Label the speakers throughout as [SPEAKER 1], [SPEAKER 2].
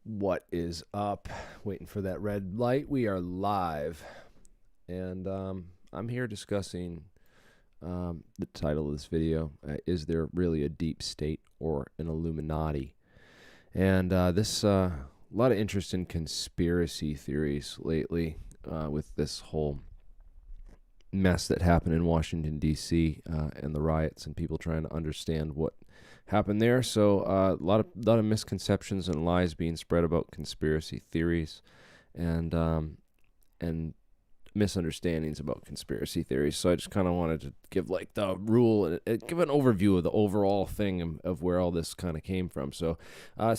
[SPEAKER 1] What is up? Waiting for that red light. We are live. And I'm here discussing the title of this video. Is there really a deep state or an Illuminati? And this, a lot of interest in conspiracy theories lately with this whole mess that happened in Washington, D.C. And the riots and people trying to understand what happened there. So a lot of misconceptions and lies being spread about conspiracy theories, and misunderstandings about conspiracy theories. So I just kind of wanted to give like the rule and give an overview of the overall thing of where all this kind of came from. So we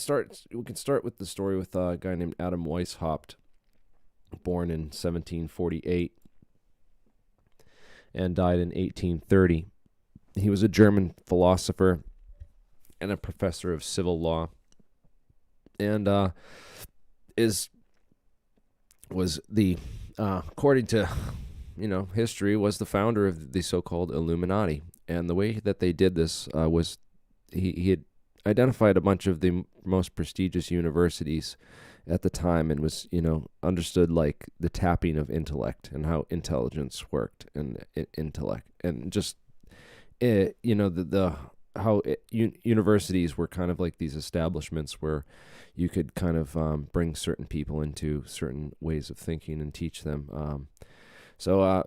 [SPEAKER 1] can start with the story with a guy named Adam Weishaupt, born in 1748 and died in 1830. He was a German philosopher and a professor of civil law, and was the according to history, was the founder of the so-called Illuminati. And the way that they did this was he had identified a bunch of the most prestigious universities at the time, and was understood like the tapping of intellect and how intelligence worked, and intellect, and just universities were kind of like these establishments where you could kind of bring certain people into certain ways of thinking and teach them. So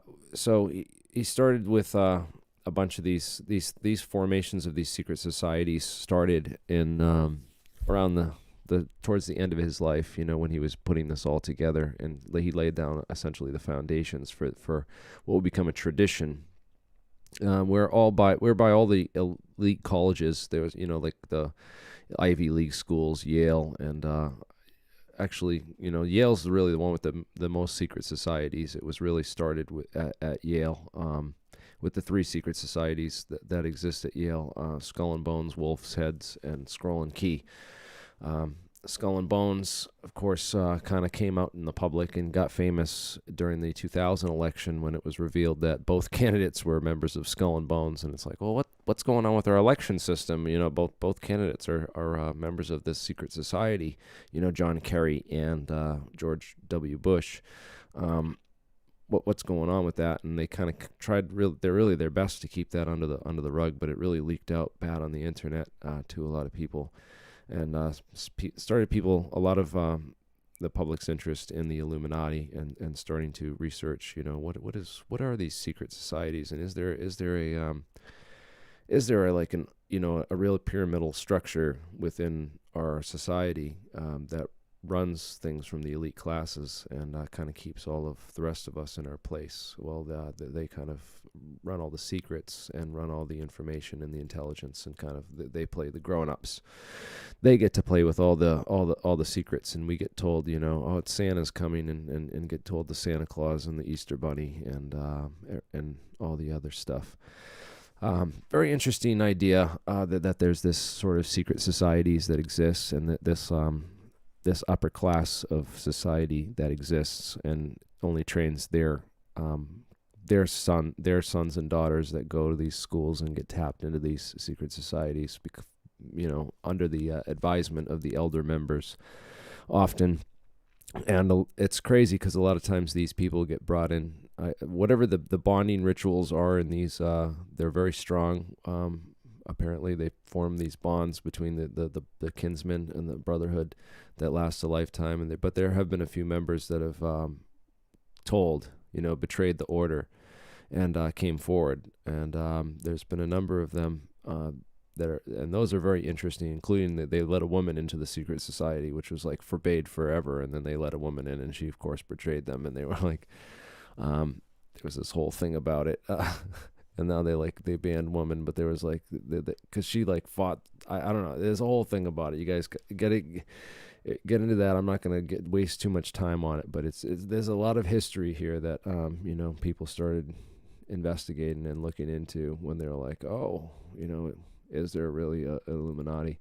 [SPEAKER 1] he started with a bunch of these formations of these secret societies started in around the towards the end of his life, when he was putting this all together, and he laid down essentially the foundations for what would become a tradition. Whereby all the elite colleges, there was like the Ivy League schools, Yale, and actually Yale's really the one with the most secret societies. It was really started at Yale, with the three secret societies that exist at Yale: Skull and Bones, Wolf's Heads, and Scroll and Key. Skull and Bones, of course, kind of came out in the public and got famous during the 2000 election, when it was revealed that both candidates were members of Skull and Bones. And it's like, well, what's going on with our election system? Both candidates are members of this secret society. John Kerry and George W. Bush. What's going on with that? And they kind of tried their best to keep that under the rug, but it really leaked out bad on the internet to a lot of people. And started a lot of the public's interest in the Illuminati, and starting to research, what are these secret societies, and is there like a real pyramidal structure within our society that runs things from the elite classes, and kind of keeps all of the rest of us in our place. Well, they kind of run all the secrets and run all the information and the intelligence, and kind of they play the grown-ups. They get to play with all the secrets, and we get told, oh, it's Santa's coming, and get told the Santa Claus and the Easter Bunny and all the other stuff. Very interesting idea that there's this sort of secret societies that exists, and that this upper class of society that exists and only trains their sons and daughters that go to these schools and get tapped into these secret societies, under the advisement of the elder members often. And it's crazy because a lot of times these people get brought in, whatever the bonding rituals are in these, they're very strong. Apparently they form these bonds between the kinsmen and the brotherhood that lasts a lifetime. But there have been a few members that have betrayed the order, and came forward. And there's been a number of them and those are very interesting, including that they let a woman into the secret society, which was like forbade forever, and then they let a woman in, and she of course betrayed them, and they were like, there was this whole thing about it. And now they banned women, but there was like, because she like fought. I don't know. There's a whole thing about it. You guys get into that. I'm not gonna waste too much time on it, but there's a lot of history here that people started investigating and looking into when they were like, oh, is there really a Illuminati?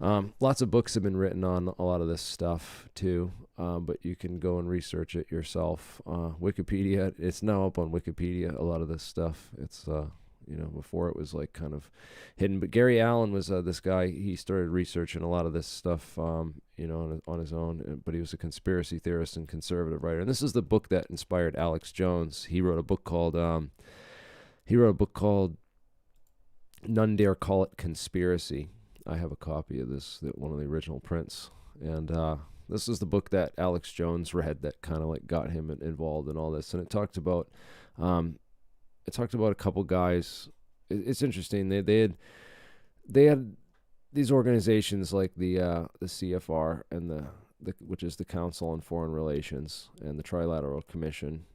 [SPEAKER 1] Lots of books have been written on a lot of this stuff too, but you can go and research it yourself. Wikipedia, it's now up on Wikipedia, a lot of this stuff. It's before it was like kind of hidden. But Gary Allen was this guy. He started researching a lot of this stuff, on his own. But he was a conspiracy theorist and conservative writer. And this is the book that inspired Alex Jones. He wrote a book called None Dare Call It Conspiracy. I have a copy of this, one of the original prints, and this is the book that Alex Jones read that kind of like got him involved in all this. And it talked about a couple guys. It's interesting. They had these organizations like the CFR and the which is the Council on Foreign Relations, and the Trilateral Commission.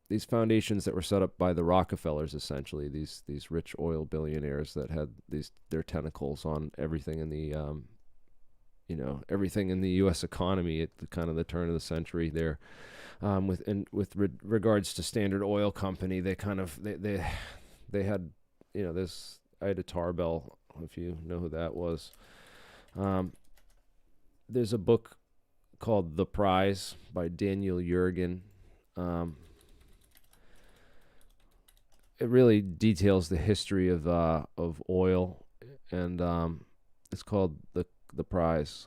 [SPEAKER 1] These foundations that were set up by the Rockefellers, essentially these rich oil billionaires that had their tentacles on everything in the everything in the U.S. economy at the kind of the turn of the century. There, with regards to Standard Oil Company, they had this Ida Tarbell, if you know who that was. There's a book called The Prize by Daniel Yergin. It really details the history of oil, and it's called the Prize.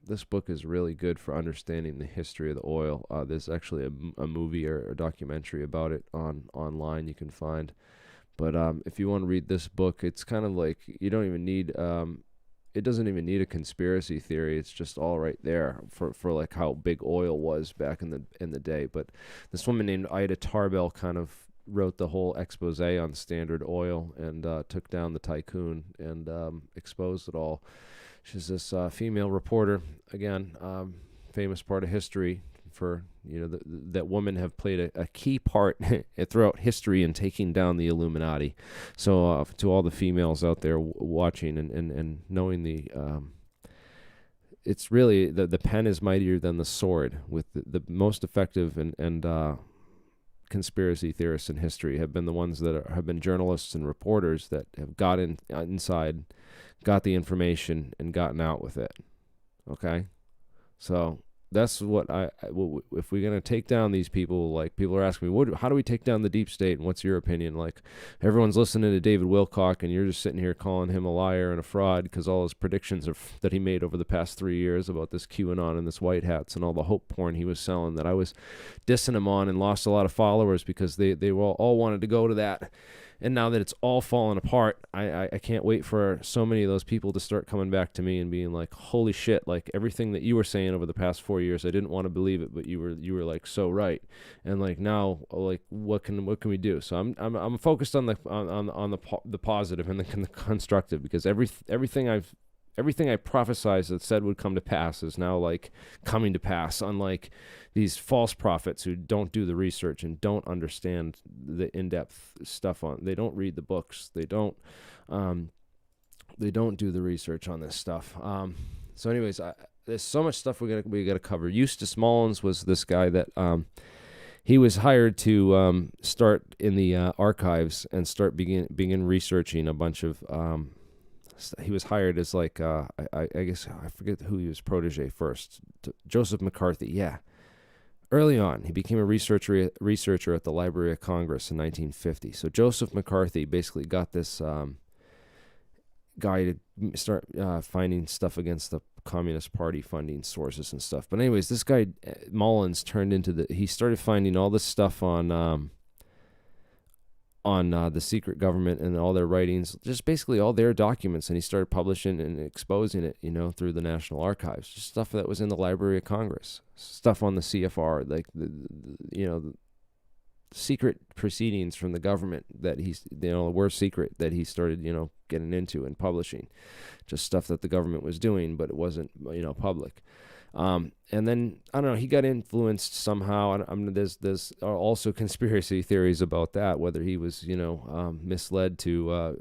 [SPEAKER 1] This book is really good for understanding the history of the oil. There's actually a movie or a documentary about it online you can find. But if you want to read this book, it's kind of like you don't even need. It doesn't even need a conspiracy theory. It's just all right there for like how big oil was back in the day. But this woman named Ida Tarbell kind of wrote the whole expose on Standard Oil and took down the tycoon and exposed it all. She's this female reporter, again, famous part of history for, that women have played a key part throughout history in taking down the Illuminati. So to all the females out there watching and knowing it's really, the pen is mightier than the sword, with the most effective and conspiracy theorists in history have been the ones that have been journalists and reporters that have got inside, got the information, and gotten out with it. Okay? So that's what if we're going to take down these people, like people are asking me, how do we take down the deep state, and what's your opinion? Like, everyone's listening to David Wilcock, and you're just sitting here calling him a liar and a fraud because all his predictions that he made over the past 3 years about this QAnon and this white hats and all the hope porn he was selling, that I was dissing him on and lost a lot of followers because they all wanted to go to that. And now that it's all fallen apart, I can't wait for so many of those people to start coming back to me and being like, holy shit, like everything that you were saying over the past 4 years, I didn't want to believe it, but you were like so right. And like now, like what can we do? So I'm focused on the positive and the constructive, because everything I prophesized that said would come to pass is now like coming to pass, unlike these false prophets who don't do the research and don't understand the in-depth stuff they don't read the books. They don't do the research on this stuff. So anyways, there's so much stuff we got to cover. Eustace Mullins was this guy that, he was hired to, start in the, archives and begin researching a bunch of, he was hired as like, I guess, I forget who he was protege first. Joseph McCarthy, yeah. Early on, he became a researcher at the Library of Congress in 1950. So Joseph McCarthy basically got this guy to start finding stuff against the Communist Party funding sources and stuff. But anyways, this guy, Mullins, he started finding all this stuff on the secret government and all their writings, just basically all their documents, and he started publishing and exposing it, through the National Archives, just stuff that was in the Library of Congress, stuff on the CFR, like the secret proceedings from the government that were secret, that he started, getting into and publishing, just stuff that the government was doing, but it wasn't, public. And then, I don't know, he got influenced somehow. There's also conspiracy theories about that, whether he was, misled to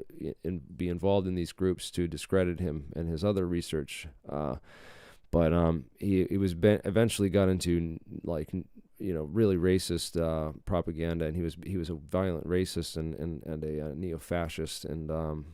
[SPEAKER 1] be involved in these groups to discredit him and his other research. But he was eventually got into, like, really racist propaganda, and he was a violent racist and a neo-fascist, and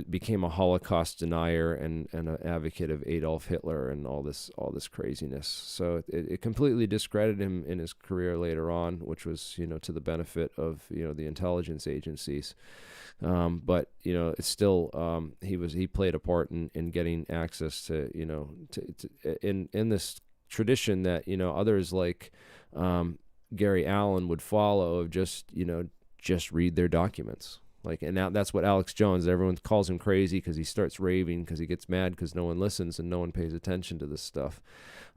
[SPEAKER 1] became a Holocaust denier and an advocate of Adolf Hitler and all this craziness. So it completely discredited him in his career later on, which was to the benefit of the intelligence agencies. But it's still he played a part in getting access to in this tradition that others like Gary Allen would follow of just read their documents. And now that's what Alex Jones, everyone calls him crazy because he starts raving because he gets mad because no one listens and no one pays attention to this stuff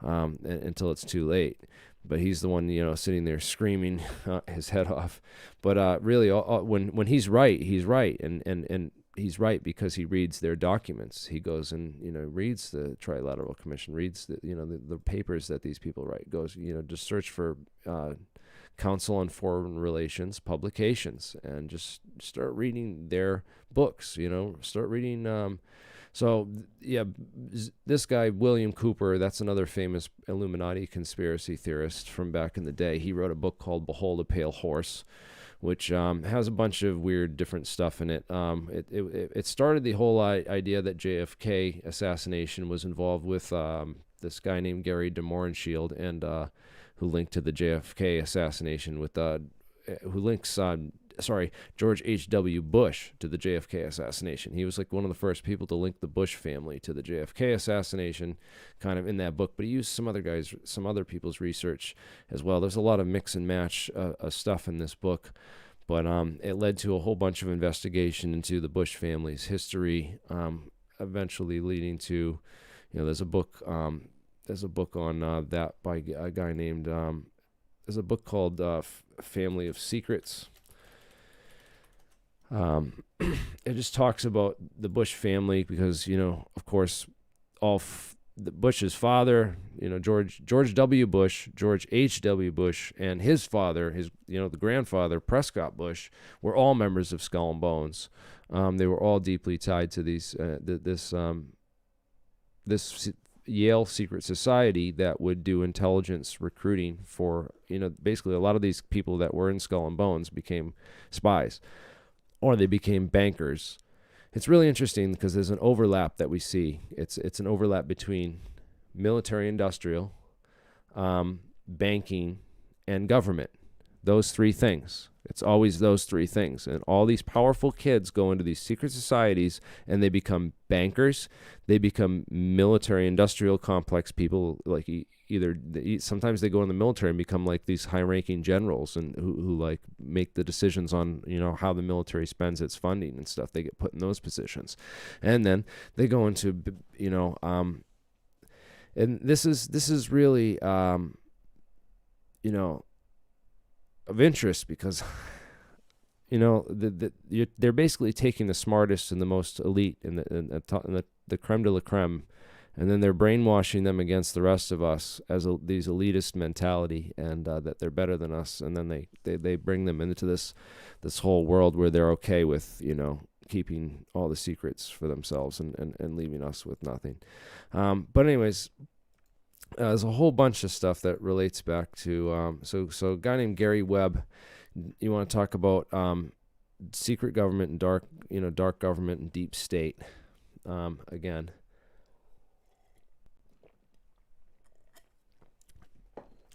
[SPEAKER 1] until it's too late. But he's the one, sitting there screaming his head off. But really, when he's right, he's right. And he's right because he reads their documents. He goes and, reads the Trilateral Commission, reads the papers that these people write, goes, just search for Council on Foreign Relations publications and just start reading their books, start reading. This guy, William Cooper, that's another famous Illuminati conspiracy theorist from back in the day. He wrote a book called Behold a Pale Horse, which has a bunch of weird different stuff in it. It started the whole idea that JFK assassination was involved with this guy named Gary de Mohrenschildt, and who linked to the JFK assassination with who links George H.W. Bush to the JFK assassination. He was like one of the first people to link the Bush family to the JFK assassination, kind of in that book. But he used some other people's research as well. There's a lot of mix and match stuff in this book, but it led to a whole bunch of investigation into the Bush family's history, eventually leading to, there's a book on that by a guy named. There's a book called Family of Secrets. It just talks about the Bush family because, of course, the Bush's father, George W. Bush, George H.W. Bush, and his father, the grandfather, Prescott Bush, were all members of Skull and Bones. They were all deeply tied to this Yale secret society that would do intelligence recruiting for, basically a lot of these people that were in Skull and Bones became spies, or they became bankers. It's really interesting because there's an overlap that we see. It's an overlap between military-industrial, banking, and government. Those three things. It's always those three things. And all these powerful kids go into these secret societies and they become bankers. They become military-industrial complex people. Like sometimes they go in the military and become like these high-ranking generals and who like make the decisions on how the military spends its funding and stuff. They get put in those positions, and then they go into and this is really of interest because they're basically taking the smartest and the most elite and the creme de la creme, and then they're brainwashing them against the rest of us as these elitist mentality, and that they're better than us, and then they bring them into this whole world where they're okay with keeping all the secrets for themselves and leaving us with nothing. But anyways, there's a whole bunch of stuff that relates back to so a guy named Gary Webb. You want to talk about secret government and dark government and deep state again.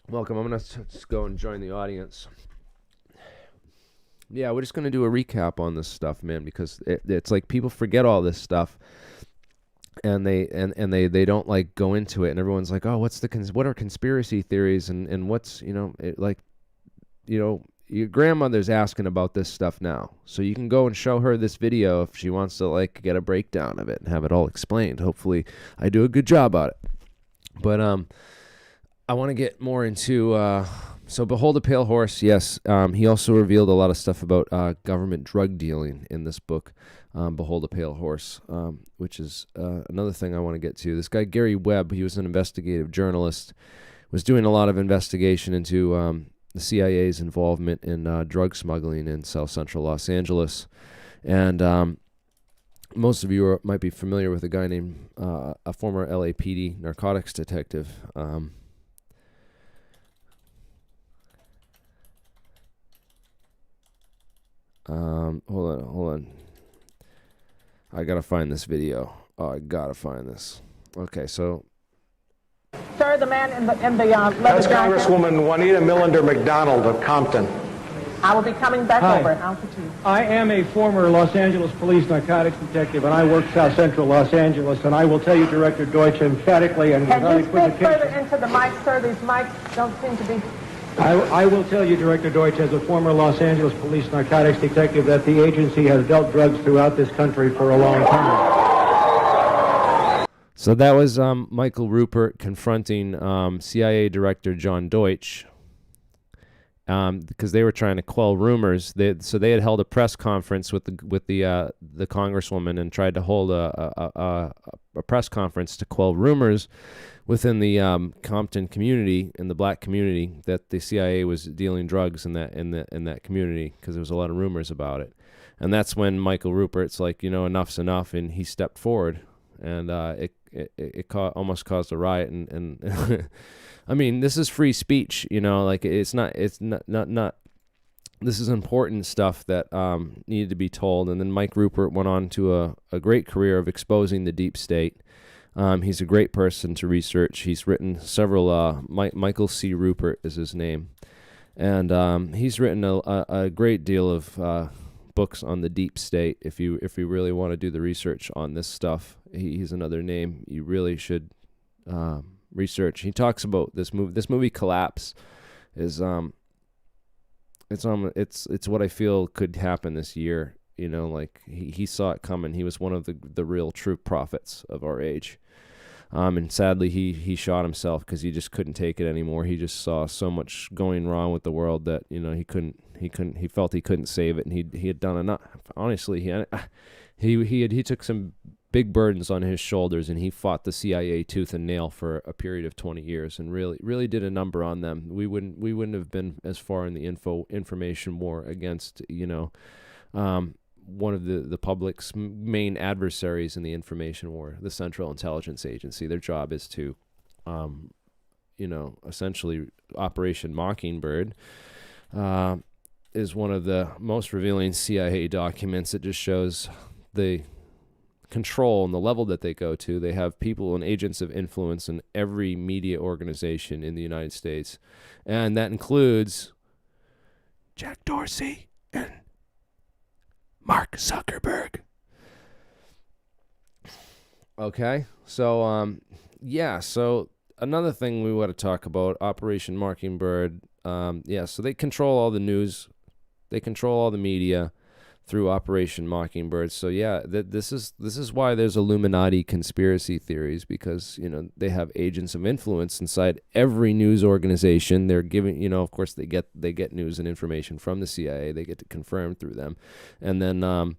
[SPEAKER 1] Welcome. I'm going to just go and join the audience. Yeah, we're just going to do a recap on this stuff, man, because it's like people forget all this stuff. And they don't like go into it, and everyone's like, oh, what are conspiracy theories and what's your grandmother's asking about this stuff now, so you can go and show her this video if she wants to like get a breakdown of it and have it all explained. Hopefully I do a good job at it. But I want to get more into so Behold a Pale Horse. Yes, he also revealed a lot of stuff about government drug dealing in this book, Behold a Pale Horse, which is another thing I want to get to. This guy, Gary Webb, he was an investigative journalist, was doing a lot of investigation into the CIA's involvement in drug smuggling in South Central Los Angeles. And most of you might be familiar with a guy named, a former LAPD narcotics detective. Hold on. I gotta find this video. Oh, I gotta find this. Okay, so.
[SPEAKER 2] Sir, the man in the leather
[SPEAKER 3] That's
[SPEAKER 2] jacket.
[SPEAKER 3] Congresswoman Juanita Millender McDonald of Compton.
[SPEAKER 2] I will be coming back
[SPEAKER 4] Hi.
[SPEAKER 2] over. I'll continue.
[SPEAKER 4] I am a former Los Angeles police narcotics detective, and I work South Central Los Angeles, and I will tell you, Director Deutsch, emphatically and
[SPEAKER 2] Can
[SPEAKER 4] without
[SPEAKER 2] you speak further
[SPEAKER 4] equivocation.
[SPEAKER 2] into the mic, sir? These mics don't seem to be...
[SPEAKER 4] I will tell you, Director Deutsch, as a former Los Angeles police narcotics detective, that the agency has dealt drugs throughout this country for a long time.
[SPEAKER 1] So that was Michael Rupert confronting CIA Director John Deutsch because they were trying to quell rumors. So they had held a press conference with the Congresswoman and tried to hold a press conference to quell rumors within the Compton community, in the black community, that the CIA was dealing drugs in that community, because there was a lot of rumors about it. And that's when Michael Rupert's like, enough's enough, and he stepped forward, and it almost caused a riot. And I mean, this is free speech, like it's not. This is important stuff that needed to be told. And then Mike Rupert went on to a great career of exposing the deep state. He's a great person to research. He's written several. Michael C. Rupert is his name, and he's written a great deal of books on the deep state. If you really want to do the research on this stuff, he's another name you really should research. He talks about this movie. This movie Collapse is it's what I feel could happen this year. Like he saw it coming. He was one of the real true prophets of our age. And sadly, he shot himself because he just couldn't take it anymore. He just saw so much going wrong with the world that he felt he couldn't save it, and he had done enough. Honestly, he took some big burdens on his shoulders, and he fought the CIA tooth and nail for a period of 20 years, and really did a number on them. We wouldn't have been as far in the information war against one of the public's main adversaries in the information war, the Central Intelligence Agency. Their job is to, essentially Operation Mockingbird is one of the most revealing CIA documents. It just shows the control and the level that they go to. They have people and agents of influence in every media organization in the United States, and that includes Jack Dorsey and Mark Zuckerberg. Okay, so so another thing we want to talk about, Operation Mockingbird. So they control all the news, they control all the media through Operation Mockingbird. So this is why there's Illuminati conspiracy theories, because they have agents of influence inside every news organization. They're giving, of course they get news and information from the CIA. They get to confirm through them, and then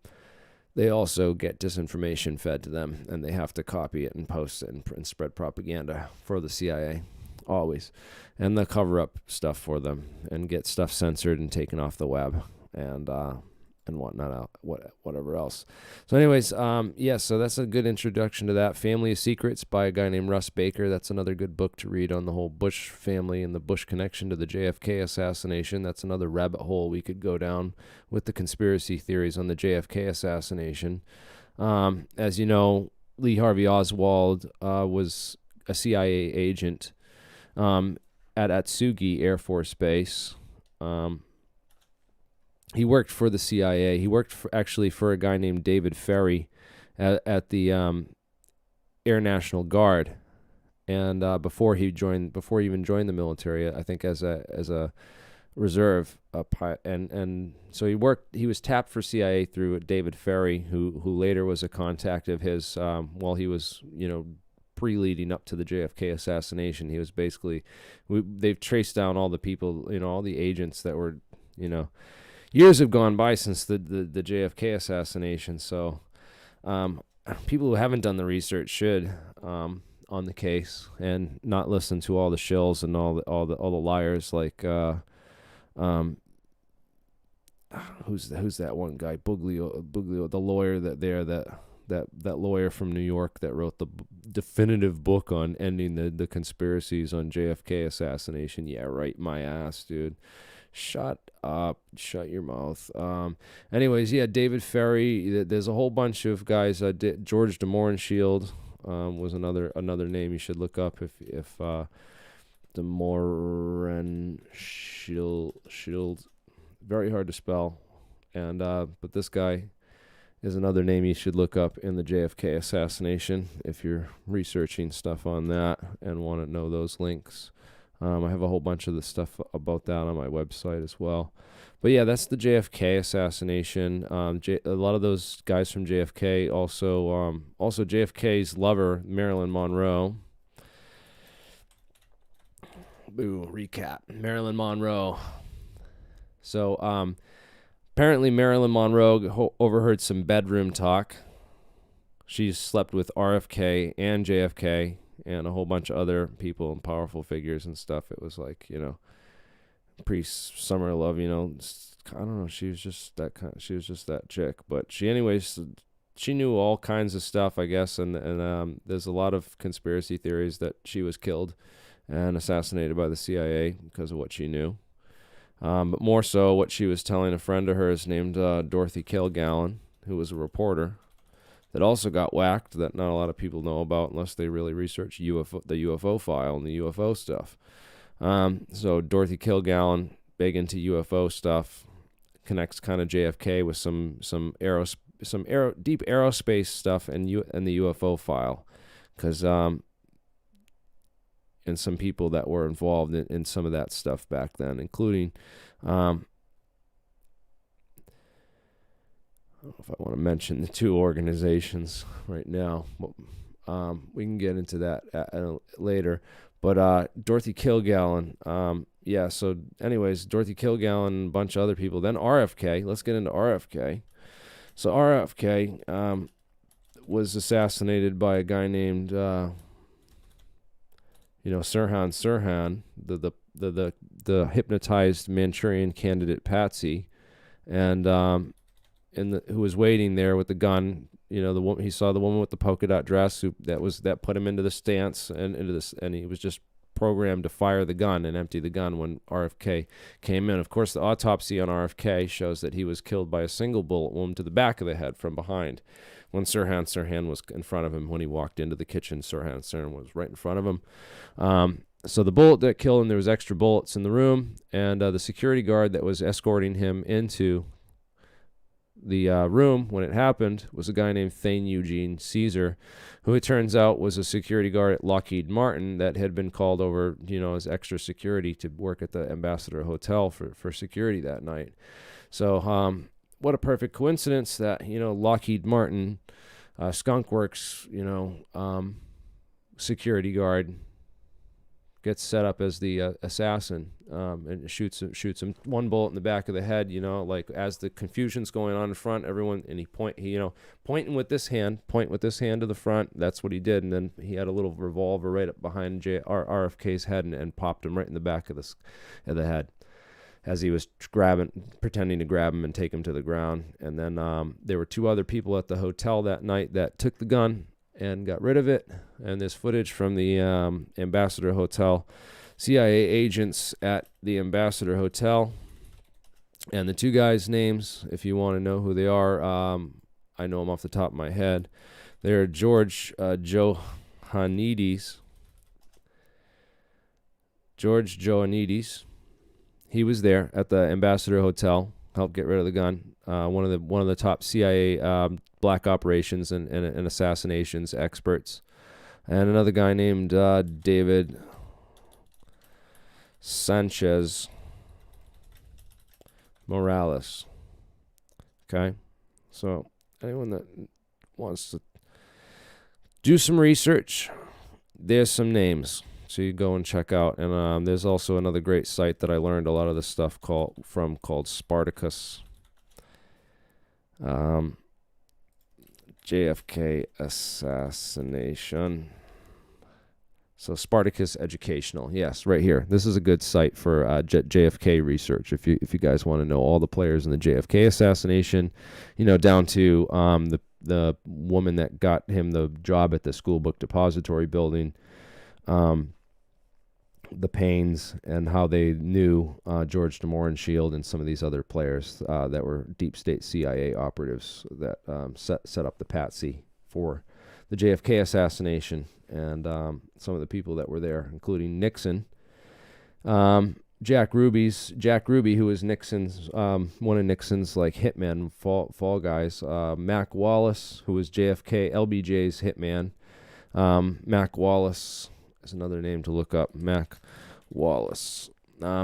[SPEAKER 1] they also get disinformation fed to them, and they have to copy it and post it and spread propaganda for the CIA always, and they'll cover up stuff for them and get stuff censored and taken off the web and whatnot, whatever else. So anyways, so that's a good introduction to that. Family of Secrets by a guy named Russ Baker. That's another good book to read on the whole Bush family and the Bush connection to the JFK assassination. That's another rabbit hole we could go down with the conspiracy theories on the JFK assassination. As you know, Lee Harvey Oswald was a CIA agent at Atsugi Air Force Base. He worked for the CIA. He worked for a guy named David Ferry at the Air National Guard, and before he even joined the military, I think as a reserve and so he was tapped for CIA through David Ferry, who later was a contact of his while he was pre-leading up to the JFK assassination. He was basically they've traced down all the people, all the agents that were years have gone by since the JFK assassination, so people who haven't done the research should on the case and not listen to all the shills and all the liars like who's that one guy, Buglio, the lawyer that lawyer from New York that wrote the definitive book on ending the conspiracies on JFK assassination. Yeah, right, my ass, dude. Shut up. Shut your mouth. Anyways, yeah, David Ferry. There's a whole bunch of guys. George de Mohrenschildt was another name you should look up if de Mohrenschildt. Very hard to spell. And but this guy is another name you should look up in the JFK assassination if you're researching stuff on that and want to know those links. I have a whole bunch of the stuff about that on my website as well. But yeah, that's the JFK assassination. A lot of those guys from JFK, also JFK's lover, Marilyn Monroe. Boo, recap. Marilyn Monroe. So, apparently Marilyn Monroe overheard some bedroom talk. She slept with RFK and JFK and a whole bunch of other people and powerful figures and stuff. It was like, pre-summer love, I don't know. She was just that chick. But she knew all kinds of stuff, I guess. And there's a lot of conspiracy theories that she was killed and assassinated by the CIA because of what she knew. But more so what she was telling a friend of hers named Dorothy Kilgallen, who was a reporter, that also got whacked, that not a lot of people know about unless they really research the UFO file and the UFO stuff. So Dorothy Kilgallen, big into UFO stuff, connects kind of JFK with some deep aerospace stuff and the UFO file, because and some people that were involved in some of that stuff back then, including, I don't know if I want to mention the two organizations right now. We can get into that later. But Dorothy Kilgallen, so anyways, Dorothy Kilgallen and a bunch of other people. Then RFK, let's get into RFK. So RFK was assassinated by a guy named... Sirhan, the hypnotized Manchurian candidate Patsy, and who was waiting there with the gun. The woman, he saw the woman with the polka dot dress that put him into the stance and he was just programmed to fire the gun and empty the gun when RFK came in. Of course, the autopsy on RFK shows that he was killed by a single bullet wound to the back of the head from behind. When Sirhan was in front of him when he walked into the kitchen, Sirhan was right in front of him. So the bullet that killed him, there was extra bullets in the room, and the security guard that was escorting him into the room when it happened was a guy named Thane Eugene Caesar, who it turns out was a security guard at Lockheed Martin that had been called over, as extra security to work at the Ambassador Hotel for security that night. So what a perfect coincidence that, Lockheed Martin, Skunk Works, security guard gets set up as the assassin and shoots him one bullet in the back of the head, like as the confusion's going on in front, everyone, and pointing with this hand to the front. That's what he did. And then he had a little revolver right up behind RFK's head and popped him right in the back of the head as he was pretending to grab him and take him to the ground. And then there were two other people at the hotel that night that took the gun and got rid of it. And there's footage from the Ambassador Hotel, CIA agents at the Ambassador Hotel. And the two guys' names, if you want to know who they are, I know them off the top of my head. They're George Johannides. George Johannides. He was there at the Ambassador Hotel, helped get rid of the gun. One of the top CIA black operations and assassinations experts, and another guy named David Sanchez Morales. Okay, so anyone that wants to do some research, there's some names. So you go and check out. And there's also another great site that I learned a lot of this stuff called Spartacus. JFK assassination. So Spartacus Educational. Yes, right here. This is a good site for JFK research. If you guys want to know all the players in the JFK assassination, down to the woman that got him the job at the school book depository building. the Paynes and how they knew George DeMorenshield and some of these other players that were deep state CIA operatives that set up the patsy for the JFK assassination, and some of the people that were there, including Nixon, Jack Ruby, who was Nixon's one of Nixon's like hitmen, fall guys, Mac Wallace, who was LBJ's hitman. Mac Wallace is another name to look up. Mac Wallace.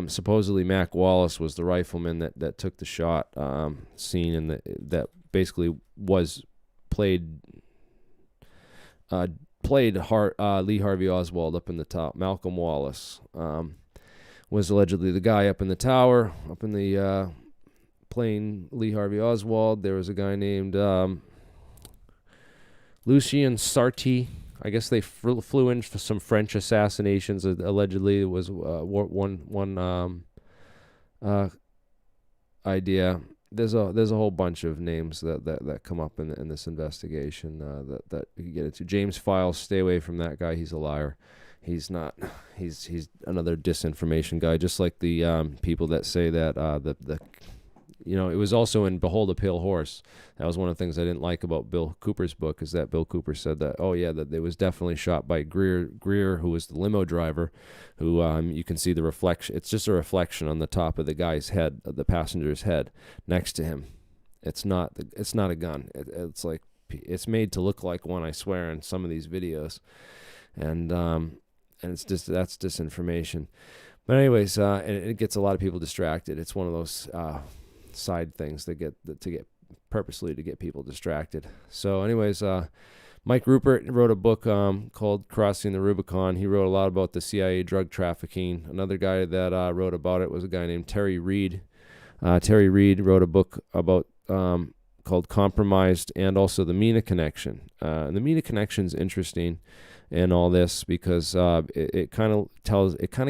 [SPEAKER 1] Supposedly Mac Wallace was the rifleman that took the shot scene, and that basically was played Lee Harvey Oswald up in the top. Malcolm Wallace was allegedly the guy up in the tower, up in the playing Lee Harvey Oswald. There was a guy named Lucien Sarti. I guess they flew in for some French assassinations. Allegedly, it was one idea. There's a whole bunch of names that come up in this investigation that you can get into. James Files, stay away from that guy. He's a liar. He's not. He's another disinformation guy. Just like the people that say that it was also in Behold a Pale Horse. That was one of the things I didn't like about Bill Cooper's book, is that Bill Cooper said that, that it was definitely shot by Greer, who was the limo driver, who you can see the reflection. It's just a reflection on the top of the guy's head, the passenger's head, next to him. It's not a gun. It's like, it's made to look like one, I swear, in some of these videos. And it's just, that's disinformation. But anyways, and it gets a lot of people distracted. It's one of those side things that get purposely to get people distracted. So anyways, Mike Rupert wrote a book called Crossing the Rubicon. He wrote a lot about the CIA drug trafficking. Another guy that wrote about it was a guy named Terry Reed. Terry Reed wrote a book about called Compromised, and also the Mina Connection. And the Mina Connection is interesting in all this because it kind of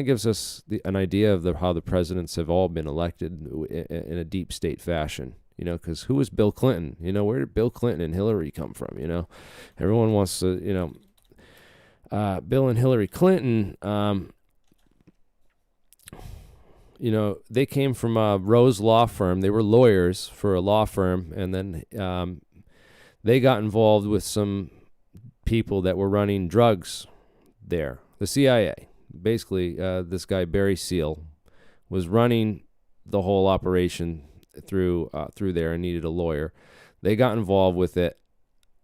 [SPEAKER 1] gives us an idea of how the presidents have all been elected in a deep state fashion. Because who was Bill Clinton? Where did Bill Clinton and Hillary come from? Everyone wants to, Bill and Hillary Clinton, they came from Rose Law Firm. They were lawyers for a law firm, and then they got involved with some people that were running drugs there. The CIA, basically, this guy Barry Seal was running the whole operation through there and needed a lawyer. They got involved with it.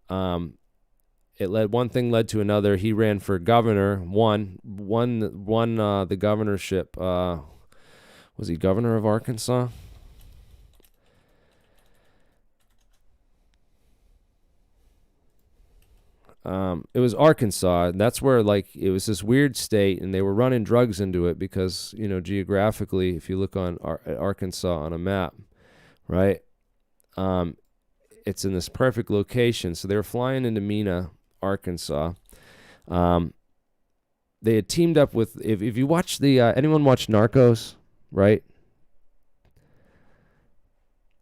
[SPEAKER 1] One thing led to another. He ran for governor. Won the governorship. Was he governor of Arkansas? It was Arkansas, and that's where, it was this weird state, and they were running drugs into it because, geographically, if you look on at Arkansas on a map, right, it's in this perfect location. So they were flying into Mena, Arkansas. They had teamed up with, if you watch anyone watch Narcos, right?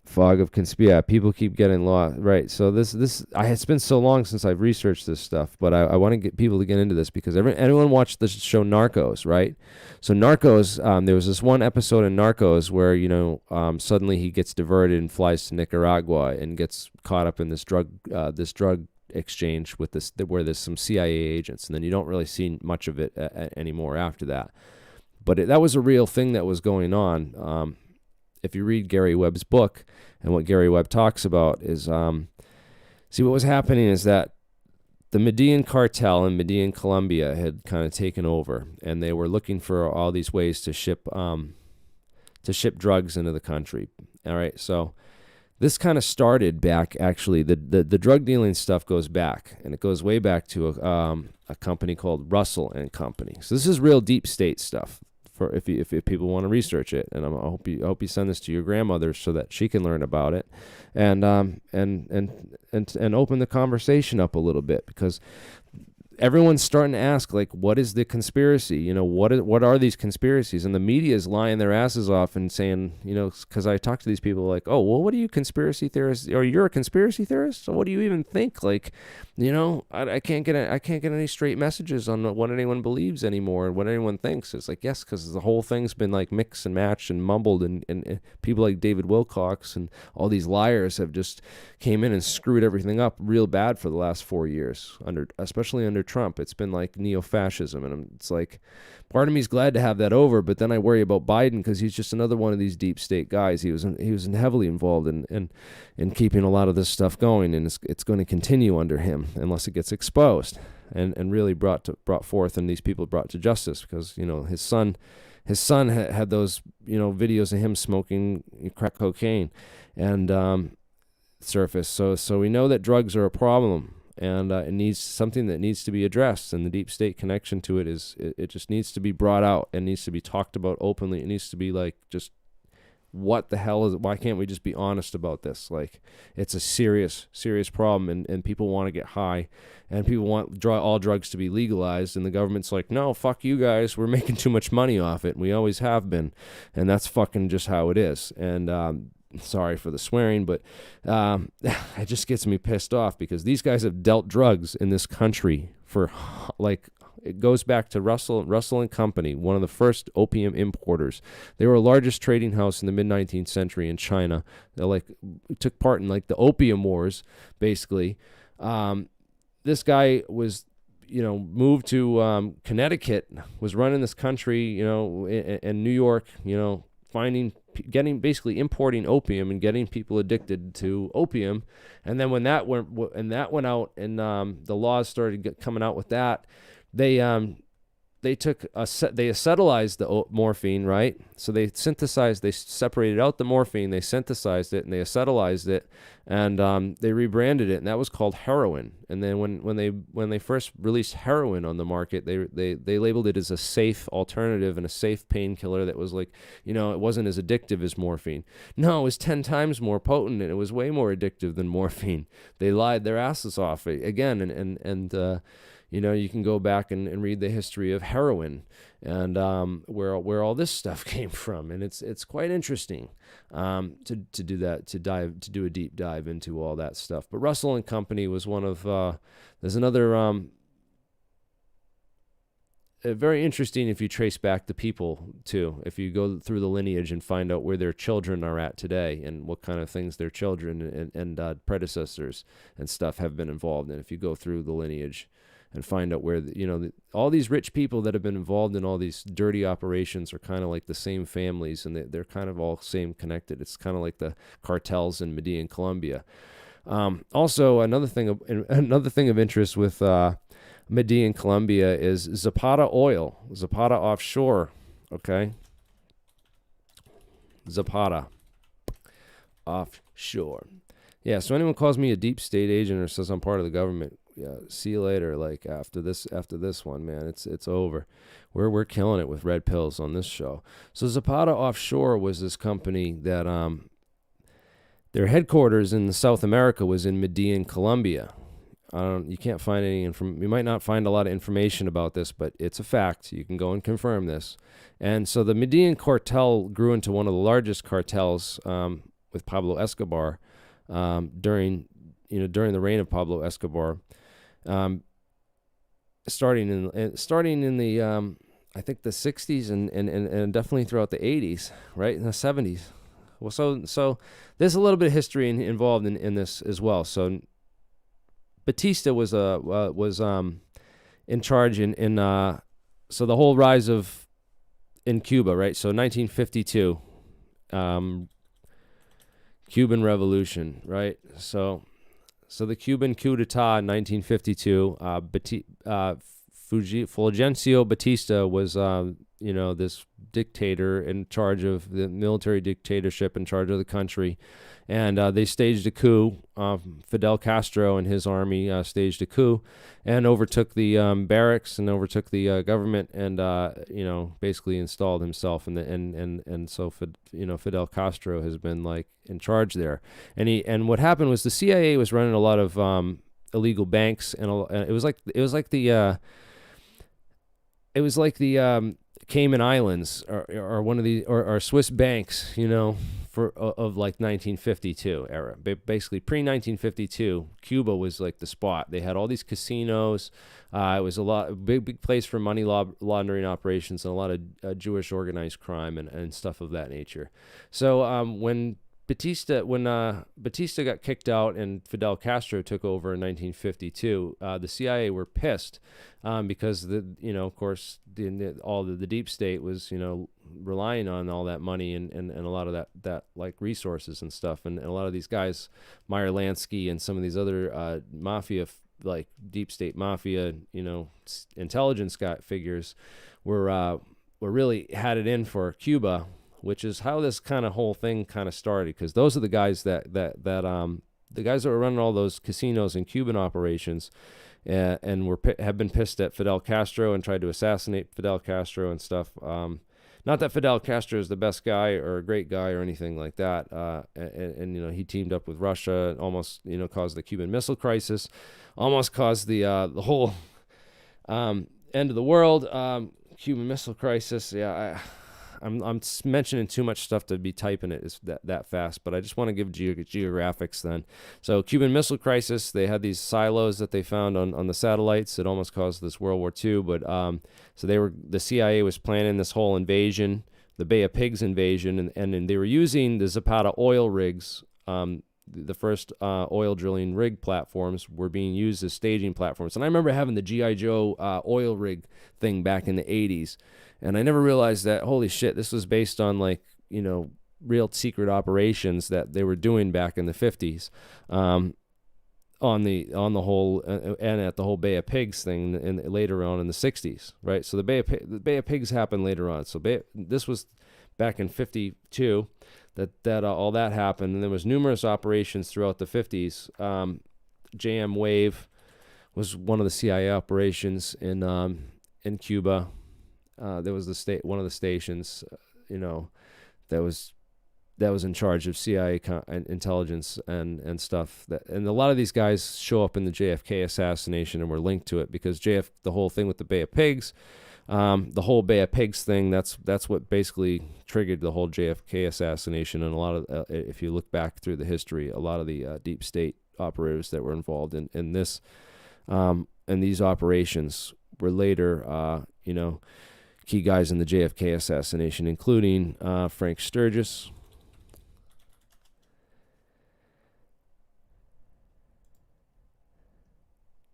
[SPEAKER 1] Fog of conspiracy. Yeah, people keep getting lost, right? So it's been so long since I've researched this stuff, but I want to get people to get into this because anyone watched the show Narcos, right? So Narcos, there was this one episode in Narcos where suddenly he gets diverted and flies to Nicaragua and gets caught up in this drug exchange with where there's some CIA agents, and then you don't really see much of it anymore after that. But that was a real thing that was going on. If you read Gary Webb's book, and what Gary Webb talks about is, see, what was happening is that the Medellin cartel in Medellin, Colombia had kind of taken over, and they were looking for all these ways to ship drugs into the country. All right, so this kind of started back, actually, the drug dealing stuff goes back, and it goes way back to a company called Russell and Company. So this is real deep state stuff. For if people want to research it, and I hope you send this to your grandmother so that she can learn about it, and open the conversation up a little bit, because everyone's starting to ask, like, what is the conspiracy? You know, what are these conspiracies? And the media is lying their asses off and saying, you know, because I talk to these people like, oh, well, what are you conspiracy theorists? Or you're a conspiracy theorist? So what do you even think? Like, you know, I can't get any straight messages on what anyone believes anymore and what anyone thinks. It's like, yes, because the whole thing's been like mixed and matched and mumbled, and people like David Wilcox and all these liars have just came in and screwed everything up real bad for the last 4 years, especially under Trump. It's been like neo-fascism, and it's like part of me is glad to have that over, but then I worry about Biden because he's just another one of these deep state guys. He was heavily involved in keeping a lot of this stuff going, and it's going to continue under him unless it gets exposed and really brought forth, and these people brought to justice, because, you know, his son had those, you know, videos of him smoking crack cocaine and surface. So we know that drugs are a problem, and it needs something that needs to be addressed, and the deep state connection to it it just needs to be brought out and needs to be talked about openly. It needs to be like, just what the hell is it? Why can't we just be honest about this? Like, it's a serious problem, and people want to get high, and people want all drugs to be legalized, and the government's like, no, fuck you guys, we're making too much money off it, and we always have been, and that's fucking just how it is. And sorry for the swearing, but it just gets me pissed off, because these guys have dealt drugs in this country for, like, it goes back to Russell and Company, one of the first opium importers. They were the largest trading house in the mid-19th century in China. They took part in like the opium wars, basically. This guy was, you know, moved to Connecticut, was running this country, you know, in New York, you know, basically importing opium and getting people addicted to opium. And then when that went out, and the laws started coming out with that, they acetylized the morphine, right? So they separated out the morphine, they synthesized it, and they acetylized it, and they rebranded it, and that was called heroin. And then when they first released heroin on the market, they labeled it as a safe alternative and a safe painkiller that was like, you know, it wasn't as addictive as morphine. No, it was 10 times more potent, and it was way more addictive than morphine. They lied their asses off again, and you know, you can go back and read the history of heroin and where all this stuff came from, and it's quite interesting to do that, to do a deep dive into all that stuff. But Russell and Company was one of there's another very interesting if you trace back the people too. If you go through the lineage and find out where their children are at today and what kind of things their children and predecessors and stuff have been involved in. If you go through the lineage and find out where, all these rich people that have been involved in all these dirty operations are kind of like the same families, and they're kind of all same connected. It's kind of like the cartels in Medellin and Colombia. Also, another thing of interest with Medellin and Colombia is Zapata Offshore. Okay, Zapata Offshore. Yeah. So anyone calls me a deep state agent or says I'm part of the government, yeah, see you later. Like after this one, man, it's over. We're killing it with red pills on this show. So Zapata Offshore was this company that their headquarters in South America was in Medellin, Colombia. You can't find you might not find a lot of information about this, but it's a fact. You can go and confirm this. And so the Medellin cartel grew into one of the largest cartels with Pablo Escobar during the reign of Pablo Escobar. Starting in the I think the 60s and definitely throughout the 80s, right, in the 70s. Well, so there's a little bit of history involved in this as well. So Batista was in charge in so the whole rise in Cuba, right? So 1952, Cuban Revolution, right? So the Cuban coup d'etat in 1952, Fulgencio Batista was, this dictator in charge of the military dictatorship in charge of the country. And they staged a coup. Fidel Castro and his army staged a coup and overtook the barracks and overtook the government and, basically installed himself. And so Fidel Castro has been like in charge there. And what happened was the CIA was running a lot of illegal banks, and it was like the Cayman Islands or one of the or Swiss banks, of like 1952 era. Basically, pre-1952, Cuba was like the spot. They had all these casinos. It was a big place for money laundering operations and a lot of Jewish organized crime and stuff of that nature. So when Batista got kicked out and Fidel Castro took over in 1952, the CIA were pissed because of course all the deep state was relying on all that money and a lot of that like resources and stuff, and a lot of these guys, Meyer Lansky and some of these other mafia, like deep state mafia, intelligence figures were really had it in for Cuba, which is how this kind of whole thing kind of started, because those are the guys that the guys that were running all those casinos and Cuban operations, and have been pissed at Fidel Castro and tried to assassinate Fidel Castro and stuff. Not that Fidel Castro is the best guy or a great guy or anything like that. And he teamed up with Russia and almost caused the Cuban Missile Crisis, almost caused the whole end of the world. Cuban Missile Crisis. Yeah, I'm mentioning too much stuff to be typing it that fast, but I just want to give geographics then. So Cuban Missile Crisis, they had these silos that they found on the satellites. It almost caused this World War II, but so the CIA was planning this whole invasion, the Bay of Pigs invasion, and they were using the Zapata oil rigs. The first oil drilling rig platforms were being used as staging platforms. And I remember having the G.I. Joe oil rig thing back in the 80s. And I never realized that, holy shit, this was based on real secret operations that they were doing back in the 50s on the whole and at the whole Bay of Pigs thing and later on in the 60s, right? So the Bay of Pigs happened later on. So this was back in 52 that all that happened, and there was numerous operations throughout the 50s. JM Wave was one of the CIA operations in Cuba. There was one of the stations, that was in charge of CIA intelligence and stuff. And a lot of these guys show up in the JFK assassination and were linked to it because the whole thing with the Bay of Pigs, the whole Bay of Pigs thing, that's what basically triggered the whole JFK assassination. And a lot of, if you look back through the history, a lot of the deep state operators that were involved in this, and these operations were later, key guys in the JFK assassination, including Frank Sturgis,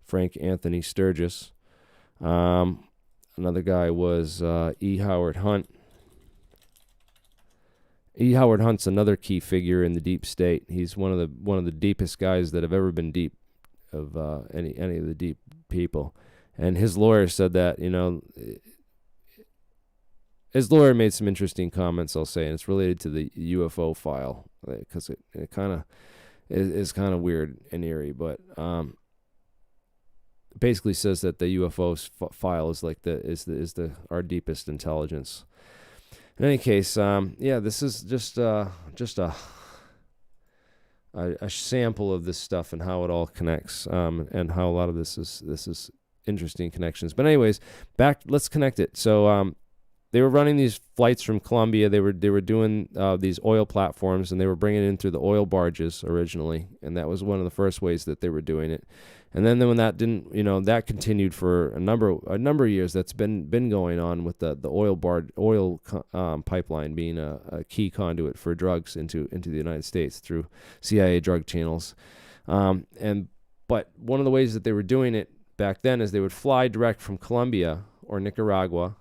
[SPEAKER 1] Frank Anthony Sturgis. Another guy was E. Howard Hunt. E. Howard Hunt's another key figure in the deep state. He's one of the deepest guys that have ever been deep of any of the deep people. And his lawyer said that, his lawyer made some interesting comments, I'll say, and it's related to the UFO file, because it kind of is kind of weird and eerie, but basically says that the UFO file is like our deepest intelligence. In any case, this is just a sample of this stuff and how it all connects, and how a lot of this is interesting connections. But anyways, let's connect it. So they were running these flights from Colombia. They were doing these oil platforms, and they were bringing it in through the oil barges originally, and that was one of the first ways that they were doing it. And then when that didn't, that continued for a number of years. That's been going on with the oil pipeline being a key conduit for drugs into the United States through CIA drug channels. But one of the ways that they were doing it back then is they would fly direct from Colombia or Nicaragua,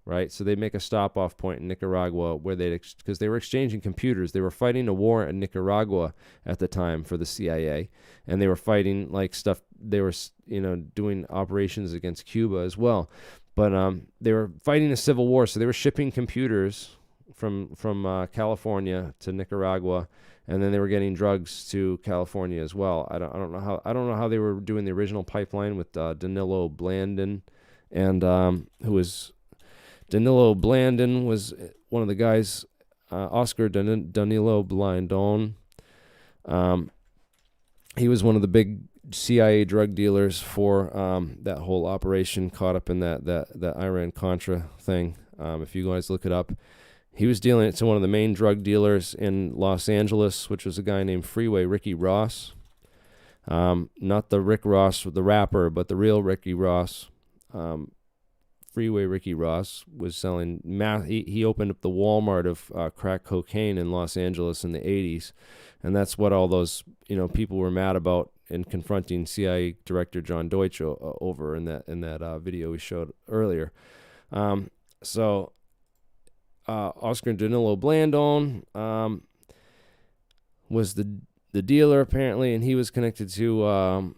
[SPEAKER 1] right? So they'd make a stop-off point in Nicaragua where because they were exchanging computers. They were fighting a war in Nicaragua at the time for the CIA, and they were fighting like stuff. They were, doing operations against Cuba as well. But they were fighting a civil war, so they were shipping computers from California to Nicaragua, and then they were getting drugs to California as well. I don't know how they were doing the original pipeline with Danilo Blandon, and Danilo Blandon was one of the guys, Oscar Danilo Blandon. He was one of the big CIA drug dealers for that whole operation caught up in that Iran-Contra thing. If you guys look it up, he was dealing it to one of the main drug dealers in Los Angeles, which was a guy named Freeway Ricky Ross. Not the Rick Ross, the rapper, but the real Ricky Ross. Freeway Ricky Ross was selling he opened up the Walmart of crack cocaine in Los Angeles in the 80s, and that's what all those people were mad about and confronting CIA Director John Deutsch over in that video we showed earlier. So Oscar Danilo Blandon was the dealer apparently, and he was connected to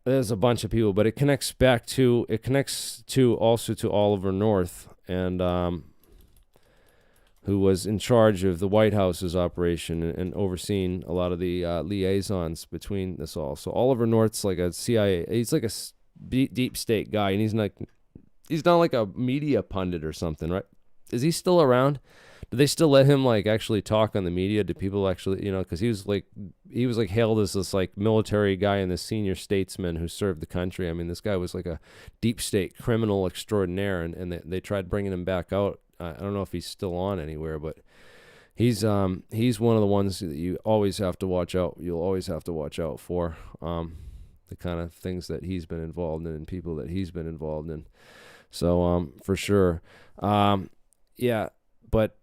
[SPEAKER 1] there's a bunch of people, but it connects also to Oliver North, and who was in charge of the White House's operation and overseeing a lot of the liaisons between this all. So Oliver North's like a CIA, he's like a deep state guy, and he's not like a media pundit or something, right? Is he still around? Do they still let him like actually talk on the media? Do people actually, because he was like hailed as this like military guy and this senior statesman who served the country. I mean, this guy was like a deep state criminal extraordinaire, and they tried bringing him back out. I don't know if he's still on anywhere, but he's one of the ones that you always have to watch out. You'll always have to watch out for the kind of things that he's been involved in and people that he's been involved in. So for sure, yeah, but.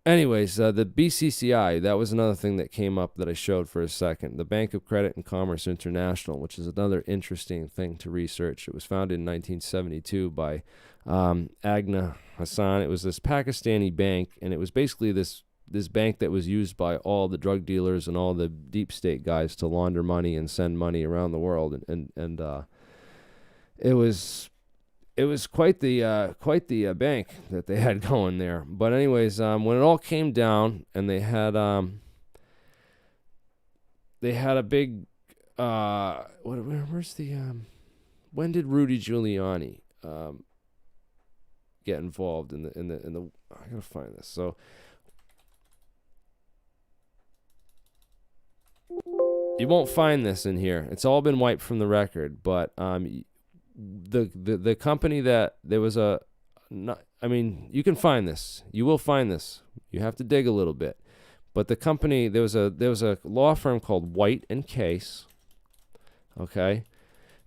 [SPEAKER 1] Anyways, the BCCI, that was another thing that came up that I showed for a second. The Bank of Credit and Commerce International, which is another interesting thing to research. It was founded in 1972 by Agna Hassan. It was this Pakistani bank, and it was basically this bank that was used by all the drug dealers and all the deep state guys to launder money and send money around the world. And it was quite the bank that they had going there. But anyways, when it all came down, and they had a big when did Rudy Giuliani get involved in the I gotta find this. So you won't find this in here. It's all been wiped from the record, but the company that there was you can find this. You will find this. You have to dig a little bit. But the company, there was a law firm called White and Case. Okay?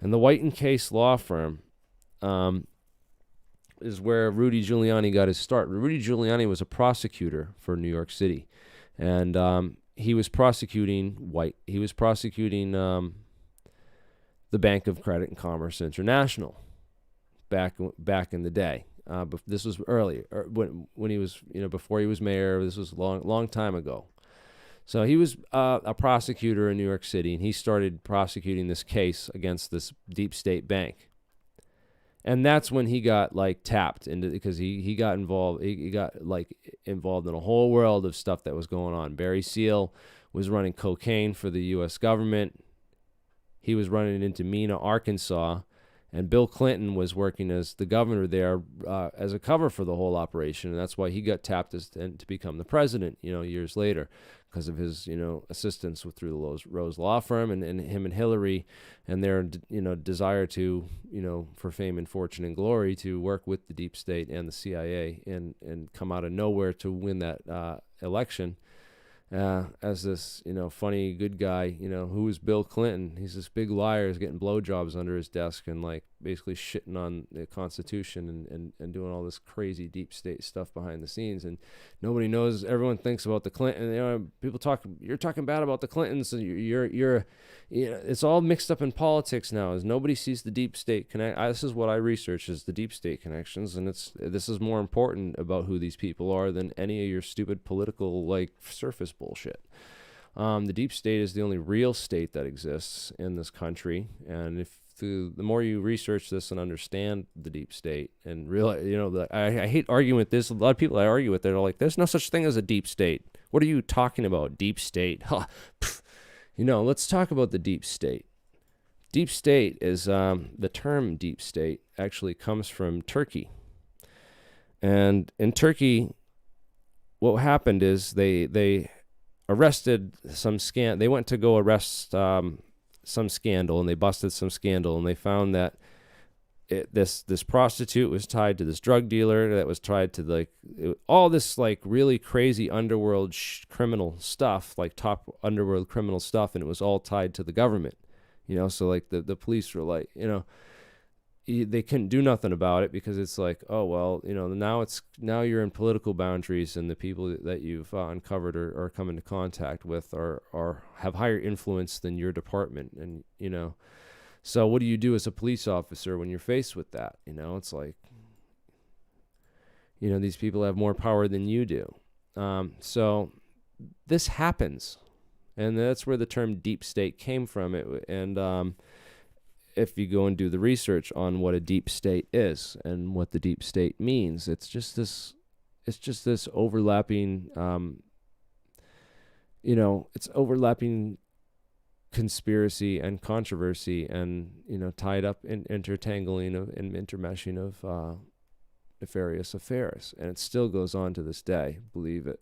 [SPEAKER 1] And the White and Case law firm is where Rudy Giuliani got his start. Rudy Giuliani was a prosecutor for New York City. And he was prosecuting He was prosecuting the Bank of Credit and Commerce International back in the day. But this was earlier, when he was, before he was mayor. This was long time ago. So he was a prosecutor in New York City, and he started prosecuting this case against this deep state bank. And that's when he got tapped into, because he got involved. He got involved in a whole world of stuff that was going on. Barry Seal was running cocaine for the U.S. government. He was running into Mena, Arkansas, and Bill Clinton was working as the governor there as a cover for the whole operation, and that's why he got tapped to become the president, years later, because of his, assistance through the Rose Law Firm, and him and Hillary, and their, desire to, for fame and fortune and glory, to work with the deep state and the CIA and come out of nowhere to win that election. As this, funny good guy, who was Bill Clinton. He's this big liar, is getting blowjobs under his desk and basically shitting on the Constitution and doing all this crazy deep state stuff behind the scenes. And nobody knows. Everyone thinks about the Clinton. People talk. You're talking bad about the Clintons. And you're it's all mixed up in politics now. As nobody sees the deep state connect. This is what I research, is the deep state connections, and this is more important about who these people are than any of your stupid political surface bullshit. The deep state is the only real state that exists in this country, and if the more you research this and understand the deep state and realize, I hate arguing with this. A lot of people I argue with, they're like, "There's no such thing as a deep state. What are you talking about? Deep state? Huh. Let's talk about the deep state. Deep state is the term deep state actually comes from Turkey, and in Turkey, what happened is they arrested they went to go arrest some scandal, and they busted some scandal, and they found that this prostitute was tied to this drug dealer that was tied to all this like really crazy underworld criminal stuff, like top underworld criminal stuff, and it was all tied to the government, so like the police were like, they couldn't do nothing about it because it's like, oh well, now you're in political boundaries, and the people that you've uncovered or come into contact with are have higher influence than your department, and so what do you do as a police officer when you're faced with that? It's like, these people have more power than you do. So this happens, and that's where the term deep state came from. And if you go and do the research on what a deep state is and what the deep state means, it's just this overlapping, it's overlapping conspiracy and controversy, and tied up in intertangling and intermeshing of nefarious affairs, and it still goes on to this day, believe it.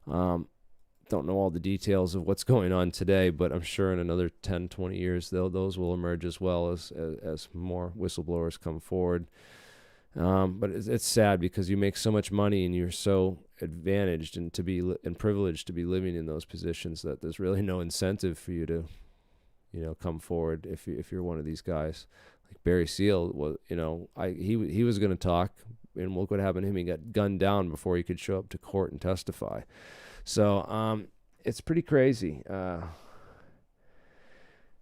[SPEAKER 1] Don't know all the details of what's going on today, but I'm sure in another 10-20 years those will emerge as well as more whistleblowers come forward. But it's sad because you make so much money and you're so advantaged and privileged to be living in those positions that there's really no incentive for you to, come forward if you're one of these guys. Like Barry Seal was, he was going to talk, and look what happened to him. He got gunned down before he could show up to court and testify. So it's pretty crazy.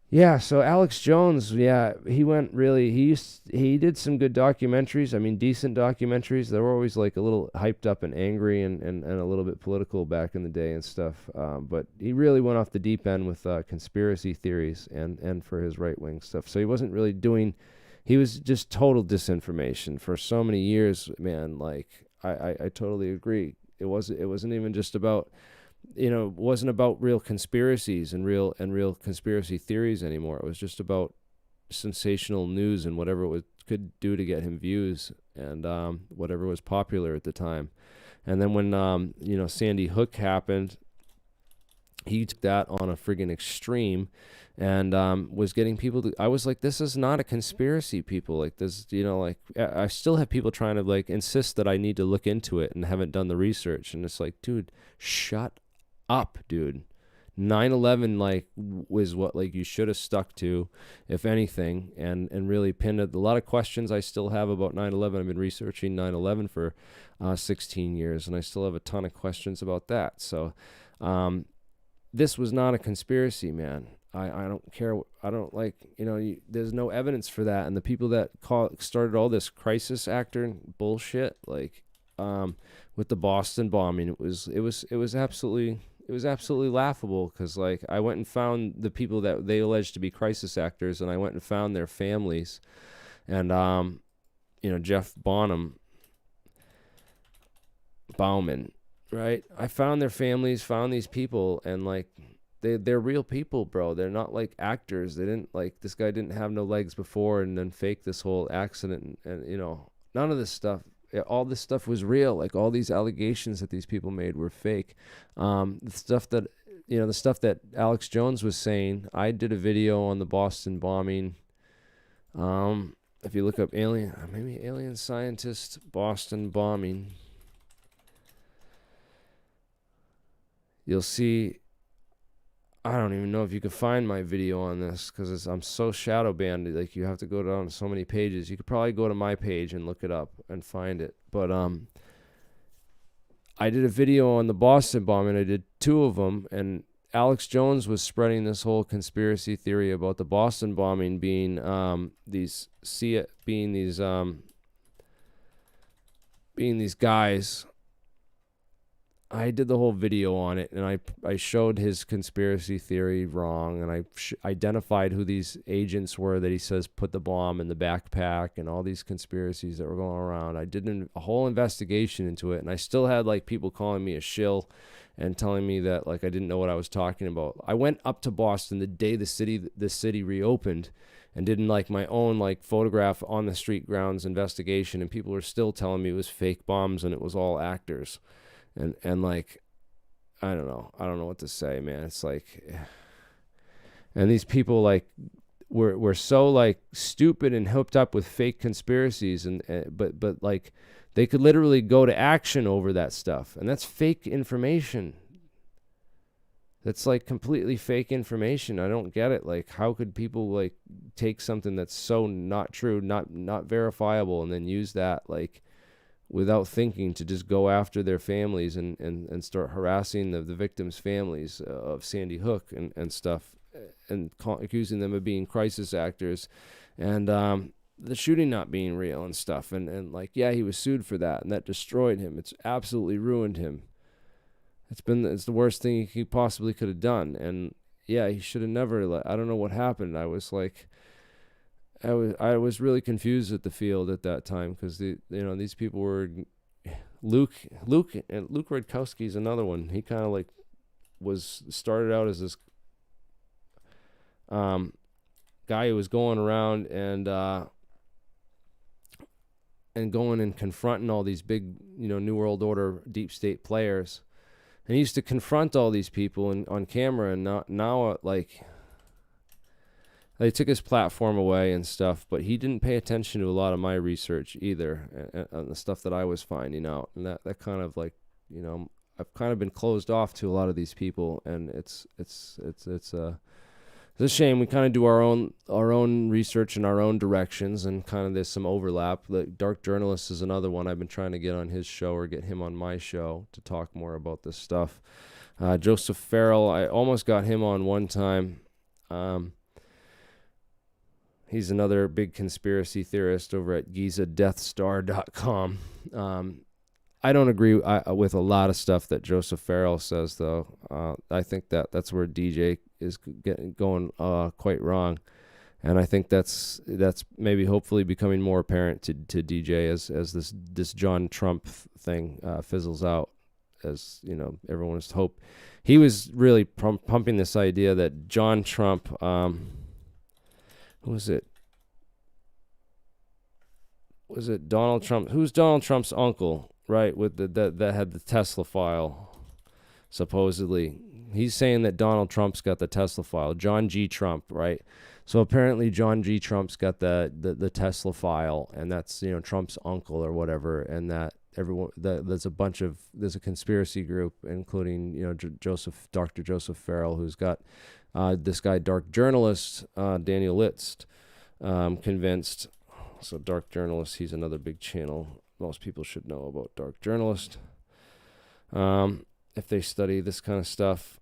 [SPEAKER 1] Yeah, so Alex Jones, he went really, he did some good documentaries. I mean, decent documentaries. They were always like a little hyped up and angry and a little bit political back in the day and stuff. But he really went off the deep end with conspiracy theories and for his right-wing stuff. So he wasn't really he was just total disinformation for so many years, man. Like, I totally agree. It wasn't even just about, it wasn't about real conspiracies and real conspiracy theories anymore. It was just about sensational news and whatever it could do to get him views and whatever was popular at the time. And then when Sandy Hook happened, he took that on a friggin' extreme and was getting people to. I was like, this is not a conspiracy, people. Like this, I still have people trying to like insist that I need to look into it and haven't done the research. And it's like, dude, shut up, dude. 9/11 like was what like you should have stuck to, if anything, and really pinned it. A lot of questions I still have about 9/11. I've been researching 9/11 for 16 years, and I still have a ton of questions about that. So this was not a conspiracy, man. I don't care. I don't like, there's no evidence for that. And the people that started all this crisis actor bullshit, like with the Boston bombing, it was absolutely laughable, because like I went and found the people that they alleged to be crisis actors, and I went and found their families, and Jeff Bauman, right? I found their families, found these people, and like they're real people, bro. They're not like actors. They didn't like, this guy didn't have no legs before and then fake this whole accident, and none of this stuff. All this stuff was real. Like all these allegations that these people made were fake. The stuff that Alex Jones was saying, I did a video on the Boston bombing. If you look up alien scientist Boston bombing, you'll see. I don't even know if you can find my video on this, because I'm so shadow banned. Like, you have to go down so many pages. You could probably go to my page and look it up and find it. But I did a video on the Boston bombing. I did 2 of them, and Alex Jones was spreading this whole conspiracy theory about the Boston bombing being these guys. I did the whole video on it, and I showed his conspiracy theory wrong, and I identified who these agents were that he says put the bomb in the backpack, and all these conspiracies that were going around. I did a whole investigation into it, and I still had like people calling me a shill and telling me that like I didn't know what I was talking about. I went up to Boston the day the city reopened, and did like my own like photograph on the street grounds investigation, and people were still telling me it was fake bombs and it was all actors. and like, I don't know what to say, man. It's like, and these people like were so like stupid and hooked up with fake conspiracies, and but like they could literally go to action over that stuff, and that's fake information. That's like completely fake information. I don't get it. Like, how could people like take something that's so not true, not verifiable, and then use that like without thinking to just go after their families and start harassing the victims' families of Sandy Hook and stuff, and accusing them of being crisis actors, and the shooting not being real and stuff. And like, yeah, he was sued for that, and that destroyed him. It's absolutely ruined him. It's the worst thing he possibly could have done. And yeah, he should have never I don't know what happened. I was really confused at the field at that time, because these people were Luke Rudkowski's another one. He kind of like started out as this guy who was going around and going and confronting all these big, New World Order deep state players. And he used to confront all these people on camera, and now like they took his platform away and stuff, but he didn't pay attention to a lot of my research either, and the stuff that I was finding out. And that kind of like, I've kind of been closed off to a lot of these people, and it's a shame. We kind of do our own research in our own directions, and kind of there's some overlap. Like Dark Journalist is another one I've been trying to get on his show, or get him on my show to talk more about this stuff. Joseph Farrell, I almost got him on one time. He's another big conspiracy theorist over at GizaDeathStar.com. I don't agree with a lot of stuff that Joseph Farrell says, though. I think that's where DJ is going quite wrong, and I think that's maybe hopefully becoming more apparent to DJ as this John Trump thing fizzles out. As everyone was hope. He was really pumping this idea that John Trump, who was it? Was it Donald Trump? Who's Donald Trump's uncle? Right, with that had the Tesla file, supposedly. He's saying that Donald Trump's got the Tesla file, John G. Trump, right? So apparently John G. Trump's got the Tesla file, and that's Trump's uncle or whatever, and that there's a conspiracy group, including Dr. Joseph Farrell, who's got this guy, Dark Journalist, Daniel Litzt, convinced. So Dark Journalist, he's another big channel. Most people should know about Dark Journalist if they study this kind of stuff.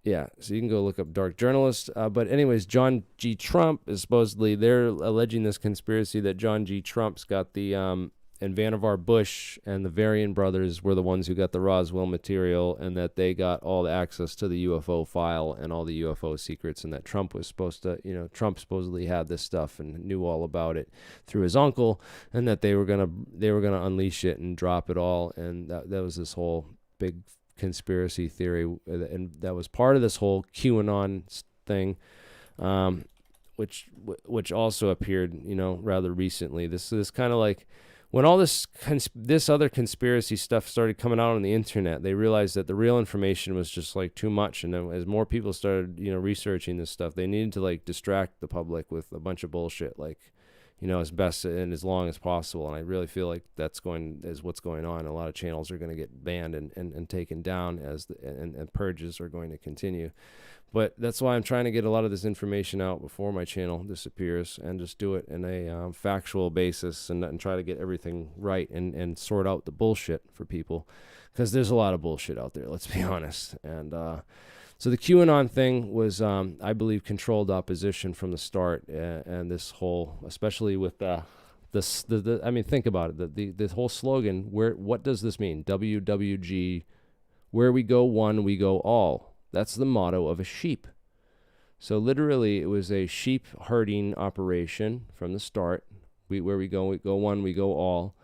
[SPEAKER 1] Yeah, so you can go look up Dark Journalist. But anyways, John G. Trump is supposedly, they're alleging this conspiracy that John G. Trump's got and Vannevar Bush and the Varian brothers were the ones who got the Roswell material, and that they got all the access to the UFO file and all the UFO secrets, and that Trump was supposed to, Trump supposedly had this stuff and knew all about it through his uncle, and that they were gonna unleash it and drop it all, and that was this whole big conspiracy theory, and that was part of this whole QAnon thing, which also appeared, rather recently. This is kind of like when all this other conspiracy stuff started coming out on the internet. They realized that the real information was just like too much, and then as more people started, researching this stuff, they needed to like distract the public with a bunch of bullshit, like, as best and as long as possible. And I really feel like is what's going on. A lot of channels are going to get banned and taken down and purges are going to continue. But that's why I'm trying to get a lot of this information out before my channel disappears, and just do it in a factual basis, and try to get everything right and sort out the bullshit for people, because there's a lot of bullshit out there, let's be honest. And so the QAnon thing was, I believe, controlled opposition from the start, and this whole, especially with I mean, think about it, the whole slogan. What does this mean? WWG, where we go one, we go all. That's the motto of a sheep. So literally, it was a sheep herding operation from the start. Where we go one, we go all.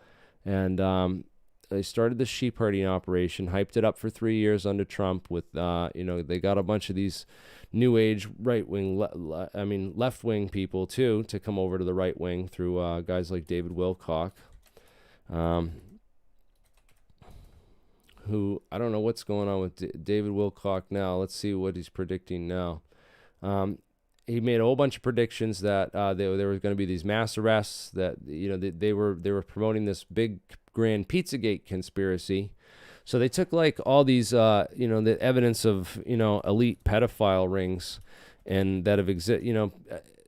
[SPEAKER 1] And they started the sheep herding operation, hyped it up for 3 years under Trump with, they got a bunch of these new age right-wing, left-wing people too, to come over to the right wing through guys like David Wilcock. who, I don't know what's going on with David Wilcock now. Let's see what he's predicting now. He made a whole bunch of predictions that there were going to be these mass arrests, that they were promoting this big grand Pizzagate conspiracy. So they took like all these the evidence of elite pedophile rings, and that have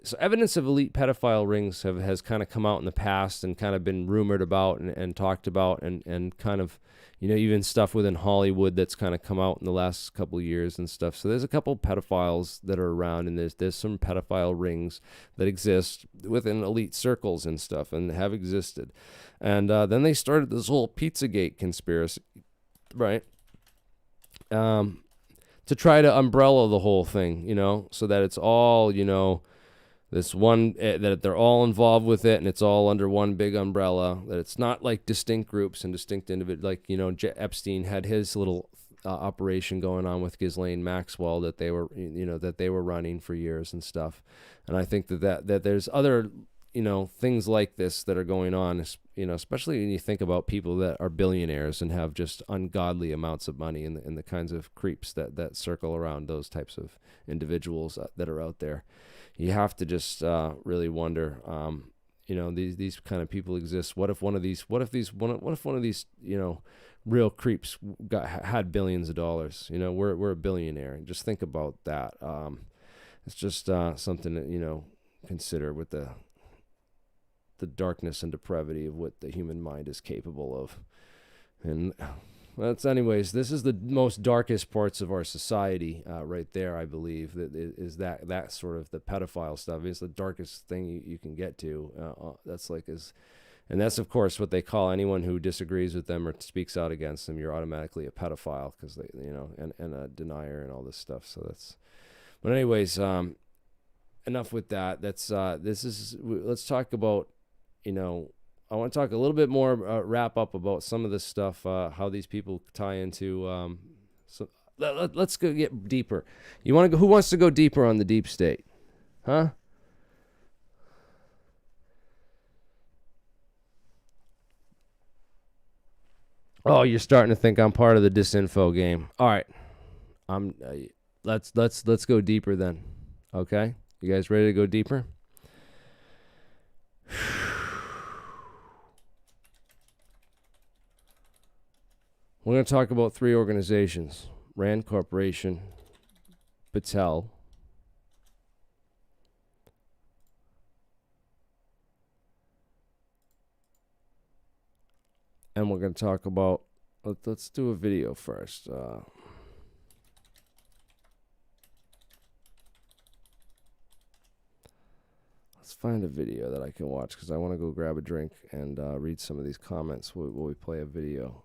[SPEAKER 1] so evidence of elite pedophile rings has kind of come out in the past and kind of been rumored about and talked about, and kind of even stuff within Hollywood that's kind of come out in the last couple of years and stuff. So there's a couple pedophiles that are around, and there's some pedophile rings that exist within elite circles and stuff, and have existed. And then they started this whole Pizzagate conspiracy, right? To try to umbrella the whole thing, so that it's all, this one, that they're all involved with it, and it's all under one big umbrella, that it's not like distinct groups and distinct individuals. Like, Epstein had his little operation going on with Ghislaine Maxwell that they were, that they were running for years and stuff. And I think that there's other, things like this that are going on, especially when you think about people that are billionaires and have just ungodly amounts of money, and the kinds of creeps that circle around those types of individuals that are out there. You have to just really wonder, these kind of people exist. What if one of these, real creeps had billions of dollars? We're a billionaire. Just think about that. It's just something to, consider with the darkness and depravity of what the human mind is capable of. And anyways, this is the most darkest parts of our society right there, I believe, that sort of the pedophile stuff. It's the darkest thing you can get to. And that's, of course, what they call anyone who disagrees with them or speaks out against them. You're automatically a pedophile, because they, and a denier and all this stuff. So but anyways, enough with that. Let's talk about, I want to talk a little bit more, wrap up about some of this stuff, how these people tie into. So let's go get deeper. You want to go? Who wants to go deeper on the deep state? Huh? Oh, you're starting to think I'm part of the disinfo game. All right, let's go deeper then. Okay, you guys ready to go deeper? We're going to talk about 3 organizations: Rand Corporation, Battelle, and we're going to talk about, let's do a video first. Let's find a video that I can watch, because I want to go grab a drink and read some of these comments while we play a video.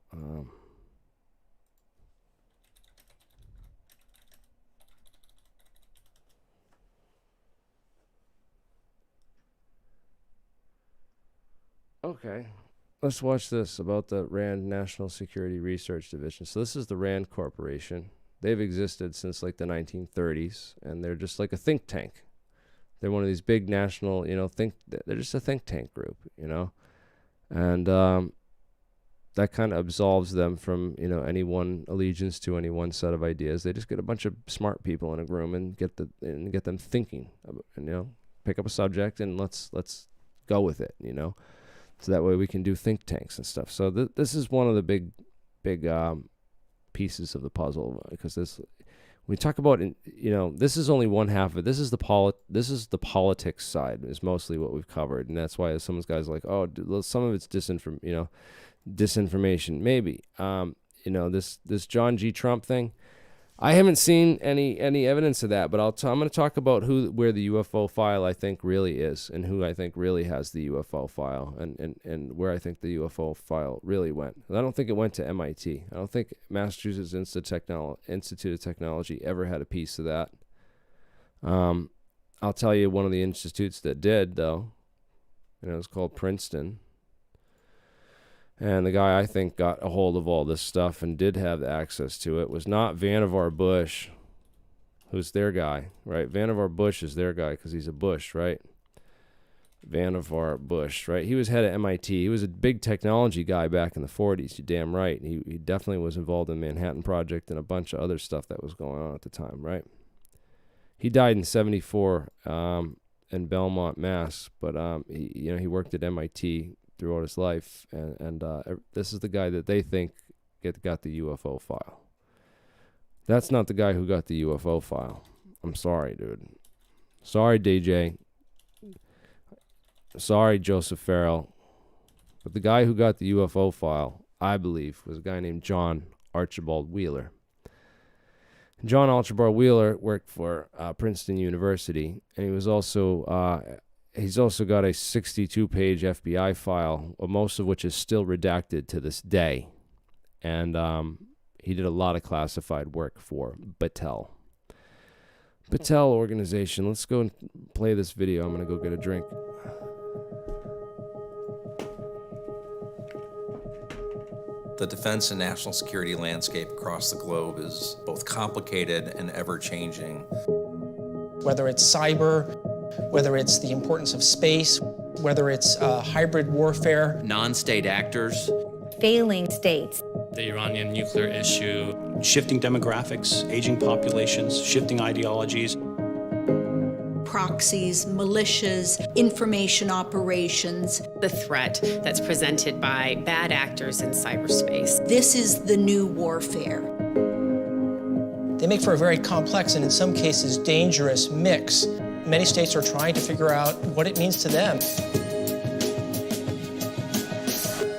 [SPEAKER 1] Okay, let's watch this about the Rand National Security Research Division. So this is the Rand Corporation. They've existed since like the 1930s, and they're just like a think tank. They're one of these big national, they're just a think tank group, and that kind of absolves them from, any one allegiance to any one set of ideas. They just get a bunch of smart people in a room and get them thinking, and, pick up a subject and let's go with it, So that way we can do think tanks and stuff. So this is one of the big pieces of the puzzle, because we talk about, this is only one half of it. This is the politics side is mostly what we've covered, and that's why some guys are like, oh, some of it's disinformation. Maybe, this John G. Trump thing. I haven't seen any evidence of that, but I'm going to talk about where the UFO file I think really is, and who I think really has the UFO file, and where I think the UFO file really went. I don't think it went to MIT. I don't think Massachusetts Institute of Technology ever had a piece of that. I'll tell you one of the institutes that did, though. It was called Princeton. And the guy I think got a hold of all this stuff and did have access to it was not Vannevar Bush, who's their guy, right? Vannevar Bush is their guy because he's a Bush, right? Vannevar Bush, right? He was head of MIT. He was a big technology guy back in the 40s. You're damn right. He definitely was involved in the Manhattan Project and a bunch of other stuff that was going on at the time, right? He died in 1974 in Belmont, Mass. But he worked at MIT throughout his life, and this is the guy that they think got the UFO file. That's not the guy who got the UFO file. I'm sorry, dude. Sorry, DJ. Sorry, Joseph Farrell. But the guy who got the UFO file, I believe, was a guy named John Archibald Wheeler. John Archibald Wheeler worked for Princeton University, and he was also he's also got a 62-page FBI file, most of which is still redacted to this day. And he did a lot of classified work for Battelle. Battelle organization. Let's go and play this video. I'm going to go get a drink.
[SPEAKER 5] The defense and national security landscape across the globe is both complicated and ever-changing.
[SPEAKER 6] Whether it's cyber, whether it's the importance of space, whether it's hybrid warfare.
[SPEAKER 7] Non-state actors.
[SPEAKER 8] Failing states.
[SPEAKER 9] The Iranian nuclear issue.
[SPEAKER 10] Shifting demographics, aging populations, shifting ideologies.
[SPEAKER 11] Proxies, militias, information operations.
[SPEAKER 12] The threat that's presented by bad actors in cyberspace.
[SPEAKER 11] This is the new warfare.
[SPEAKER 6] They make for a very complex and in some cases dangerous mix. Many states are trying to figure out what it means to them.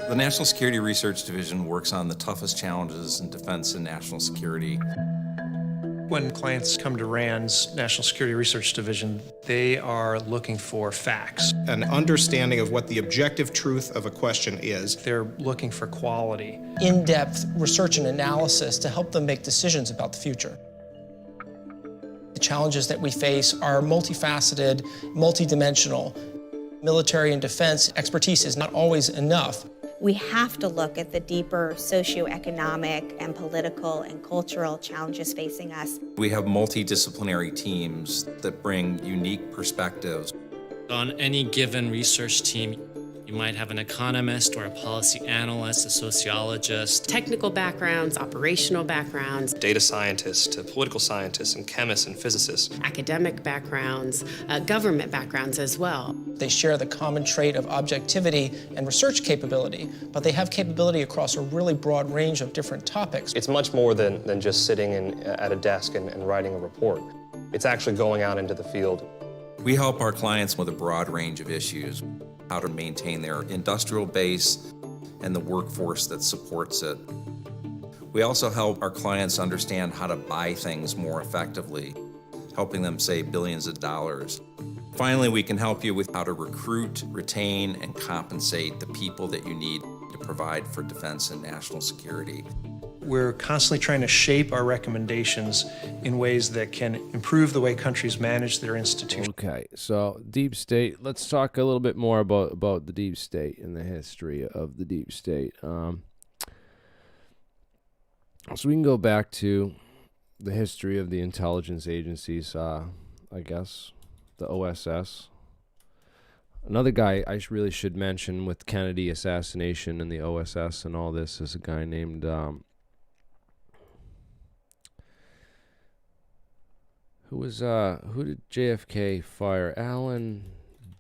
[SPEAKER 5] The National Security Research Division works on the toughest challenges in defense and national security.
[SPEAKER 13] When clients come to RAND's National Security Research Division, they are looking for facts.
[SPEAKER 14] An understanding of what the objective truth of a question is.
[SPEAKER 13] They're looking for quality.
[SPEAKER 6] In-depth research and analysis to help them make decisions about the future. The challenges that we face are multifaceted, multidimensional. Military and defense expertise is not always enough.
[SPEAKER 8] We have to look at the deeper socioeconomic and political and cultural challenges facing us.
[SPEAKER 5] We have multidisciplinary teams that bring unique perspectives.
[SPEAKER 9] On any given research team, you might have an economist or a policy analyst, a sociologist.
[SPEAKER 12] Technical backgrounds, operational backgrounds.
[SPEAKER 13] Data scientists to political scientists and chemists and physicists.
[SPEAKER 12] Academic backgrounds, government backgrounds as well.
[SPEAKER 6] They share the common trait of objectivity and research capability, but they have capability across a really broad range of different topics.
[SPEAKER 13] It's much more than just sitting at a desk and writing a report. It's actually going out into the field.
[SPEAKER 5] We help our clients with a broad range of issues. How to maintain their industrial base and the workforce that supports it. We also help our clients understand how to buy things more effectively, helping them save billions of dollars. Finally, we can help you with how to recruit, retain, and compensate the people that you need to provide for defense and national security.
[SPEAKER 13] We're constantly trying to shape our recommendations in ways that can improve the way countries manage their institutions.
[SPEAKER 1] Okay, so deep state. Let's talk a little bit more about the deep state and the history of the deep state. So we can go back to the history of the intelligence agencies, I guess, the OSS. Another guy I really should mention with Kennedy assassination and the OSS and all this is a guy named... who did JFK fire? Allen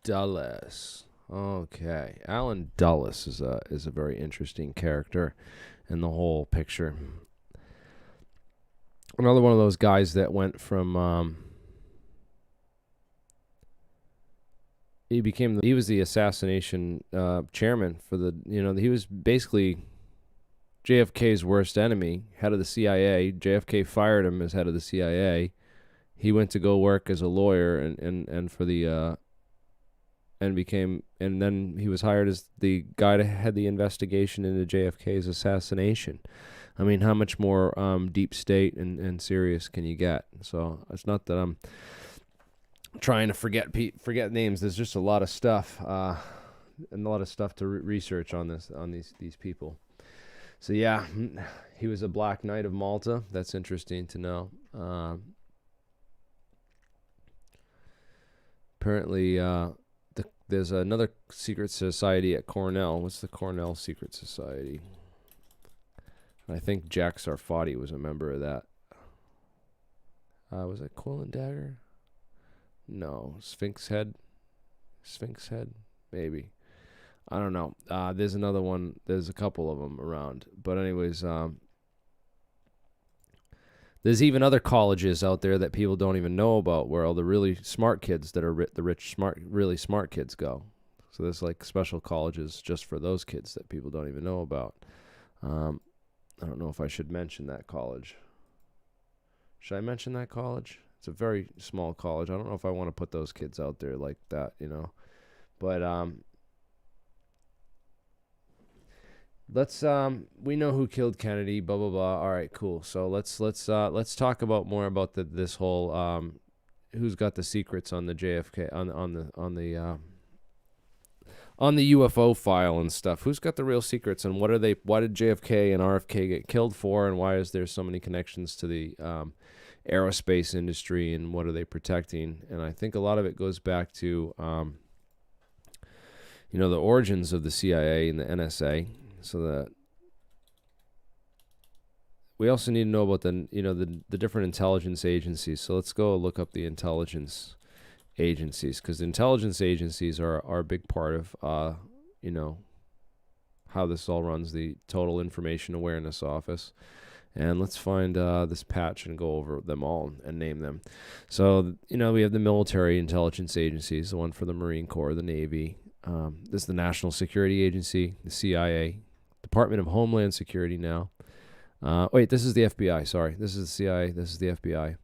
[SPEAKER 1] Dulles. Okay, Allen Dulles is a very interesting character in the whole picture. Another one of those guys that went from he was the assassination chairman for the, he was basically JFK's worst enemy, head of the CIA. JFK fired him as head of the CIA. He went to go work as a lawyer and for the and then he was hired as the guy to head the investigation into JFK's assassination. I mean, how much more deep state and serious can you get? So it's not that I'm trying to forget names. There's just a lot of stuff and a lot of stuff to research on these people. So yeah, he was a Black Knight of Malta. That's interesting to know. Apparently, there's another secret society at Cornell. What's the Cornell Secret Society? I think Jack Sarfati was a member of that. Was it Quill and Dagger? No. Sphinx Head? Maybe. I don't know. There's another one. There's a couple of them around. But anyways, there's even other colleges out there that people don't even know about, where all the really smart kids that are the rich, really smart kids go. So there's like special colleges just for those kids that people don't even know about. I don't know if I should mention that college. Should I mention that college? It's a very small college. I don't know if I want to put those kids out there like that, you know. But let's we know who killed Kennedy, blah blah blah. All right, cool. So let's talk about more about this whole who's got the secrets on the JFK on the UFO file and stuff. Who's got the real secrets, and what are they? Why did JFK and RFK get killed for, and why is there so many connections to the aerospace industry, and what are they protecting? And I think a lot of it goes back to the origins of the CIA and the NSA. So that we also need to know about the different intelligence agencies. So let's go look up the intelligence agencies, because intelligence agencies are a big part of how this all runs, the Total Information Awareness Office. And let's find this patch and go over them all and name them. So we have the military intelligence agencies, the one for the Marine Corps, the Navy. This is the National Security Agency, the CIA, Department of Homeland Security now. Wait, this is the FBI. Sorry, this is the CIA. This is the FBI.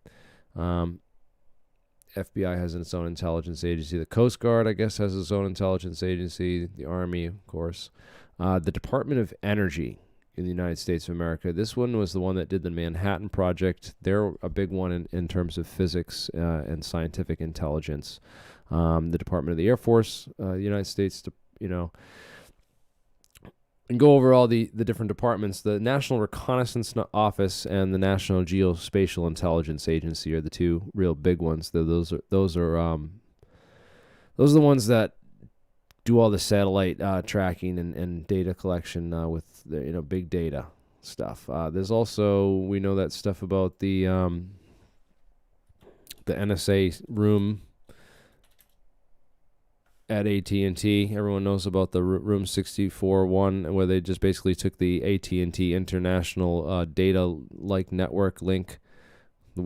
[SPEAKER 1] FBI has its own intelligence agency. The Coast Guard, I guess, has its own intelligence agency. The Army, of course. The Department of Energy in the United States of America. This one was the one that did the Manhattan Project. They're a big one in terms of physics and scientific intelligence. The Department of the Air Force, the United States, and go over all the different departments. The National Reconnaissance Office and the National Geospatial Intelligence Agency are the two real big ones. Those are the ones that do all the satellite tracking and data collection with the big data stuff. There's also, we know that stuff about the NSA room at AT&T. Everyone knows about the Room 64 one, where they just basically took the AT&T international data like network link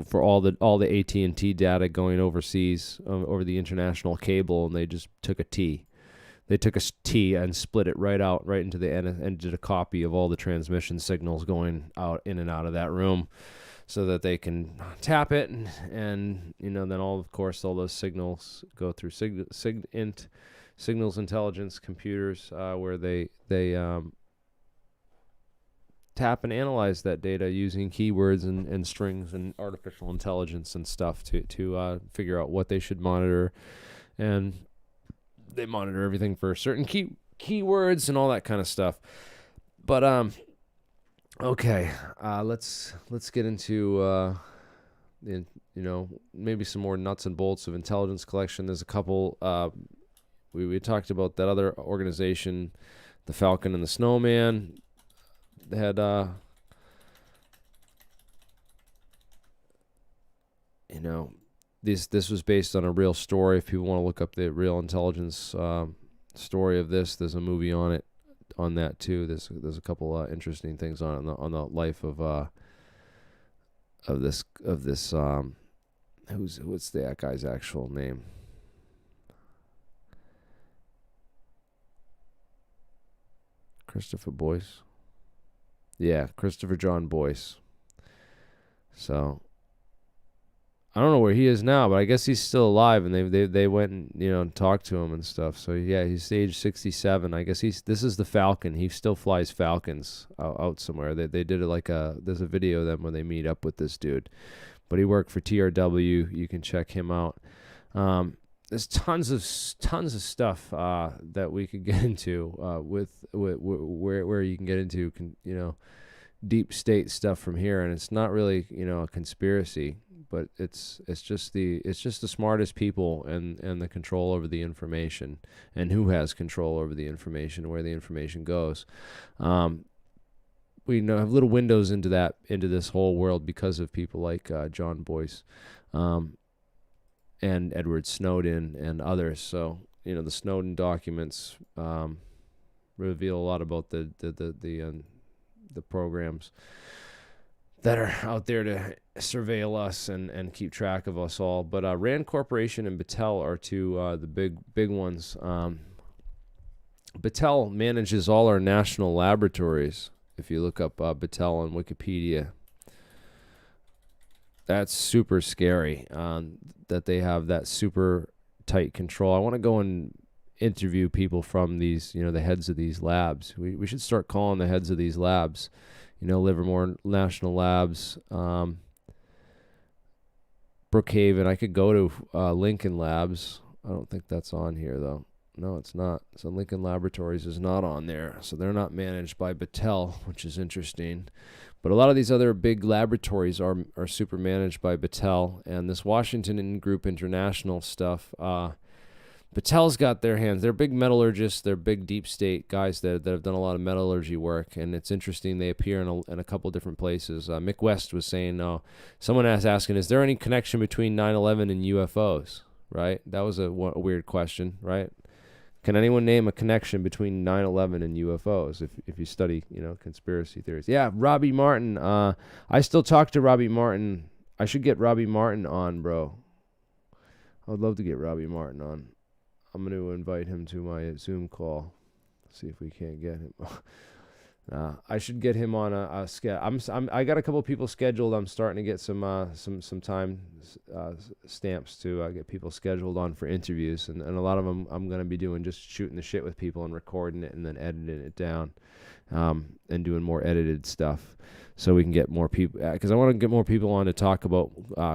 [SPEAKER 1] for all the AT&T data going overseas over the international cable, and they just took a T. They took a T and split it right into the end and did a copy of all the transmission signals going out in and out of that room, so that they can tap it, and then all those signals go through signals intelligence computers, where they tap and analyze that data using keywords and strings and artificial intelligence and stuff to figure out what they should monitor, and they monitor everything for certain keywords and all that kind of stuff. But okay, let's get into maybe some more nuts and bolts of intelligence collection. There's a couple. We talked about that other organization, the Falcon and the Snowman. They had this was based on a real story. If people want to look up the real intelligence story of this, there's a movie on it. On that too, there's a couple interesting things on the life of this what's that guy's actual name? Christopher Boyce. Yeah, Christopher John Boyce. So I don't know where he is now, but I guess he's still alive, and they went and talked to him and stuff. So yeah, he's age 67. I guess this is the Falcon. He still flies Falcons out somewhere. They did it there's a video of them when they meet up with this dude, but he worked for TRW. You can check him out. There's tons of stuff that we could get into with where you can get into deep state stuff from here, and it's not really a conspiracy. but it's just the smartest people and the control over the information, and who has control over the information, where the information goes. We have little windows into this whole world because of people like John Boyce, and Edward Snowden and others. So the Snowden documents reveal a lot about the programs that are out there to surveil us and keep track of us all. But Rand Corporation and Battelle are two the big ones. Battelle manages all our national laboratories. If you look up Battelle on Wikipedia, that's super scary, that they have that super tight control. I want to go and interview people from these, the heads of these labs. We should start calling the heads of these labs, Livermore National Labs, Brookhaven. I could go to Lincoln Labs. I don't think that's on here, though. No, it's not. So Lincoln Laboratories is not on there. So they're not managed by Battelle, which is interesting. But a lot of these other big laboratories are super managed by Battelle. And this Washington Group International stuff, Battelle's got their hands. They're big metallurgists. They're big deep state guys that have done a lot of metallurgy work. And it's interesting. They appear in a couple different places. Mick West was saying, someone asking, is there any connection between 9/11 and UFOs? Right? That was a weird question, right? Can anyone name a connection between 9/11 and UFOs if you study, conspiracy theories? Yeah, Robbie Martin. I still talk to Robbie Martin. I should get Robbie Martin on, bro. I would love to get Robbie Martin on. I'm going to invite him to my Zoom call. See if we can't get him. I should get him on a schedule. I got a couple people scheduled. I'm starting to get some time stamps to get people scheduled on for interviews, and a lot of them I'm going to be doing just shooting the shit with people and recording it and then editing it down, and doing more edited stuff, so we can get more people. Because I want to get more people on to talk about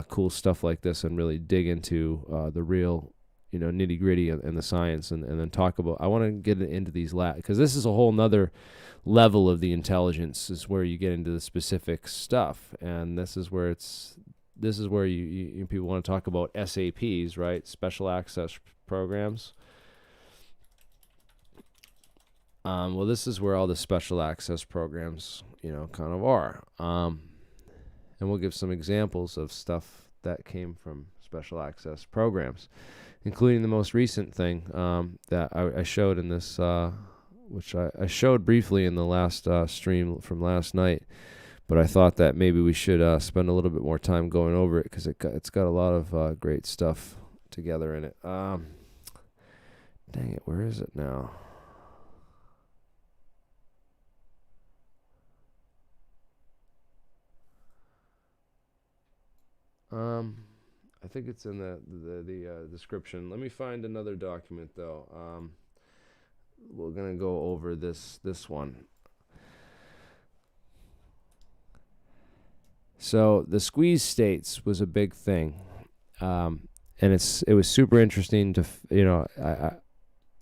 [SPEAKER 1] cool stuff like this and really dig into the real, nitty gritty and the science, and then talk about. I want to get into these labs, because this is a whole nother level of the intelligence, is where you get into the specific stuff, and this is where you people want to talk about SAPs, right? Special access programs. Well, this is where all the special access programs, kind of are. And we'll give some examples of stuff that came from special access programs, including the most recent thing that I showed in this, which I showed briefly in the last stream from last night, but I thought that maybe we should spend a little bit more time going over it, because it's got a lot of great stuff together in it. Dang it, where is it now? I think it's in the description. Let me find another document, though. We're going to go over this one. So the squeeze states was a big thing. And it was super interesting to,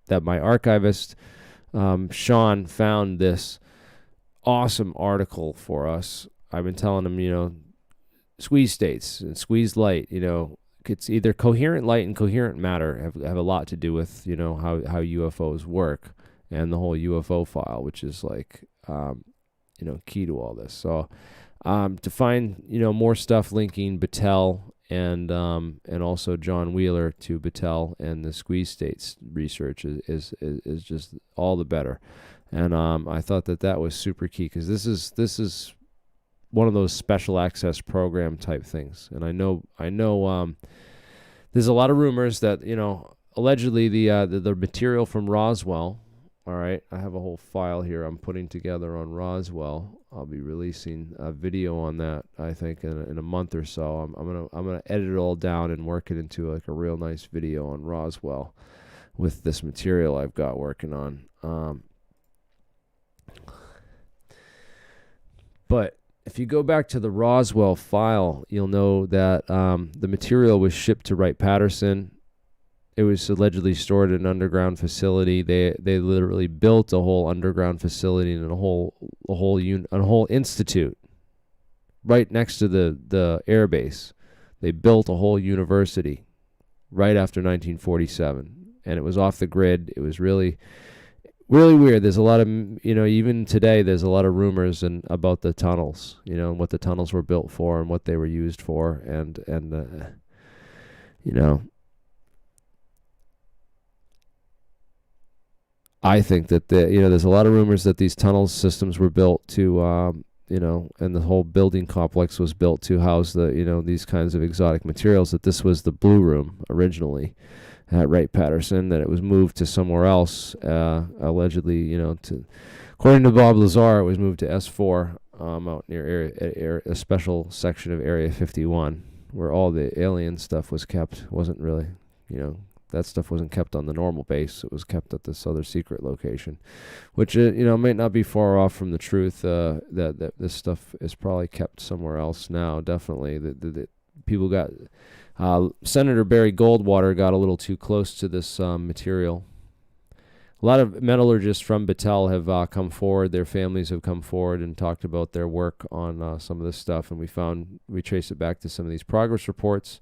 [SPEAKER 1] that my archivist, Sean, found this awesome article for us. I've been telling him, squeeze states and squeeze light, it's either coherent light and coherent matter have a lot to do with, how UFOs work, and the whole UFO file, which is like, key to all this. So, to find, more stuff linking Battelle and also John Wheeler to Battelle and the squeeze states research is just all the better. And, I thought that was super key, because this is one of those special access program type things. And I know there's a lot of rumors that, allegedly the material from Roswell, all right, I have a whole file here I'm putting together on Roswell. I'll be releasing a video on that, I think, in a month or so. I'm gonna edit it all down and work it into like a real nice video on Roswell with this material I've got working on. But if you go back to the Roswell file, you'll know that the material was shipped to Wright-Patterson. It was allegedly stored in an underground facility. They literally built a whole underground facility and a whole institute right next to the air base. They built a whole university right after 1947, and it was off the grid. It was really, really weird. There's a lot of, even today, there's a lot of rumors about the tunnels, and what the tunnels were built for and what they were used for, and I think that there's a lot of rumors that these tunnel systems were built to, and the whole building complex was built to house these kinds of exotic materials, that this was the Blue Room originally at Wright-Patterson, that it was moved to somewhere else, allegedly, according to Bob Lazar, it was moved to S4 out near a special section of Area 51, where all the alien stuff was kept. Wasn't really, that stuff wasn't kept on the normal base. It was kept at this other secret location, which might not be far off from the truth. That this stuff is probably kept somewhere else now. Definitely, that people got. Senator Barry Goldwater got a little too close to this material. A lot of metallurgists from Battelle have come forward. Their families have come forward and talked about their work on some of this stuff, and we trace it back to some of these progress reports.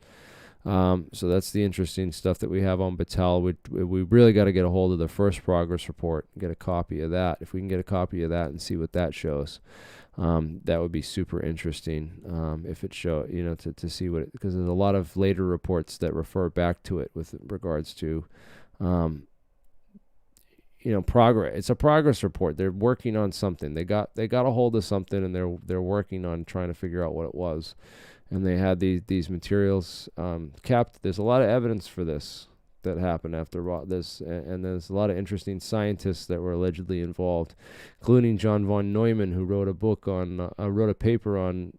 [SPEAKER 1] So that's the interesting stuff that we have on Battelle. We really got to get a hold of the first progress report and get a copy of that. If we can get a copy of that and see what that shows, that would be super interesting. If it show, to see what it, because there's a lot of later reports that refer back to it with regards to, progress. It's a progress report. They're working on something. They got a hold of something, and they're working on trying to figure out what it was. And they had these materials kept. There's a lot of evidence for this that happened after this, and there's a lot of interesting scientists that were allegedly involved, including John von Neumann, who wrote a paper on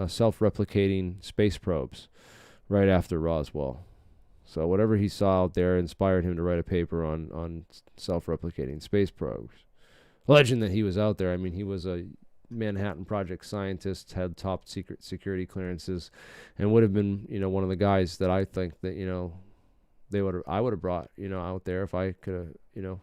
[SPEAKER 1] self-replicating space probes right after Roswell. So whatever he saw out there inspired him to write a paper on self-replicating space probes, alleging that he was out there. I mean, he was a Manhattan Project scientist, had top secret security clearances, and would have been, one of the guys that I think that, I would have brought, out there if I could have,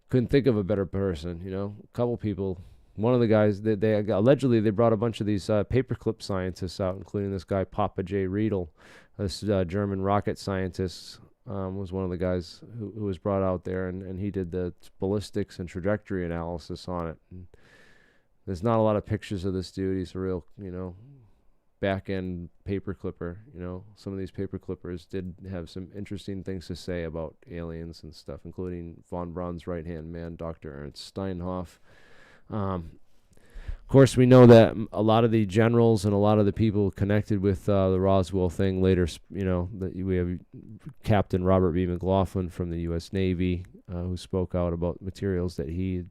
[SPEAKER 1] couldn't think of a better person, a couple people. One of the guys, they allegedly they brought a bunch of these paperclip scientists out, including this guy Papa J. Riedel, this German rocket scientist. Was one of the guys who was brought out there, and he did the ballistics and trajectory analysis on it. And there's not a lot of pictures of this dude. He's a real, back-end paper clipper. Some of these paper clippers did have some interesting things to say about aliens and stuff, including von Braun's right-hand man, Dr. Ernst Steinhoff. Of course, we know that a lot of the generals and a lot of the people connected with the Roswell thing later, that we have Captain Robert B. McLaughlin from the U.S. Navy, who spoke out about materials that he,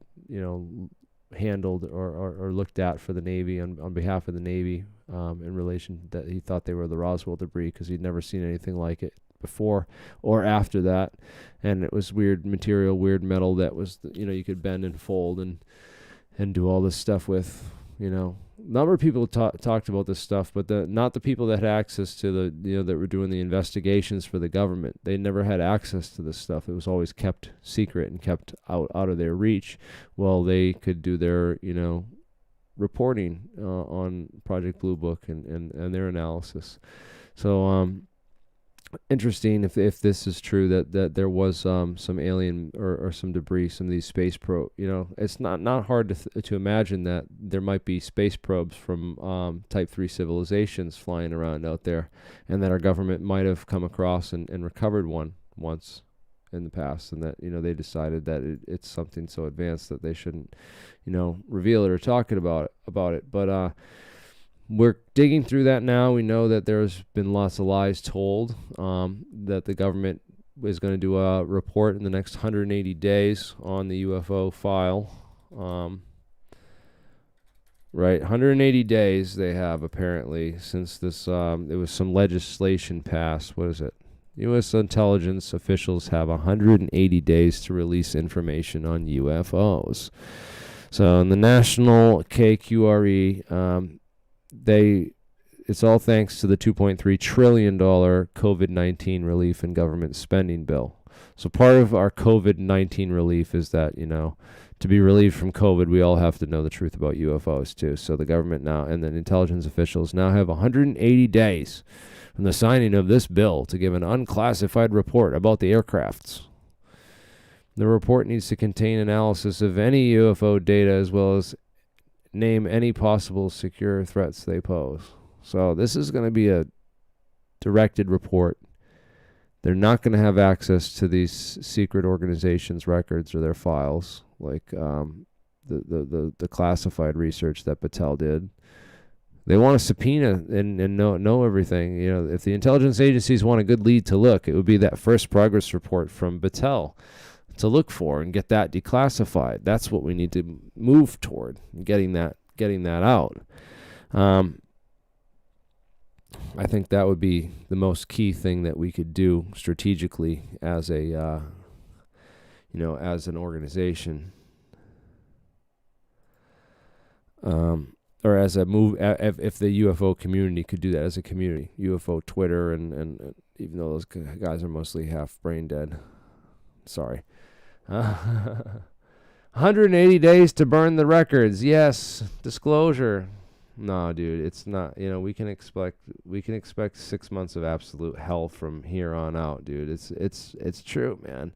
[SPEAKER 1] handled or looked at for the Navy on behalf of the Navy, in relation that he thought they were the Roswell debris, because he'd never seen anything like it before or after that, and it was weird material, weird metal that was, you could bend and fold and do all this stuff with. A number of people talked about this stuff, but not the people that had access to the, that were doing the investigations for the government. They never had access to this stuff. It was always kept secret and kept out of their reach, while they could do their, reporting on Project Blue Book and their analysis. So, interesting if this is true that there was some alien or some debris, some of these space probe. It's not hard to imagine that there might be space probes from Type 3 civilizations flying around out there, and that our government might have come across and recovered one once in the past, and that they decided that it's something so advanced that they shouldn't reveal it or talk about it. But we're digging through that now. We know that there's been lots of lies told, that the government is going to do a report in the next 180 days on the UFO file. Right, 180 days they have, apparently, since this, there was some legislation passed. What is it? U.S. intelligence officials have 180 days to release information on UFOs. So in the national KQRE, it's all thanks to the $2.3 trillion COVID-19 relief and government spending bill. So part of our COVID-19 relief is that, to be relieved from COVID, we all have to know the truth about UFOs too. So the government now and the intelligence officials now have 180 days from the signing of this bill to give an unclassified report about the aircrafts. The report needs to contain analysis of any UFO data as well as name any possible secure threats they pose. So this is going to be a directed report. They're not going to have access to these secret organizations' records or their files, like the classified research that Battelle did. They want to subpoena and know everything. You know, if the intelligence agencies want a good lead to look, it would be that first progress report from Battelle to look for and get that declassified. That's what we need to move toward, getting that out. I think that would be the most key thing that we could do strategically as a, as an organization, or as a move. If the UFO community could do that as a community, UFO Twitter, and even though those guys are mostly half brain dead, sorry. 180 days to burn the records. Yes, disclosure. No, dude, it's not. You know, we can expect 6 months of absolute hell from here on out, dude. It's true, man.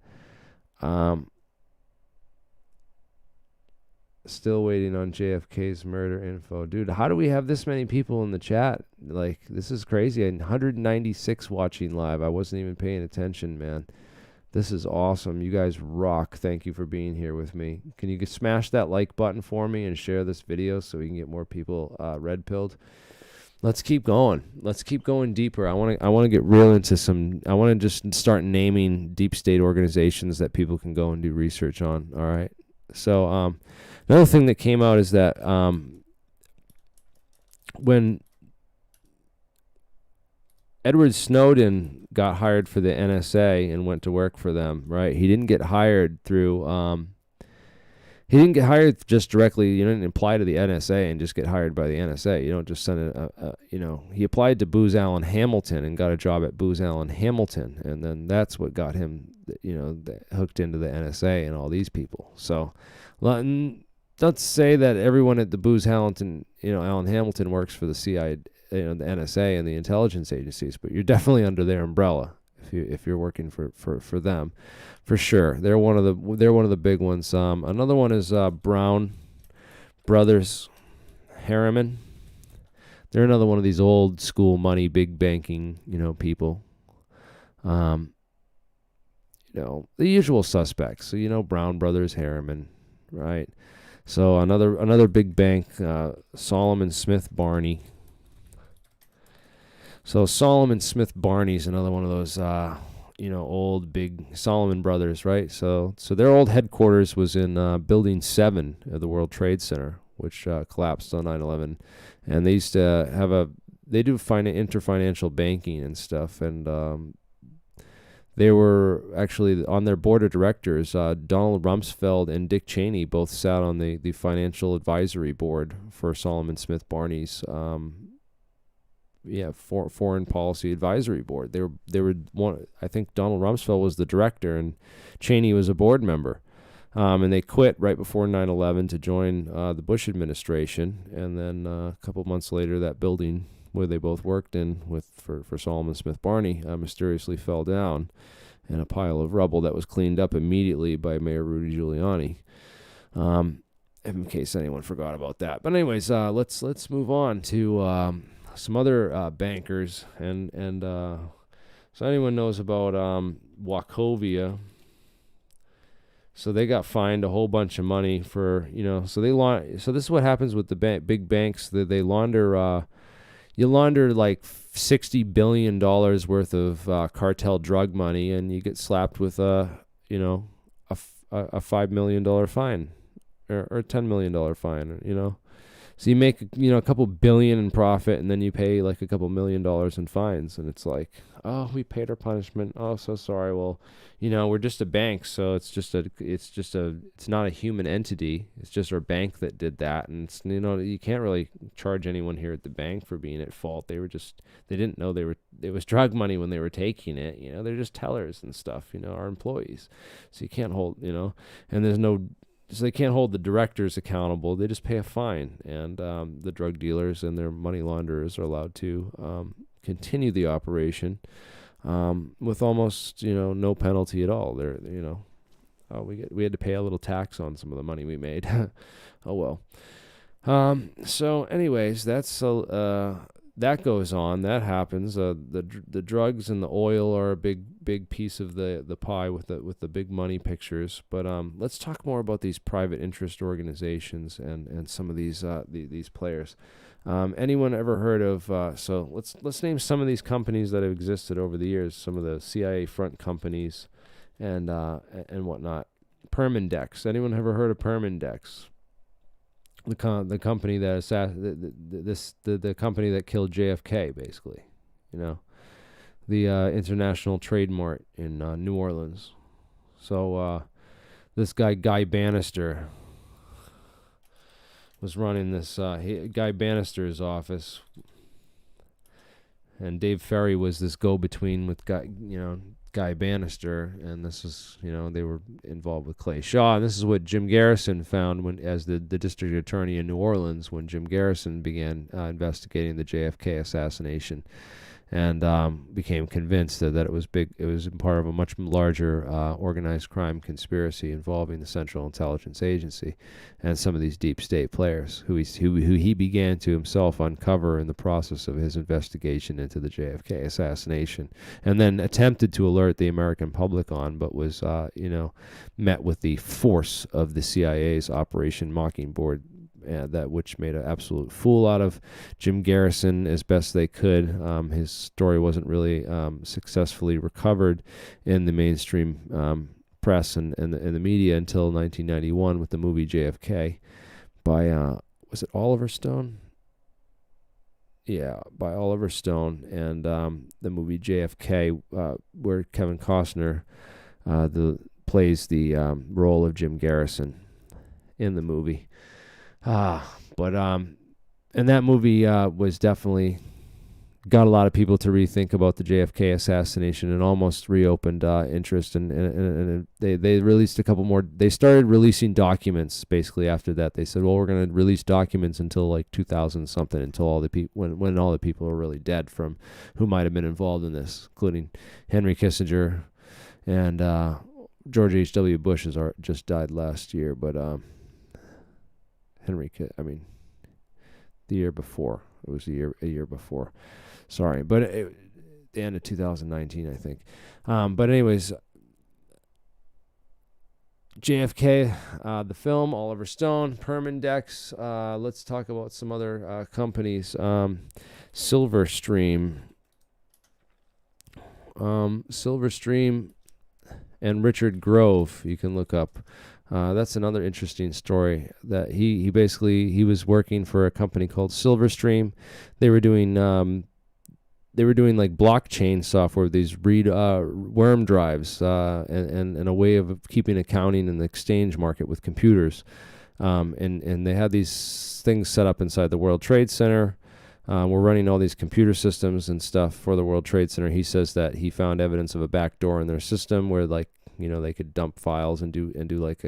[SPEAKER 1] Still waiting on JFK's murder info, dude. How do we have this many people in the chat? Like, this is crazy. 196 watching live. I wasn't even paying attention, man. This is awesome. You guys rock. Thank you for being here with me. Can you smash that like button for me and share this video so we can get more people red-pilled? Let's keep going. Let's keep going deeper. I want to get real into some. I want to just start naming deep state organizations that people can go and do research on. All right. So another thing that came out is that when Edward Snowden got hired for the NSA and went to work for them, right? He didn't get hired through, he didn't get hired just directly. You didn't apply to the NSA and just get hired by the NSA. You don't just send he applied to Booz Allen Hamilton and got a job at Booz Allen Hamilton. And then that's what got him, hooked into the NSA and all these people. So not to say that everyone at the Booz Allen Hamilton works for the CIA, the NSA and the intelligence agencies, but you're definitely under their umbrella if you're working for them, for sure. They're one of the big ones. Another one is Brown Brothers Harriman. They're another one of these old school money, big banking, people. The usual suspects. So Brown Brothers Harriman, right? So another big bank, Solomon Smith Barney. So Solomon Smith Barney's another one of those, old big Solomon Brothers, right? So their old headquarters was in Building 7 of the World Trade Center, which collapsed on 9/11, and they used to they do interfinancial banking and stuff, and they were actually on their board of directors. Donald Rumsfeld and Dick Cheney both sat on the financial advisory board for Solomon Smith Barney's. Foreign policy advisory board. They were one. I think Donald Rumsfeld was the director and Cheney was a board member. And they quit right before 9/11 to join the Bush administration. And then a couple months later, that building where they both worked in for Solomon Smith Barney mysteriously fell down in a pile of rubble that was cleaned up immediately by Mayor Rudy Giuliani. In case anyone forgot about that. But anyways, let's move on to some other bankers, and so anyone knows about Wachovia. So they got fined a whole bunch of money for so this is what happens with the big banks, that they launder you launder like $60 billion worth of cartel drug money, and you get slapped with a $5 million fine or $10 million fine, So you make, a couple billion in profit, and then you pay like a couple $1 million in fines, and it's like, oh, we paid our punishment. Oh, so sorry. Well, we're just a bank, so it's not a human entity. It's just our bank that did that, and it's, you can't really charge anyone here at the bank for being at fault. They didn't know it was drug money when they were taking it. They're just tellers and stuff. Our employees, so you can't hold, and there's no. So they can't hold the directors accountable. They just pay a fine, and the drug dealers and their money launderers are allowed to continue the operation with almost no penalty at all. We had to pay a little tax on some of the money we made. Oh well. So anyways, that's that goes on. That happens. The drugs and the oil are a big piece of the pie with the big money pictures. But let's talk more about these private interest organizations and some of these players. Anyone ever heard of? So let's name some of these companies that have existed over the years. Some of the CIA front companies, and whatnot. Permandex. Anyone ever heard of Permandex? The company that the company that killed JFK, basically. The International Trade Mart in New Orleans. So this Guy Bannister was running this Guy Bannister's office, and Dave Ferry was this go-between with Guy Bannister, and this is they were involved with Clay Shaw, and this is what Jim Garrison found as the district attorney in New Orleans when Jim Garrison began investigating the JFK assassination, and became convinced that it was big. It was part of a much larger organized crime conspiracy involving the Central Intelligence Agency and some of these deep state players who he began to himself uncover in the process of his investigation into the JFK assassination, and then attempted to alert the American public on, but was met with the force of the CIA's Operation Mockingbird. Which made an absolute fool out of Jim Garrison as best they could. His story wasn't really successfully recovered in the mainstream press and the media until 1991 with the movie JFK by, was it Oliver Stone? Yeah, by Oliver Stone, and the movie JFK, where Kevin Costner plays the role of Jim Garrison in the movie. And that movie was definitely got a lot of people to rethink about the JFK assassination and almost reopened interest. And they released a couple more. They started releasing documents basically after that. They said, well, we're going to release documents until like 2000 something, until all the people when all the people are really dead from who might have been involved in this, including Henry Kissinger and George H.W. Bush just died last year, but the year before. It was a year before. Sorry, but the end of 2019, I think. But anyways, JFK, the film, Oliver Stone, Permandex. Let's talk about some other companies. Silverstream and Richard Grove, you can look up. That's another interesting story. That he was working for a company called Silverstream. They were doing like blockchain software, these read worm drives, and a way of keeping accounting in the exchange market with computers. And they had these things set up inside the World Trade Center. We're running all these computer systems and stuff for the World Trade Center. He says that he found evidence of a backdoor in their system where they could dump files and do like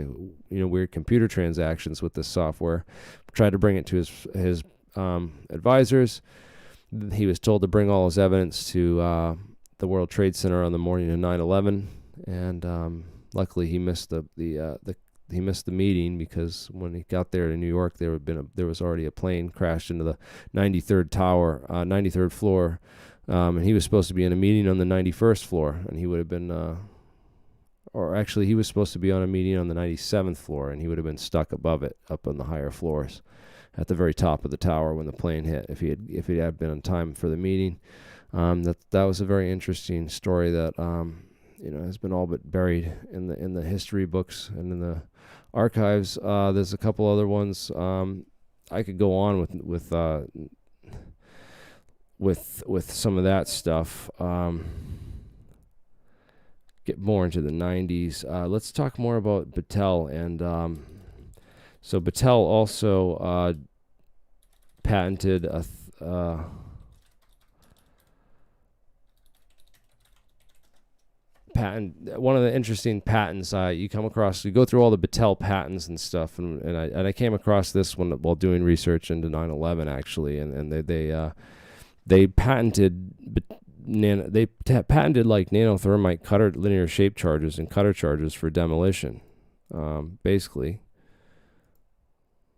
[SPEAKER 1] weird computer transactions with this software. Tried to bring it to his advisors. He was told to bring all his evidence to the World Trade Center on the morning of 9/11, and luckily he missed he missed the meeting, because when he got there to New York, there was already a plane crashed into the 93rd floor, and he was supposed to be in a meeting on the 91st floor, and he would have been. Or actually, he was supposed to be on a meeting on the 97th floor, and he would have been stuck above it, up on the higher floors, at the very top of the tower when the plane hit. If he had been on time for the meeting, that was a very interesting story that has been all but buried in the history books and in the archives. There's a couple other ones. I could go on with some of that stuff. Get more into the 90s. Let's talk more about Battelle. And so Battelle also patented one of the interesting patents you come across. You go through all the Battelle patents and stuff, and I came across this one while doing research into 9/11 actually, and they patented like nanothermite cutter linear shape charges and cutter charges for demolition. Basically,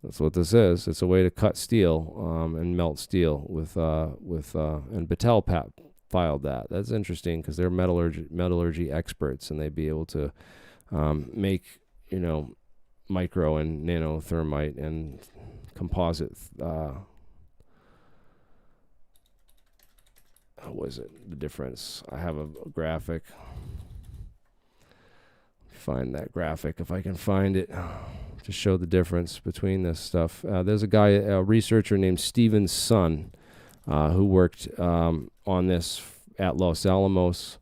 [SPEAKER 1] that's what this is. It's a way to cut steel and melt steel with and Battelle filed that. That's interesting because they're metallurgy experts, and they'd be able to make, you know, micro and nanothermite and composite. What is it? The difference. I have a graphic. Find that graphic if I can find it to show the difference between this stuff. There's a researcher named Stephen Sun, who worked on this at Los Alamos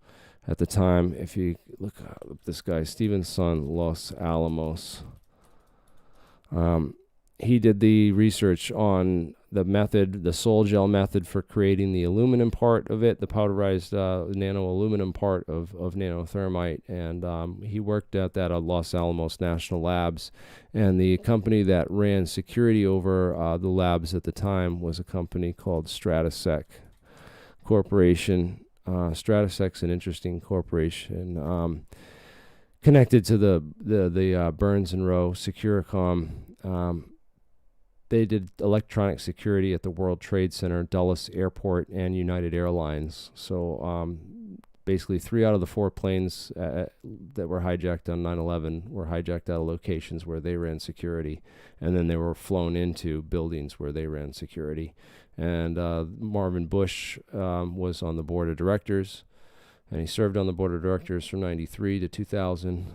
[SPEAKER 1] at the time. If you look up this guy, Stephen Sun, Los Alamos, he did the research on the method, the sol gel method for creating the aluminum part of it, the powderized nano aluminum part of nanothermite, and he worked at that at Los Alamos National Labs, and the company that ran security over the labs at the time was a company called Stratasec Corporation. Stratasec's an interesting corporation, connected to the Burns and Rowe Securicom. They did electronic security at the World Trade Center, Dulles Airport, and United Airlines. So basically 3 out of the 4 planes that were hijacked on 9/11 were hijacked out of locations where they ran security, and then they were flown into buildings where they ran security. And Marvin Bush was on the board of directors, and he served on the board of directors from 93 to 2000.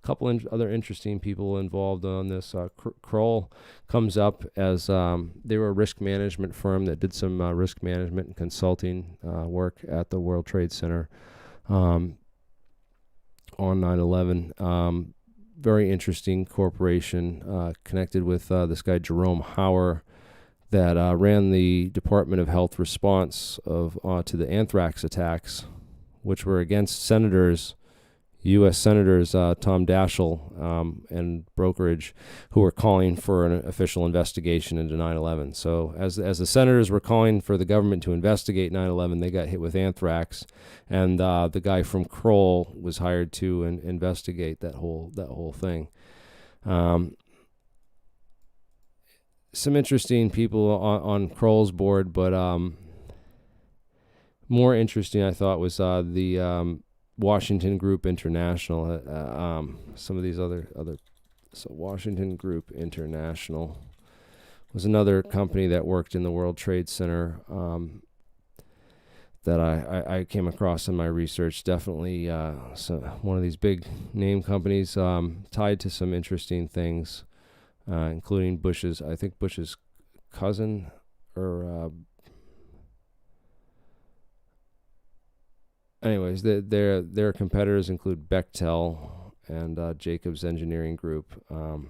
[SPEAKER 1] Couple other interesting people involved on this. Kroll comes up as they were a risk management firm that did some risk management and consulting work at the World Trade Center on 9/11. Very interesting corporation connected with this guy Jerome Hauer that ran the Department of Health response to the Anthrax attacks, which were against senators. U.S. Senators Tom Daschle and brokerage, who were calling for an official investigation into 9/11. So as the senators were calling for the government to investigate 9/11, they got hit with anthrax, and the guy from Kroll was hired to investigate that whole thing. Some interesting people on Kroll's board, but more interesting I thought was the Washington Group International, some of these other so Washington Group International was another company that worked in the World Trade Center that I came across in my research. Definitely one of these big name companies tied to some interesting things, including Bush's cousin or anyways, their competitors include Bechtel and Jacobs Engineering Group, and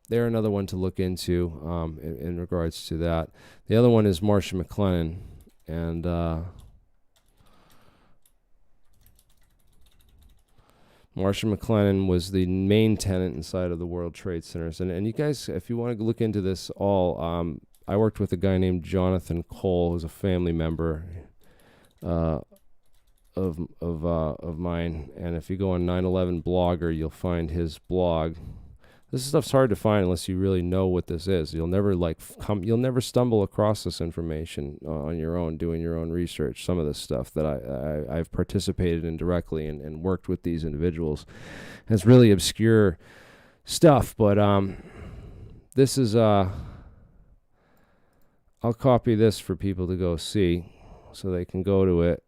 [SPEAKER 1] they're another one to look into in regards to that. The other one is Marcia McLennan, and Marcia McLennan was the main tenant inside of the World Trade Centers. And you guys, if you want to look into this all, I worked with a guy named Jonathan Cole, who's a family member of mine, and if you go on 9/11 Blogger, you'll find his blog. This stuff's hard to find unless you really know what this is. You'll never you'll never stumble across this information on your own, doing your own research. Some of this stuff that I've participated in directly and worked with these individuals. It's really obscure stuff, but this is I'll copy this for people to go see, so they can go to it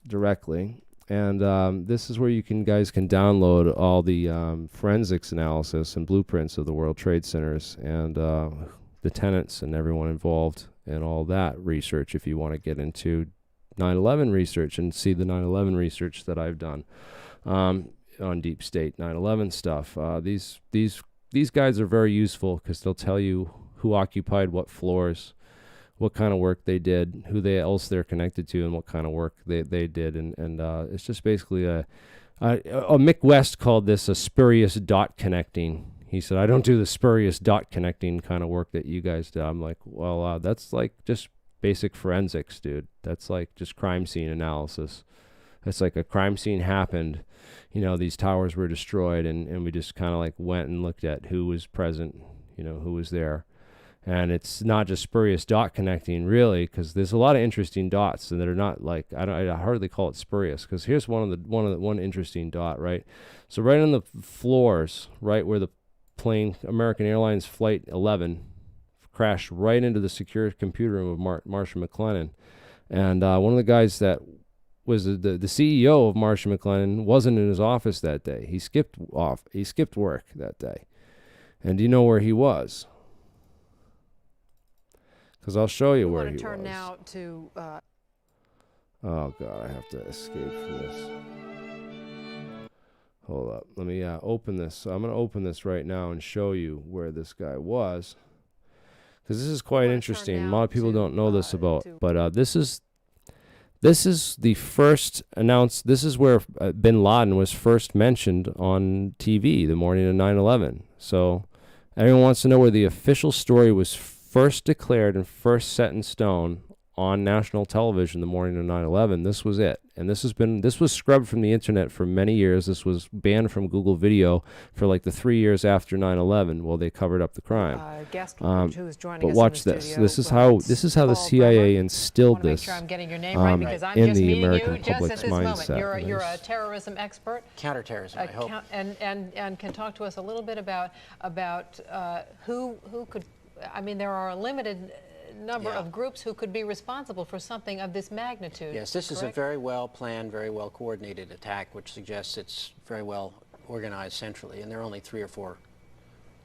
[SPEAKER 1] directly. And this is where you guys can download all the forensics analysis and blueprints of the World Trade Centers and the tenants and everyone involved and all that research if you want to get into 9/11 research and see the 9/11 research that I've done on deep state 9/11 stuff. These guys are very useful because they'll tell you who occupied what floors, what kind of work they did, who else they're connected to, and what kind of work they did. And it's just basically Mick West called this a spurious dot connecting. He said, I don't do the spurious dot connecting kind of work that you guys do. I'm like, well, that's like just basic forensics, dude. That's like just crime scene analysis. It's like a crime scene happened, you know, these towers were destroyed, and we just kind of like went and looked at who was present, you know, who was there. And it's not just spurious dot connecting, really, because there's a lot of interesting dots, and they're not like, I hardly call it spurious, because here's one interesting dot, right? So right on the floors, right where the plane, American Airlines Flight 11, crashed right into the secure computer room of Marshall McLennan. And one of the guys that was the CEO of Marshall McLennan wasn't in his office that day. He skipped work that day. And do you know where he was? Because I'll show you where he was.
[SPEAKER 7] Turn now to.
[SPEAKER 1] Oh God, I have to escape from this. Hold up, let me open this. So I'm going to open this right now and show you where this guy was, because this is quite interesting. A lot of people don't know this about, but this is the first announced. This is where Bin Laden was first mentioned on TV the morning of 9/11. So everyone wants to know where the official story was first declared and first set in stone on national television the morning of 9/11. This was it. And this was scrubbed from the internet for many years. This was banned from Google Video for like the 3 years after 9/11 while they covered up the crime.
[SPEAKER 7] Guest who's joining
[SPEAKER 1] but
[SPEAKER 7] us
[SPEAKER 1] watch
[SPEAKER 7] in the
[SPEAKER 1] this.
[SPEAKER 7] studio,
[SPEAKER 1] this is how the CIA instilled this
[SPEAKER 7] sure I'm getting your name right, because I'm
[SPEAKER 1] in
[SPEAKER 7] just
[SPEAKER 1] the
[SPEAKER 7] meeting
[SPEAKER 1] American
[SPEAKER 7] you just
[SPEAKER 1] public's
[SPEAKER 7] at this moment.
[SPEAKER 1] mindset.
[SPEAKER 7] You're a terrorism expert.
[SPEAKER 15] Counterterrorism, I hope.
[SPEAKER 7] And can talk to us a little bit about who could. I mean, there are a limited number of groups who could be responsible for something of this magnitude.
[SPEAKER 15] Yes, this is a very well planned, very well coordinated attack, which suggests it's very well organized centrally, and there are only 3 or 4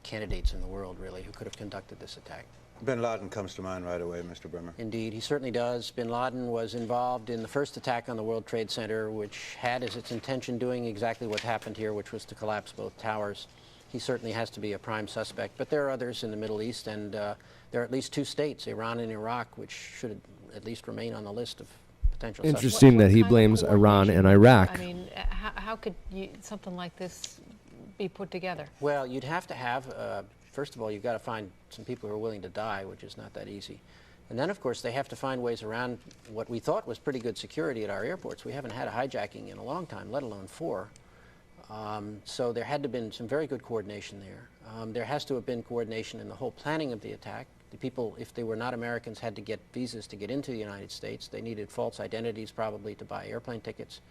[SPEAKER 15] candidates in the world, really, who could have conducted this attack.
[SPEAKER 16] Bin Laden comes to mind right away, Mr. Brimmer.
[SPEAKER 15] Indeed, he certainly does. Bin Laden was involved in the first attack on the World Trade Center, which had as its intention doing exactly what happened here, which was to collapse both towers. He certainly has to be a prime suspect, but there are others in the Middle East, and there are at least 2 states, Iran and Iraq, which should at least remain on the list of potential suspects.
[SPEAKER 1] Interesting that he blames Iran and Iraq.
[SPEAKER 7] I mean, how could something like this be put together?
[SPEAKER 15] Well, you'd have to have, first of all, you've got to find some people who are willing to die, which is not that easy. And then, of course, they have to find ways around what we thought was pretty good security at our airports. We haven't had a hijacking in a long time, let alone 4. So there had to have been some very good coordination there. There has to have been coordination in the whole planning of the attack. The people, if they were not Americans, had to get visas to get into the United States. They needed false identities probably to buy airplane tickets.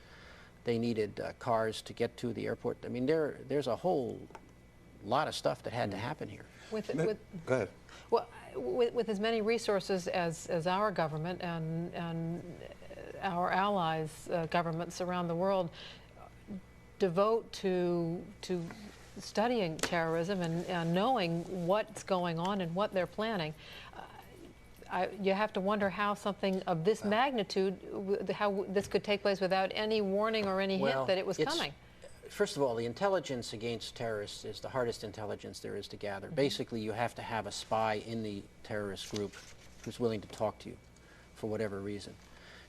[SPEAKER 15] They needed cars to get to the airport. I mean, there's a whole lot of stuff that had to happen here.
[SPEAKER 16] Go ahead.
[SPEAKER 7] Well, with as many resources as our government and our allies' governments around the world devote to studying terrorism and knowing what's going on and what they're planning, you have to wonder how something of this magnitude, how this could take place without any warning or any hint that it was coming.
[SPEAKER 15] First of all, the intelligence against terrorists is the hardest intelligence there is to gather. Basically, you have to have a spy in the terrorist group who's willing to talk to you for whatever reason.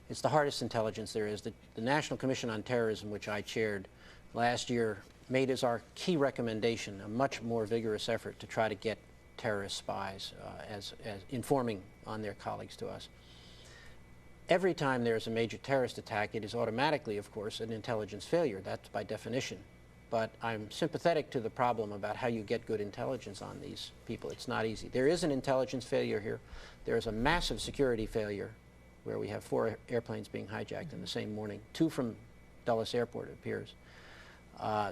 [SPEAKER 15] It's the hardest intelligence there is. The National Commission on Terrorism, which I chaired last year, made as our key recommendation a much more vigorous effort to try to get terrorist spies as informing on their colleagues to us. Every time there's a major terrorist attack, it is automatically, of course, an intelligence failure. That's by definition. But I'm sympathetic to the problem about how you get good intelligence on these people. It's not easy. There is an intelligence failure here. There is a massive security failure where we have 4 airplanes being hijacked in the same morning, 2 from Dulles Airport, it appears.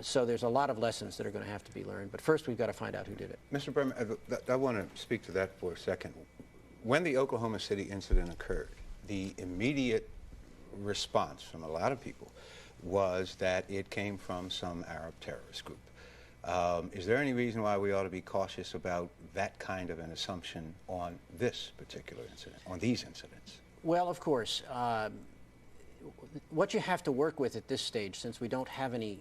[SPEAKER 15] So there's a lot of lessons that are going to have to be learned. But first, we've got to find out who did it.
[SPEAKER 16] Mr. Bremer, I want to speak to that for a second. When the Oklahoma City incident occurred, the immediate response from a lot of people was that it came from some Arab terrorist group. Is there any reason why we ought to be cautious about that kind of an assumption on this particular incident, on these incidents?
[SPEAKER 15] Well, of course. What you have to work with at this stage, since we don't have any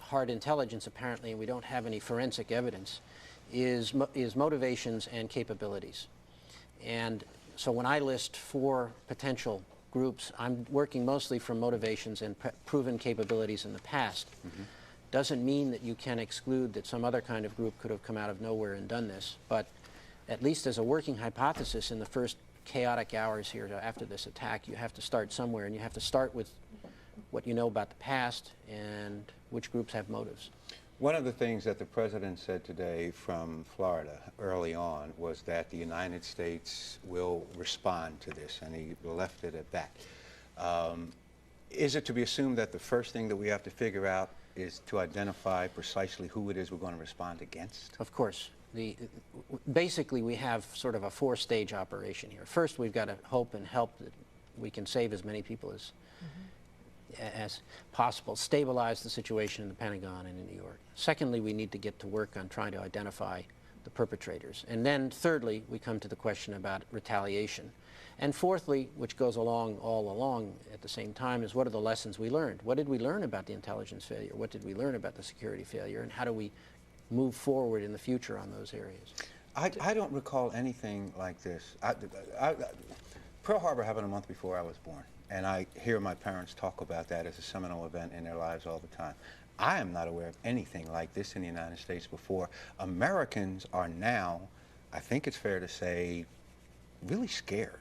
[SPEAKER 15] hard intelligence apparently and we don't have any forensic evidence, is motivations and capabilities. And so when I list 4 potential groups, I'm working mostly from motivations and proven capabilities in the past. Doesn't mean that you can exclude that some other kind of group could have come out of nowhere and done this, but at least as a working hypothesis in the first chaotic hours here after this attack, you have to start somewhere, and you have to start with what you know about the past and which groups have motives.
[SPEAKER 16] One of the things that the president said today from Florida early on was that the United States will respond to this, and he left it at that. Is it to be assumed that the first thing that we have to figure out is to identify precisely who it is we're going to respond against?
[SPEAKER 15] Of course. Basically, we have sort of a four-stage operation here. First, we've got to hope and help that we can save as many people as possible, stabilize the situation in the Pentagon and in New York. Secondly, we need to get to work on trying to identify the perpetrators. And then thirdly, we come to the question about retaliation. And fourthly, which goes along all along at the same time, is what are the lessons we learned? What did we learn about the intelligence failure? What did we learn about the security failure? And how do we move forward in the future on those areas?
[SPEAKER 16] I don't recall anything like this. Pearl Harbor happened a month before I was born, and I hear my parents talk about that as a seminal event in their lives all the time. I am not aware of anything like this in the United States before. Americans are now, I think it's fair to say, really scared.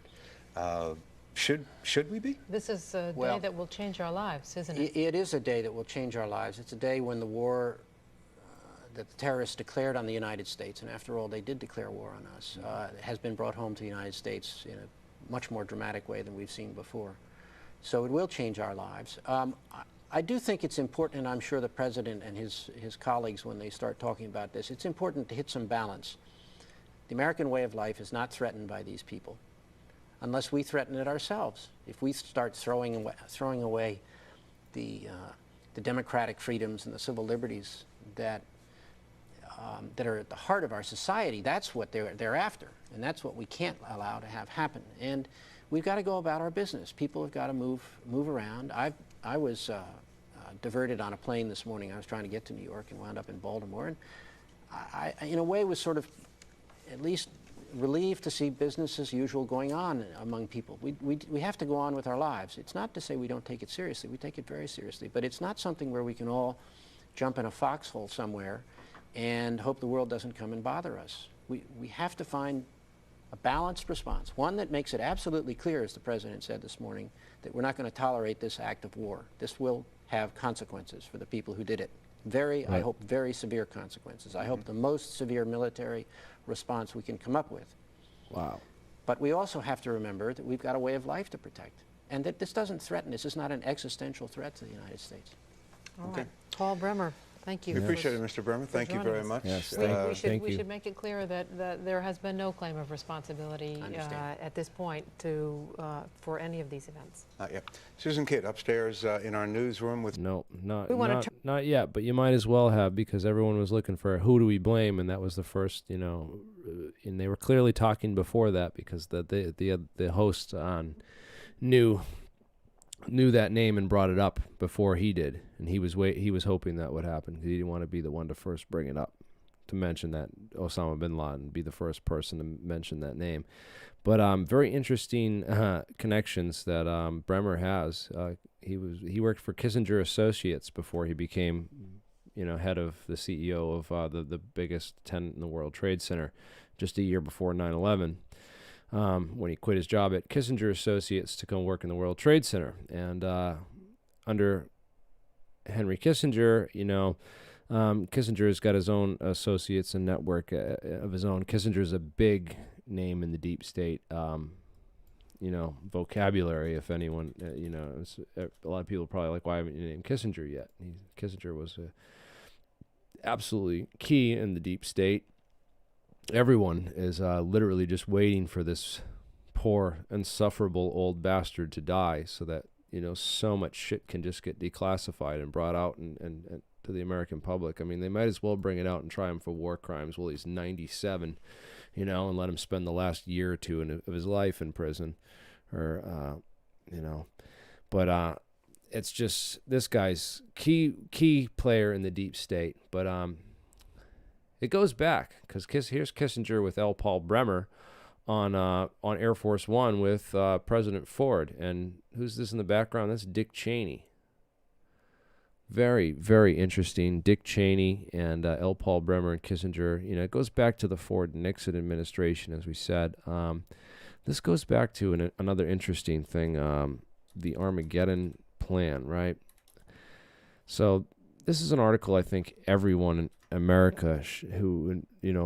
[SPEAKER 16] Should we be?
[SPEAKER 7] This is a day that will change our lives, isn't it?
[SPEAKER 15] It is a day that will change our lives. It's a day when the war that the terrorists declared on the United States, and after all, they did declare war on us, has been brought home to the United States in a much more dramatic way than we've seen before. So it will change our lives. I do think it's important, and I'm sure the President and his colleagues, when they start talking about this, it's important to hit some balance. The American way of life is not threatened by these people, unless we threaten it ourselves. If we start throwing away the democratic freedoms and the civil liberties that are at the heart of our society, that's what they're after, and that's what we can't allow to have happen. And we've got to go about our business. People have got to move around. I was diverted on a plane this morning. I was trying to get to New York and wound up in Baltimore, and I in a way, was sort of at least relieved to see business as usual going on among people. We have to go on with our lives. It's not to say we don't take it seriously. We take it very seriously, but it's not something where we can all jump in a foxhole somewhere and hope the world doesn't come and bother us. We have to find a balanced response, one that makes it absolutely clear, as the President said this morning, that we're not going to tolerate this act of war. This will have consequences for the people who did it. I hope, very severe consequences. I hope the most severe military response we can come up with.
[SPEAKER 1] Wow.
[SPEAKER 15] But we also have to remember that we've got a way of life to protect, and that this doesn't threaten, this is not an existential threat to the United States.
[SPEAKER 7] All right. Paul Bremer, thank you.
[SPEAKER 16] We appreciate it, Mr. Bremer. Thank you very much.
[SPEAKER 1] Yes,
[SPEAKER 7] we should make it clear that there has been no claim of responsibility at this point for any of these events.
[SPEAKER 16] Not yet. Susan Kidd upstairs in our newsroom with...
[SPEAKER 1] No, not yet, but you might as well have, because everyone was looking for who do we blame, and that was the first, and they were clearly talking before that, because the host on knew that name and brought it up before he did, and he was hoping that would happen, because he didn't want to be the one to first bring it up, to mention that Osama bin Laden, be the first person to mention that name. But very interesting connections that Bremer has. He worked for Kissinger Associates before he became, head of the CEO of the biggest tenant in the World Trade Center, just a year before 9/11. When he quit his job at Kissinger Associates to come work in the World Trade Center. And under Henry Kissinger, Kissinger's got his own associates and network of his own. Kissinger's a big name in the deep state, vocabulary, if anyone, a lot of people are probably like, why haven't you named Kissinger yet? Kissinger was absolutely key in the deep state. Everyone is literally just waiting for this poor, insufferable old bastard to die, so that so much shit can just get declassified and brought out and to the American public. I mean, they might as well bring it out and try him for war crimes while he's 97, and let him spend the last year or two of his life in prison, or But it's just, this guy's key player in the deep state, but it goes back, because here's Kissinger with L. Paul Bremer on Air Force One with President Ford. And who's this in the background? That's Dick Cheney. Very, very interesting. Dick Cheney and L. Paul Bremer and Kissinger. It goes back to the Ford-Nixon administration, as we said. This goes back to another interesting thing, the Armageddon Plan, right? So this is an article I think everyone in America who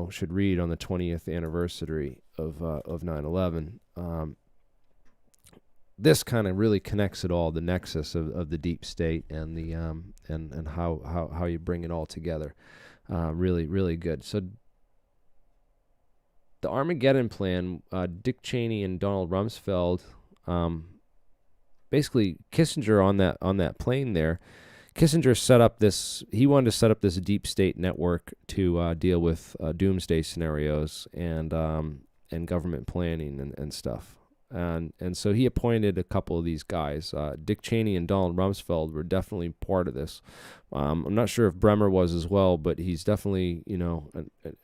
[SPEAKER 1] should read on the 20th anniversary of 9/11. This kind of really connects it all, the nexus of the deep state and the and how you bring it all together. Really, really good. So the Armageddon Plan, Dick Cheney and Donald Rumsfeld, basically Kissinger on that plane there. Kissinger set up this. He wanted to set up this deep state network to deal with doomsday scenarios and government planning and stuff. And so he appointed a couple of these guys. Dick Cheney and Donald Rumsfeld were definitely part of this. I'm not sure if Bremer was as well, but he's definitely,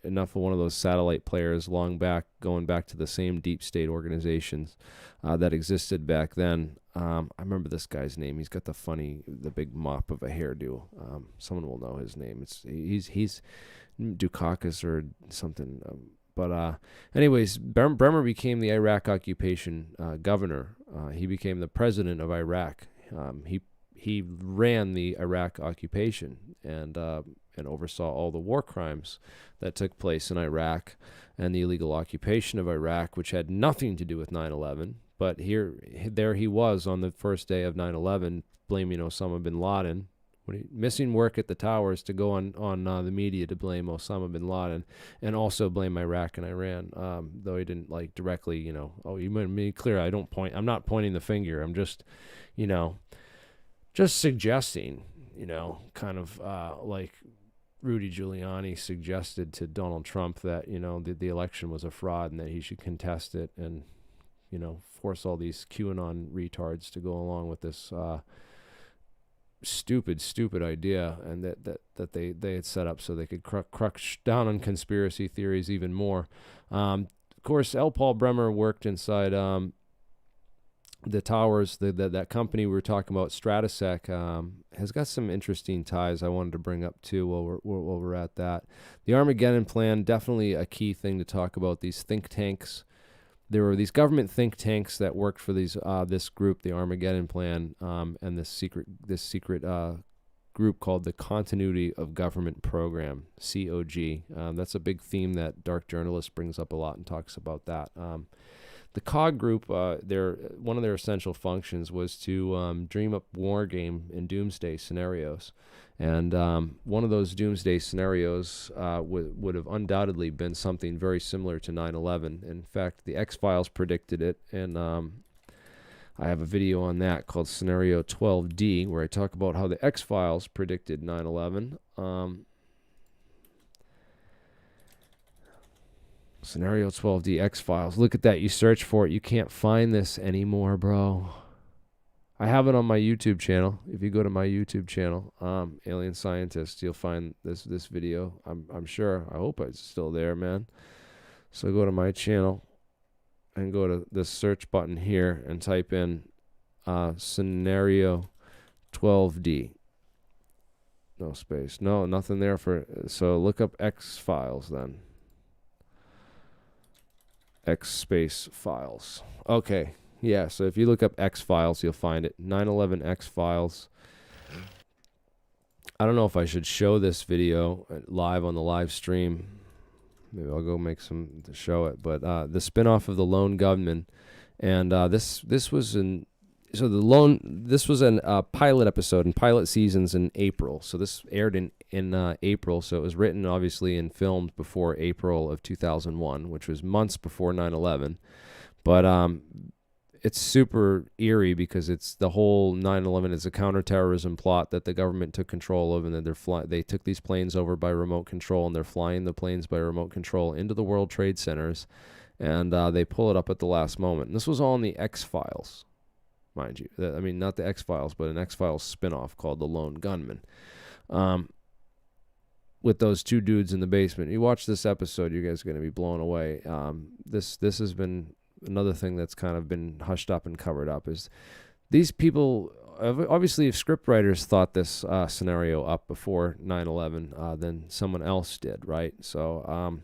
[SPEAKER 1] enough of one of those satellite players going back to the same deep state organizations that existed back then. I remember this guy's name. He's got the big mop of a hairdo. Someone will know his name. He's Dukakis or something. But anyways, Bremer became the Iraq occupation governor. He became the president of Iraq. He ran the Iraq occupation and oversaw all the war crimes that took place in Iraq and the illegal occupation of Iraq, which had nothing to do with 9/11. But there he was on the first day of 9/11, blaming Osama bin Laden. Missing work at the towers to go on the media to blame Osama bin Laden and also blame Iraq and Iran, though he didn't directly, you made me clear. I'm not pointing the finger. I'm just, just suggesting, kind of like Rudy Giuliani suggested to Donald Trump that, the election was a fraud and that he should contest it and, force all these QAnon retards to go along with this, stupid idea, and that they had set up so they could crush down on conspiracy theories even more. Of course, L. Paul Bremer worked inside the towers. That company we were talking about, Stratosec, has got some interesting ties I wanted to bring up too while we're at that. The Armageddon Plan, definitely a key thing to talk about. These think tanks. There were these government think tanks that worked for this group, the Armageddon Plan, and this secret group called the Continuity of Government Program, COG. That's a big theme that Dark Journalist brings up a lot and talks about that. The COG group, one of their essential functions was to dream up war game and doomsday scenarios. And one of those doomsday scenarios would have undoubtedly been something very similar to 9/11. In fact, the X-Files predicted it, and I have a video on that called Scenario 12D, where I talk about how the X-Files predicted 9/11. Scenario 12D X-Files. Look at that. You search for it. You can't find this anymore, bro. I have it on my YouTube channel. If you go to my YouTube channel, Alien Scientist, you'll find this video. I'm sure. I hope it's still there, man. So go to my channel and go to the search button here and type in Scenario 12D. No space. No, nothing there for. So look up X-Files then. X space files. Okay. Yeah, so if you look up X-Files, you'll find it. 9/11 X-Files. I don't know if I should show this video live on the live stream. Maybe I'll go make some to show it. But the spinoff of the Lone Gunman, and this was a pilot episode in pilot seasons in April. So this aired in April. So it was written obviously and filmed before April of 2001, which was months before 9/11. But it's super eerie because it's the whole 9/11 is a counterterrorism plot that the government took control of, and then they took these planes over by remote control, and they're flying the planes by remote control into the World Trade Centers, and they pull it up at the last moment. And this was all in the X-Files, mind you. I mean, not the X-Files, but an X-Files spinoff called The Lone Gunman, with those two dudes in the basement. You watch this episode, you guys are going to be blown away. This has been another thing that's kind of been hushed up and covered up, is these people obviously, if scriptwriters thought this scenario up before 9/11, then someone else did, right? So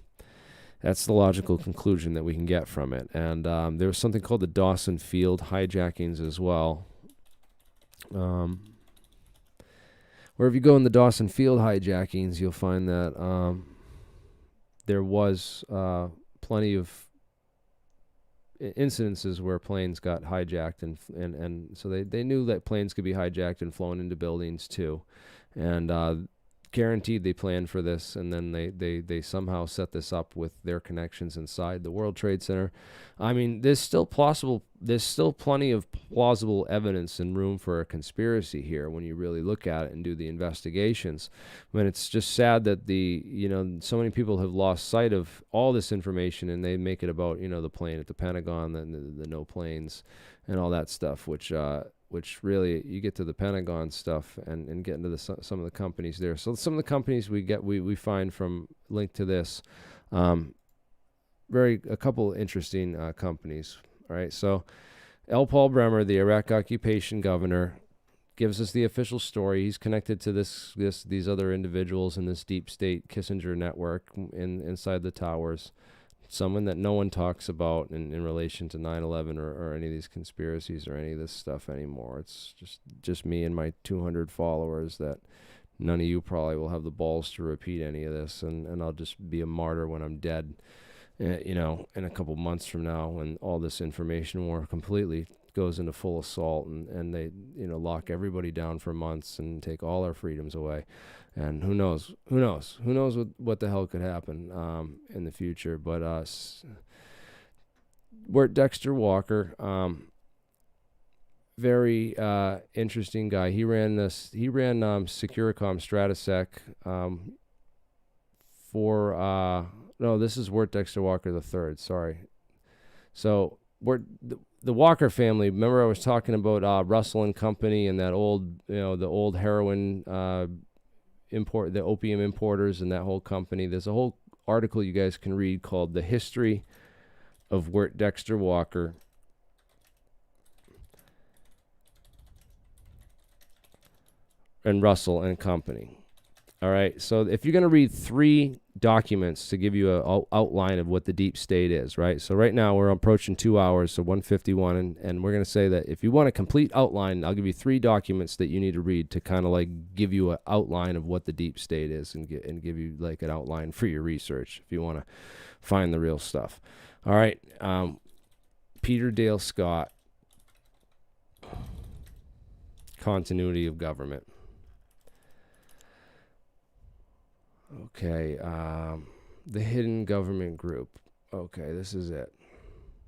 [SPEAKER 1] that's the logical conclusion that we can get from it. And there was something called the Dawson Field hijackings as well. Where if you go in the Dawson Field hijackings, you'll find that there was plenty of incidences where planes got hijacked, and so they knew that planes could be hijacked and flown into buildings too, and guaranteed they planned for this, and then they somehow set this up with their connections inside the World Trade Center. I mean, there's still plenty of plausible evidence and room for a conspiracy here when you really look at it and do the investigations. I mean, it's just sad that so many people have lost sight of all this information, and they make it about, the plane at the Pentagon, the no planes and all that stuff, which really, you get to the Pentagon stuff and get into some of the companies there. So some of the companies we find from linked to this, a couple interesting companies. All right, so L. Paul Bremer, the Iraq occupation governor, gives us the official story. He's connected to these other individuals in this deep state Kissinger network inside the towers. Someone that no one talks about in relation to 9/11 or any of these conspiracies or any of this stuff anymore. It's just me and my 200 followers that none of you probably will have the balls to repeat any of this, and I'll just be a martyr when I'm dead, in a couple months from now, when all this information war completely goes into full assault and they lock everybody down for months and take all our freedoms away. And who knows what the hell could happen in the future. But Wirt Dexter Walker, very interesting guy. He ran Securicom Stratosec this is Wirt Dexter Walker III. Sorry. So the Walker family. Remember, I was talking about Russell and Company and that old, the old heroin the opium importers and that whole company. There's a whole article you guys can read called "The History of Wirt Dexter Walker." And Russell and Company. All right, so if you're going to read 3 documents to give you an outline of what the deep state is, right? So right now we're approaching 2 hours, so 1:51, and we're going to say that if you want a complete outline, I'll give you 3 documents that you need to read to kind of like give you an outline of what the deep state is and give you like an outline for your research if you want to find the real stuff. All right, Peter Dale Scott, Continuity of Government. Okay, the Hidden Government Group. Okay, this is it.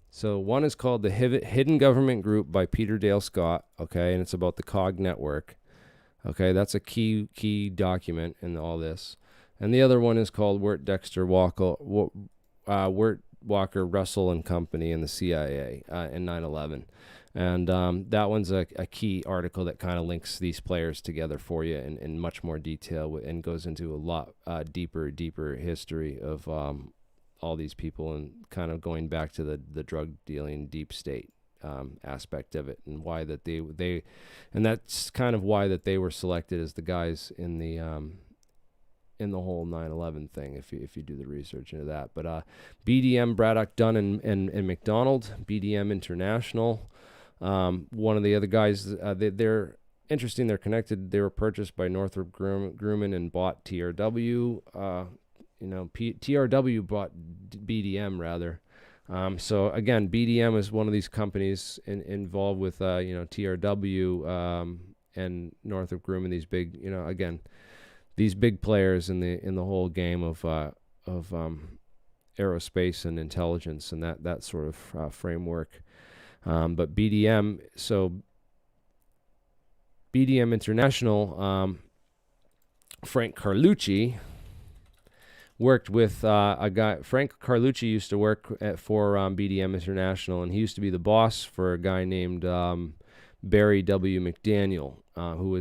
[SPEAKER 1] So one is called the Hidden Government Group by Peter Dale Scott, okay, and it's about the COG network. Okay, that's a key document in all this. And the other one is called Wirt Dexter Walker, Russell and Company and the CIA in 9/11. And that one's a key article that kind of links these players together for you in much more detail and goes into a lot deeper history of all these people and kind of going back to the drug dealing deep state aspect of it and why that they and that's kind of why that they were selected as the guys in the whole 9/11 thing, if you do the research into that. But BDM, Braddock, Dunn, and McDonald, BDM International. One of the other guys, they're interesting. They're connected. They were purchased by Northrop Grumman and bought TRW. TRW bought BDM rather. So again, BDM is one of these companies involved with TRW and Northrop Grumman. These big, these big players in the whole game of aerospace and intelligence and that sort of framework. But BDM International, Frank Carlucci worked with a guy. Frank Carlucci used to work for BDM International, and he used to be the boss for a guy named Barry W. McDaniel, who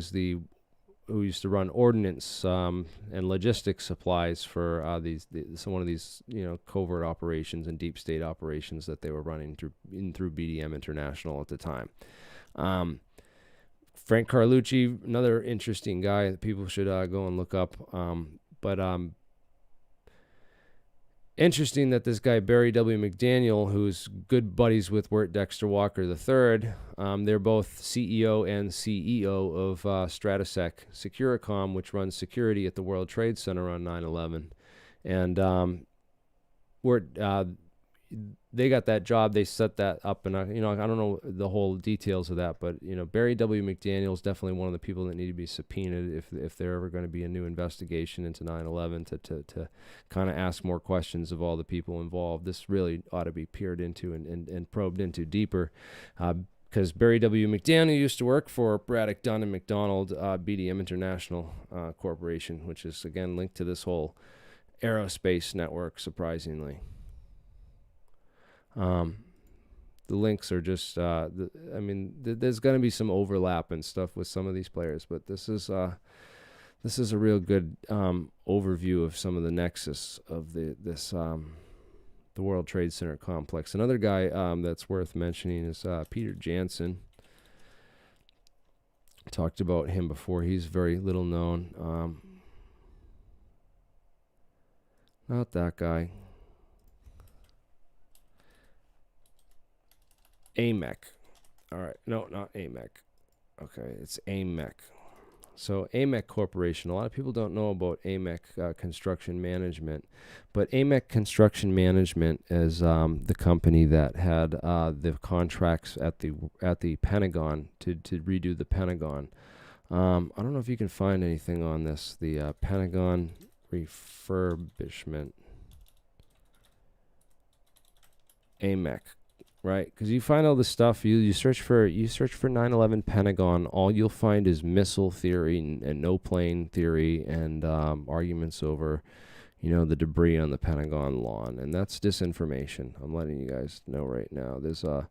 [SPEAKER 1] used to run ordnance and logistics supplies for one of these covert operations and deep state operations that they were running through BDM International at the time. Frank Carlucci, another interesting guy that people should go and look up. Interesting that this guy, Barry W. McDaniel, who's good buddies with Wirt Dexter Walker III, they're both CEO and CEO of Stratosec Securicom, which runs security at the World Trade Center on 9/11. And Wirt, they got that job. They set that up, and I don't know the whole details of that, but Barry W. McDaniel is definitely one of the people that need to be subpoenaed if there ever going to be a new investigation into 9/11 to kind of ask more questions of all the people involved. This really ought to be peered into and probed into deeper, because Barry W. McDaniel used to work for Braddock Dunn and McDonald BDM International Corporation, which is again linked to this whole aerospace network, surprisingly. The links are just, there's going to be some overlap and stuff with some of these players, but this is a real good overview of some of the nexus of the World Trade Center complex. Another guy that's worth mentioning is Peter Jansen. Talked about him before. He's very little known. Not that guy. AMEC. All right. No, not AMEC. Okay, it's AMEC. So AMEC Corporation, a lot of people don't know about AMEC Construction Management, but AMEC Construction Management is the company that had the contracts at the Pentagon to redo the Pentagon. I don't know if you can find anything on this, the Pentagon refurbishment. AMEC. Right, because you find all this stuff. You search for 9/11 Pentagon. All you'll find is missile theory and no plane theory and arguments over, the debris on the Pentagon lawn, and that's disinformation. I'm letting you guys know right now. There's a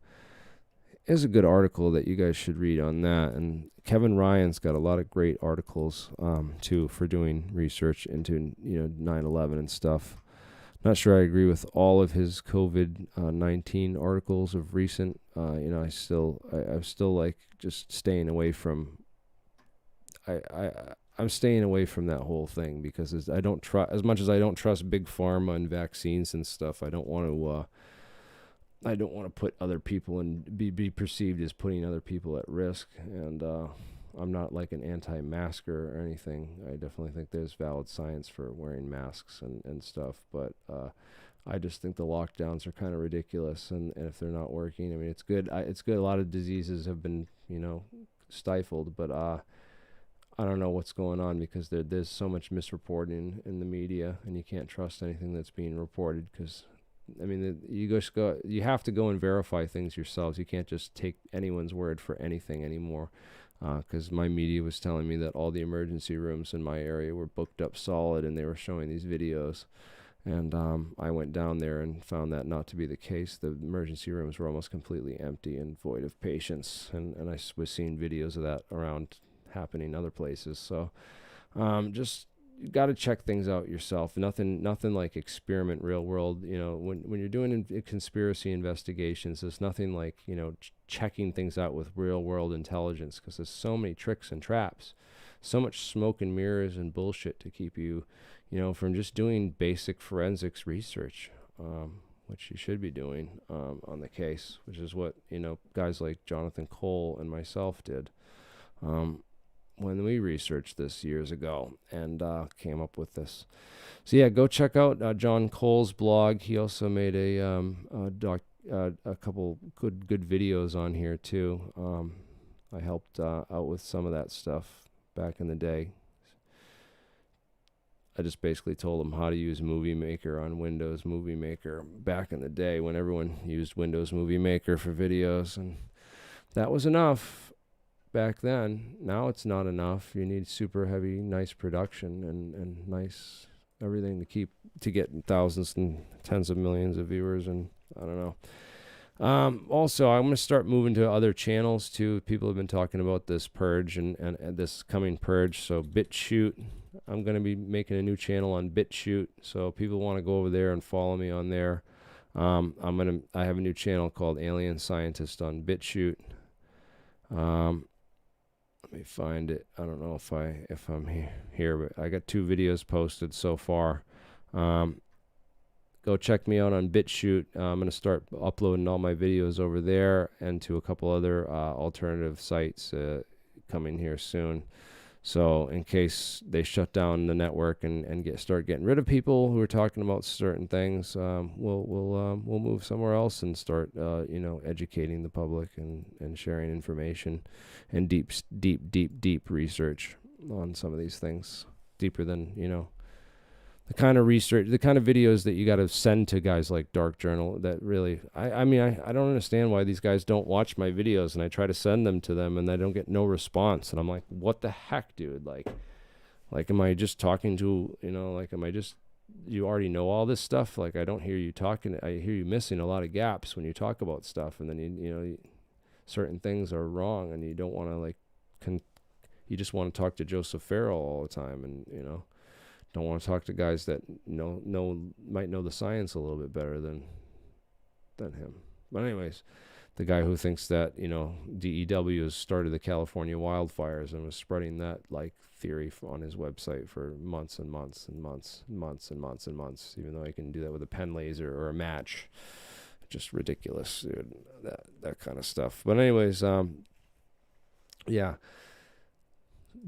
[SPEAKER 1] good article that you guys should read on that, and Kevin Ryan's got a lot of great articles too for doing research into 9/11 and stuff. Not sure I agree with all of his COVID-19 articles of recent. I'm still like just staying away from. I'm staying away from that whole thing because I don't trust, as much as I don't trust big pharma and vaccines and stuff. I don't want to put other people and be perceived as putting other people at risk. And I'm not like an anti-masker or anything. I definitely think there's valid science for wearing masks and stuff, but I just think the lockdowns are kind of ridiculous, and if they're not working, it's good. It's good. A lot of diseases have been, stifled, but I don't know what's going on because there's so much misreporting in the media, and you can't trust anything that's being reported because, you have to go and verify things yourselves. You can't just take anyone's word for anything anymore. Because my media was telling me that all the emergency rooms in my area were booked up solid, and they were showing these videos. And I went down there and found that not to be the case. The emergency rooms were almost completely empty and void of patients. And I was seeing videos of that around happening other places. So just you got to check things out yourself. Nothing like experiment real world. When you're doing conspiracy investigations, there's nothing like checking things out with real world intelligence, because there's so many tricks and traps, so much smoke and mirrors and bullshit to keep you from just doing basic forensics research, which you should be doing on the case, which is what guys like Jonathan Cole and myself did when we researched this years ago and came up with this. So yeah, go check out John Cole's blog. He also made a couple good videos on here too. I helped out with some of that stuff back in the day. I just basically told him how to use Movie Maker on Windows Movie Maker back in the day when everyone used Windows Movie Maker for videos, and that was enough back then. Now it's not enough. You need super heavy, nice production and nice everything to get thousands and tens of millions of viewers, and I don't know. Also, I'm going to start moving to other channels too. People have been talking about this purge and this coming purge. So BitChute, I'm going to be making a new channel on BitChute. So people want to go over there and follow me on there. I have a new channel called Alien Scientist on BitChute. Let Let me find it. I don't know if I'm here, but I got 2 videos posted so far. Go check me out on BitChute. I'm going to start uploading all my videos over there and to a couple other alternative sites coming here soon. So in case they shut down the network and start getting rid of people who are talking about certain things, we'll move somewhere else and start educating the public and sharing information and deep research on some of these things, deeper than the kind of research, the kind of videos that you got to send to guys like Dark Journal. That really, I mean, I don't understand why these guys don't watch my videos, and I try to send them to them, and I don't get no response. And I'm like, what the heck, dude? Like, am I just talking to, am I just, you already know all this stuff? Like, I don't hear you talking. I hear you missing a lot of gaps when you talk about stuff, and then certain things are wrong, and you don't want to you just want to talk to Joseph Farrell all the time, and don't want to talk to guys that might know the science a little bit better than him. But anyways, the guy who thinks that DEW has started the California wildfires and was spreading that theory on his website for months and months and months and months and months and months, even though he can do that with a pen laser or a match. Just ridiculous, dude. That kind of stuff. But anyways, yeah.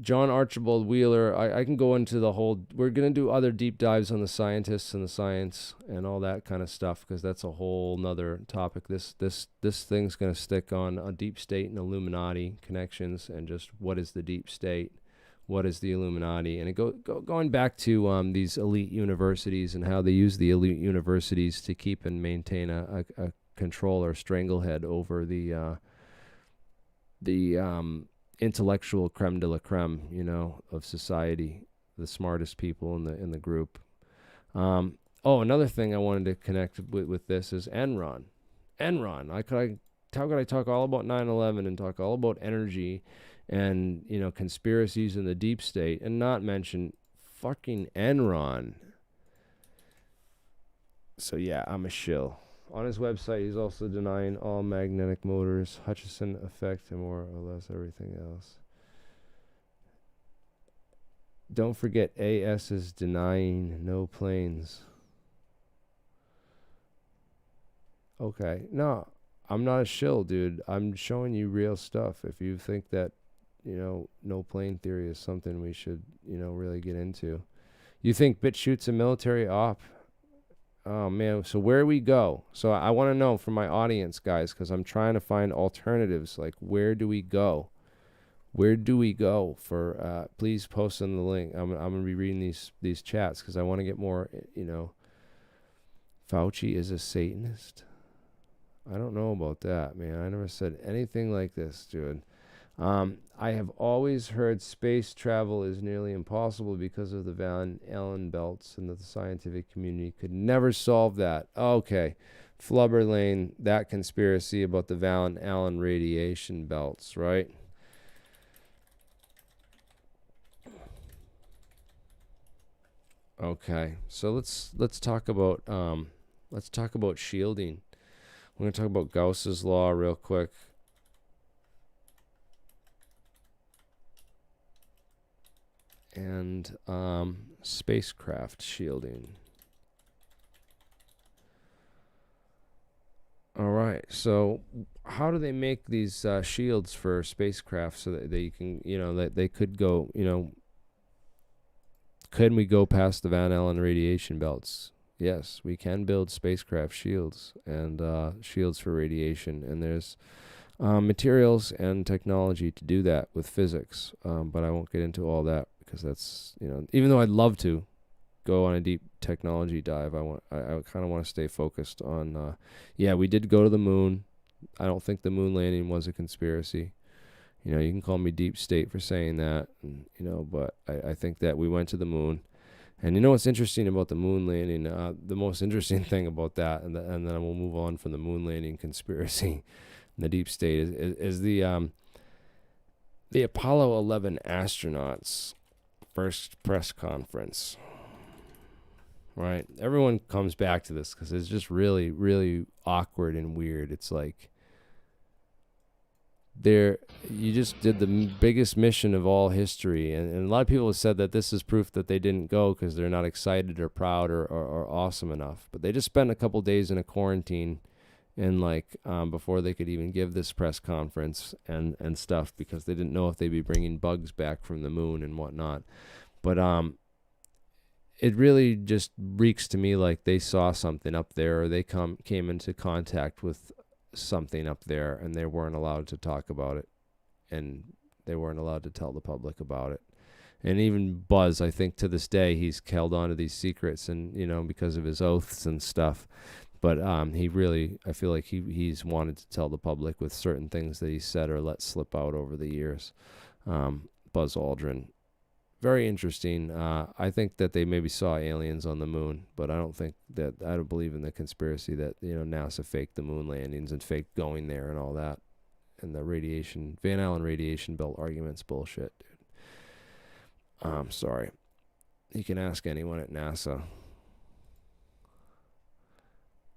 [SPEAKER 1] John Archibald Wheeler, I can go into the whole, we're going to do other deep dives on the scientists and the science and all that kind of stuff, because that's a whole nother topic. This thing's going to stick on a deep state and Illuminati connections, and just what is the deep state, what is the Illuminati, and going back to these elite universities and how they use the elite universities to keep and maintain a control or stranglehead over the intellectual creme de la creme, of society, the smartest people in the group. Another thing I wanted to connect with this is Enron. How could I talk all about 9/11 and talk all about energy and conspiracies in the deep state and not mention fucking Enron? So yeah, I'm a shill. On his website, he's also denying all magnetic motors, Hutchison effect, and more or less everything else. Don't forget, AS is denying no planes. Okay, no, I'm not a shill, dude. I'm showing you real stuff. If you think that, no plane theory is something we should, really get into. You think BitChute's a military op? Oh, man. So where we go? So I want to know from my audience, guys, because I'm trying to find alternatives. Like, where do we go? Where do we go for, please post in the link. I'm going to be reading these chats because I want to get more, Fauci is a Satanist? I don't know about that, man. I never said anything like this, dude. I have always heard space travel is nearly impossible because of the Van Allen belts, and that the scientific community could never solve that. Okay. Flubber Lane, that conspiracy about the Van Allen radiation belts, right? Okay. So let's talk about shielding. We're going to talk about Gauss's law real quick. And spacecraft shielding. All right. So how do they make these shields for spacecraft so that they can, that they could go, can we go past the Van Allen radiation belts? Yes, we can build spacecraft shields and shields for radiation. And there's materials and technology to do that with physics. But I won't get into all that, because that's, even though I'd love to go on a deep technology dive, I kind of want to stay focused on, we did go to the moon. I don't think the moon landing was a conspiracy. You can call me deep state for saying that, and, but I think that we went to the moon. And what's interesting about the moon landing, the most interesting thing about that, and then we'll move on from the moon landing conspiracy and the deep state, is the Apollo 11 astronauts' first press conference, right? Everyone comes back to this because it's just really, really awkward and weird. It's like you just did the biggest mission of all history, and a lot of people have said that this is proof that they didn't go because they're not excited or proud or awesome enough. But they just spent a couple days in a quarantine, and before they could even give this press conference and stuff, because they didn't know if they'd be bringing bugs back from the moon and whatnot. But it really just reeks to me like they saw something up there, or they came into contact with something up there, and they weren't allowed to talk about it, and they weren't allowed to tell the public about it. And even Buzz, I think to this day, he's held on to these secrets, and because of his oaths and stuff. But he really, I feel like he's wanted to tell the public with certain things that he said or let slip out over the years. Buzz Aldrin. Very interesting. I think that they maybe saw aliens on the moon, but I don't believe in the conspiracy that NASA faked the moon landings and faked going there and all that, and the radiation, Van Allen radiation belt argument's bullshit, dude. I'm sorry. You can ask anyone at NASA.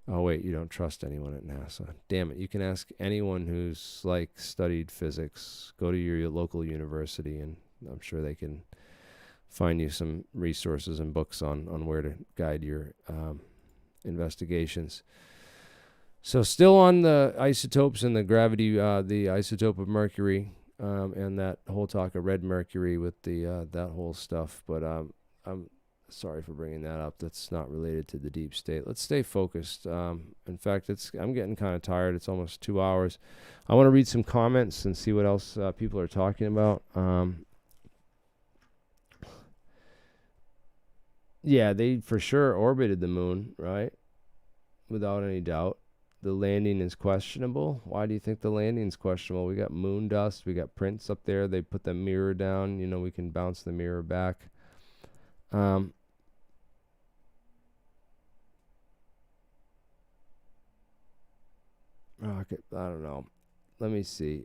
[SPEAKER 1] Oh wait, you don't trust anyone at NASA. Damn it! You can ask anyone who's studied physics. Go to your local university, and I'm sure they can find you some resources and books on where to guide your investigations. So still on the isotopes and the gravity, the isotope of mercury, and that whole talk of red mercury with the that whole stuff. But I'm sorry for bringing that up. That's not related to the deep state. Let's stay focused. In fact, I'm getting kind of tired. It's almost 2 hours. I want to read some comments and see what else people are talking about. Yeah, they for sure orbited the moon, right? Without any doubt. The landing is questionable. Why do you think the landing is questionable? We got moon dust. We got prints up there. They put the mirror down. We can bounce the mirror back. Rocket, I don't know. Let me see.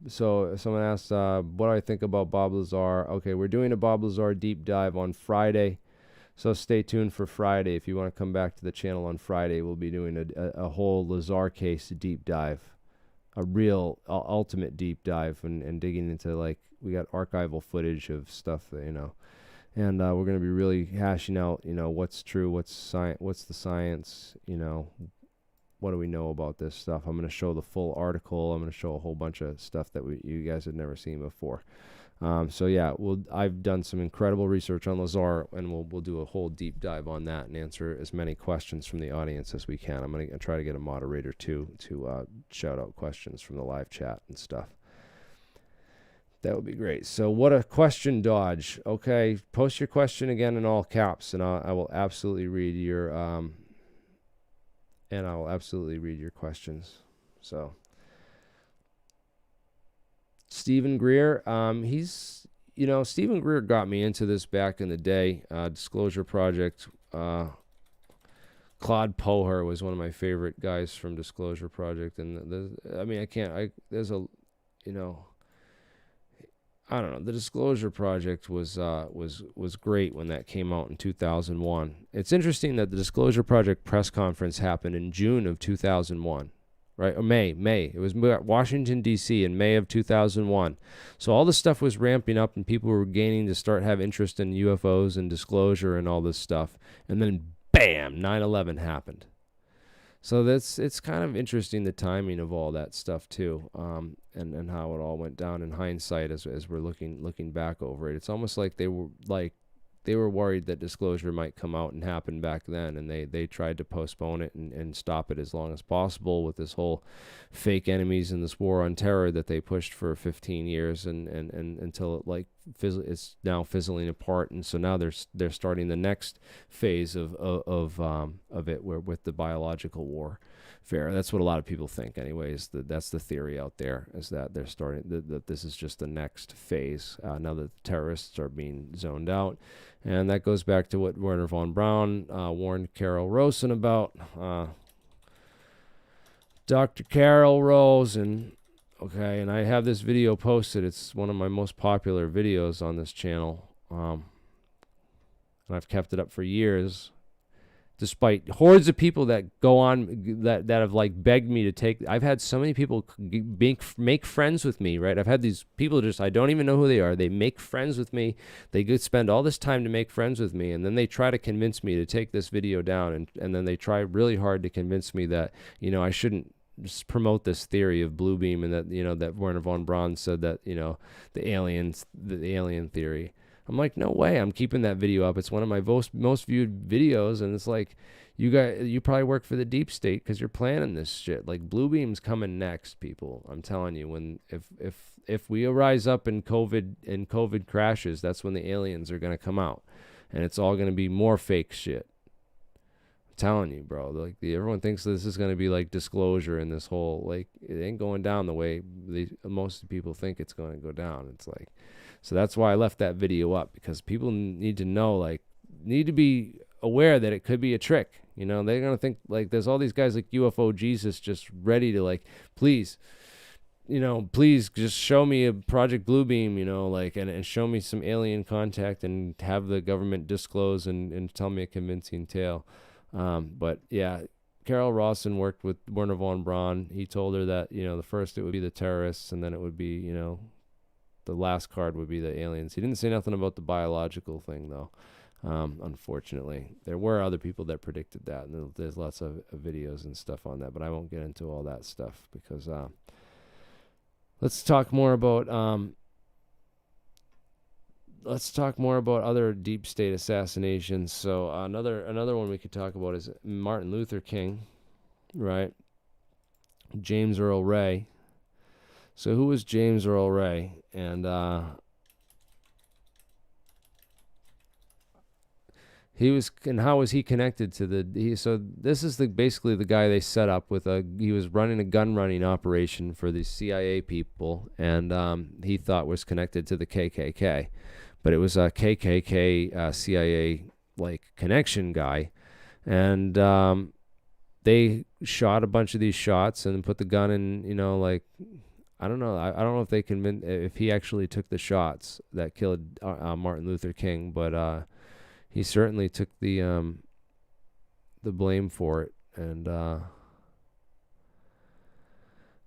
[SPEAKER 1] So someone asked, what do I think about Bob Lazar? Okay, we're doing a Bob Lazar deep dive on Friday, so stay tuned for Friday. If you want to come back to the channel on Friday, we'll be doing a whole Lazar case deep dive, a real ultimate deep dive, and digging into we got archival footage of stuff that, and we're going to be really hashing out, what's true, what's the science, what do we know about this stuff? I'm going to show the full article. I'm going to show a whole bunch of stuff that you guys had never seen before. So yeah, I've done some incredible research on Lazar, and we'll do a whole deep dive on that and answer as many questions from the audience as we can. I'm going to try to get a moderator too to shout out questions from the live chat and stuff. That would be great. So what a question dodge. Okay, post your question again in all caps, and I will absolutely read your questions. So, Stephen Greer, Stephen Greer got me into this back in the day. Disclosure Project. Claude Poher was one of my favorite guys from Disclosure Project, and I don't know. The Disclosure Project was great when that came out in 2001. It's interesting that the Disclosure Project press conference happened in June of 2001, right? Or May. It was Washington, D.C. in May of 2001. So all this stuff was ramping up, and people were gaining to start have interest in UFOs and disclosure and all this stuff. And then, bam, 9/11 happened. So it's kind of interesting, the timing of all that stuff too, and how it all went down in hindsight as we're looking back over it. It's almost like they were worried that disclosure might come out and happen back then, and they tried to postpone it and stop it as long as possible with this whole fake enemies and this war on terror that they pushed for 15 years and until it it's now fizzling apart. And so now they're starting the next phase of it, where with the biological warfare. That's what a lot of people think anyways. That's the theory out there, is that they're starting that this is just the next phase, now that the terrorists are being zoned out. And that goes back to what Werner von Braun warned Carol Rosen about. Dr. Carol Rosen. Okay, and I have this video posted. It's one of my most popular videos on this channel. And I've kept it up for years despite hordes of people that go on that have like begged me to take. I've had so many people make friends with me, right? I've had these people just, I don't even know who they are. They make friends with me. They could spend all this time to make friends with me, and then they try to convince me to take this video down, and then they try really hard to convince me that, you know, I shouldn't just promote this theory of blue beam, and that, you know, that Werner von Braun said that, you know, the alien theory. I'm like, no way, I'm keeping that video up. It's one of my most viewed videos, and it's like, you probably work for the deep state because you're planning this shit. Like, blue beam's coming next, people. I'm telling you, when if we rise up in COVID crashes, that's when the aliens are gonna come out, and it's all gonna be more fake shit. I'm telling you, bro. Like, everyone thinks this is gonna be like disclosure, and this whole, like, it ain't going down the way most people think it's going to go down. It's like. So that's why I left that video up, because people need to know, like, need to be aware that it could be a trick. You know, they're going to think, like, there's all these guys like UFO Jesus just ready to, like, please just show me a Project Bluebeam, you know, like, and show me some alien contact and have the government disclose and tell me a convincing tale. But, yeah, Carol Rawson worked with Werner von Braun. He told her that, you know, the first it would be the terrorists, and then it would be, you know, the last card would be the aliens. He didn't say nothing about the biological thing, though. Unfortunately, there were other people that predicted that, and there's lots of videos and stuff on that. But I won't get into all that stuff, because let's talk more about other deep state assassinations. So another one we could talk about is Martin Luther King, right? James Earl Ray. So who was James Earl Ray? And how was he connected to so this is basically the guy they set up with he was running a gun running operation for the CIA people, and he thought was connected to the KKK, but it was a KKK CIA like connection guy, and they shot a bunch of these shots and put the gun in, you know, like, I don't know. I don't know if he actually took the shots that killed Martin Luther King, but he certainly took the blame for it. And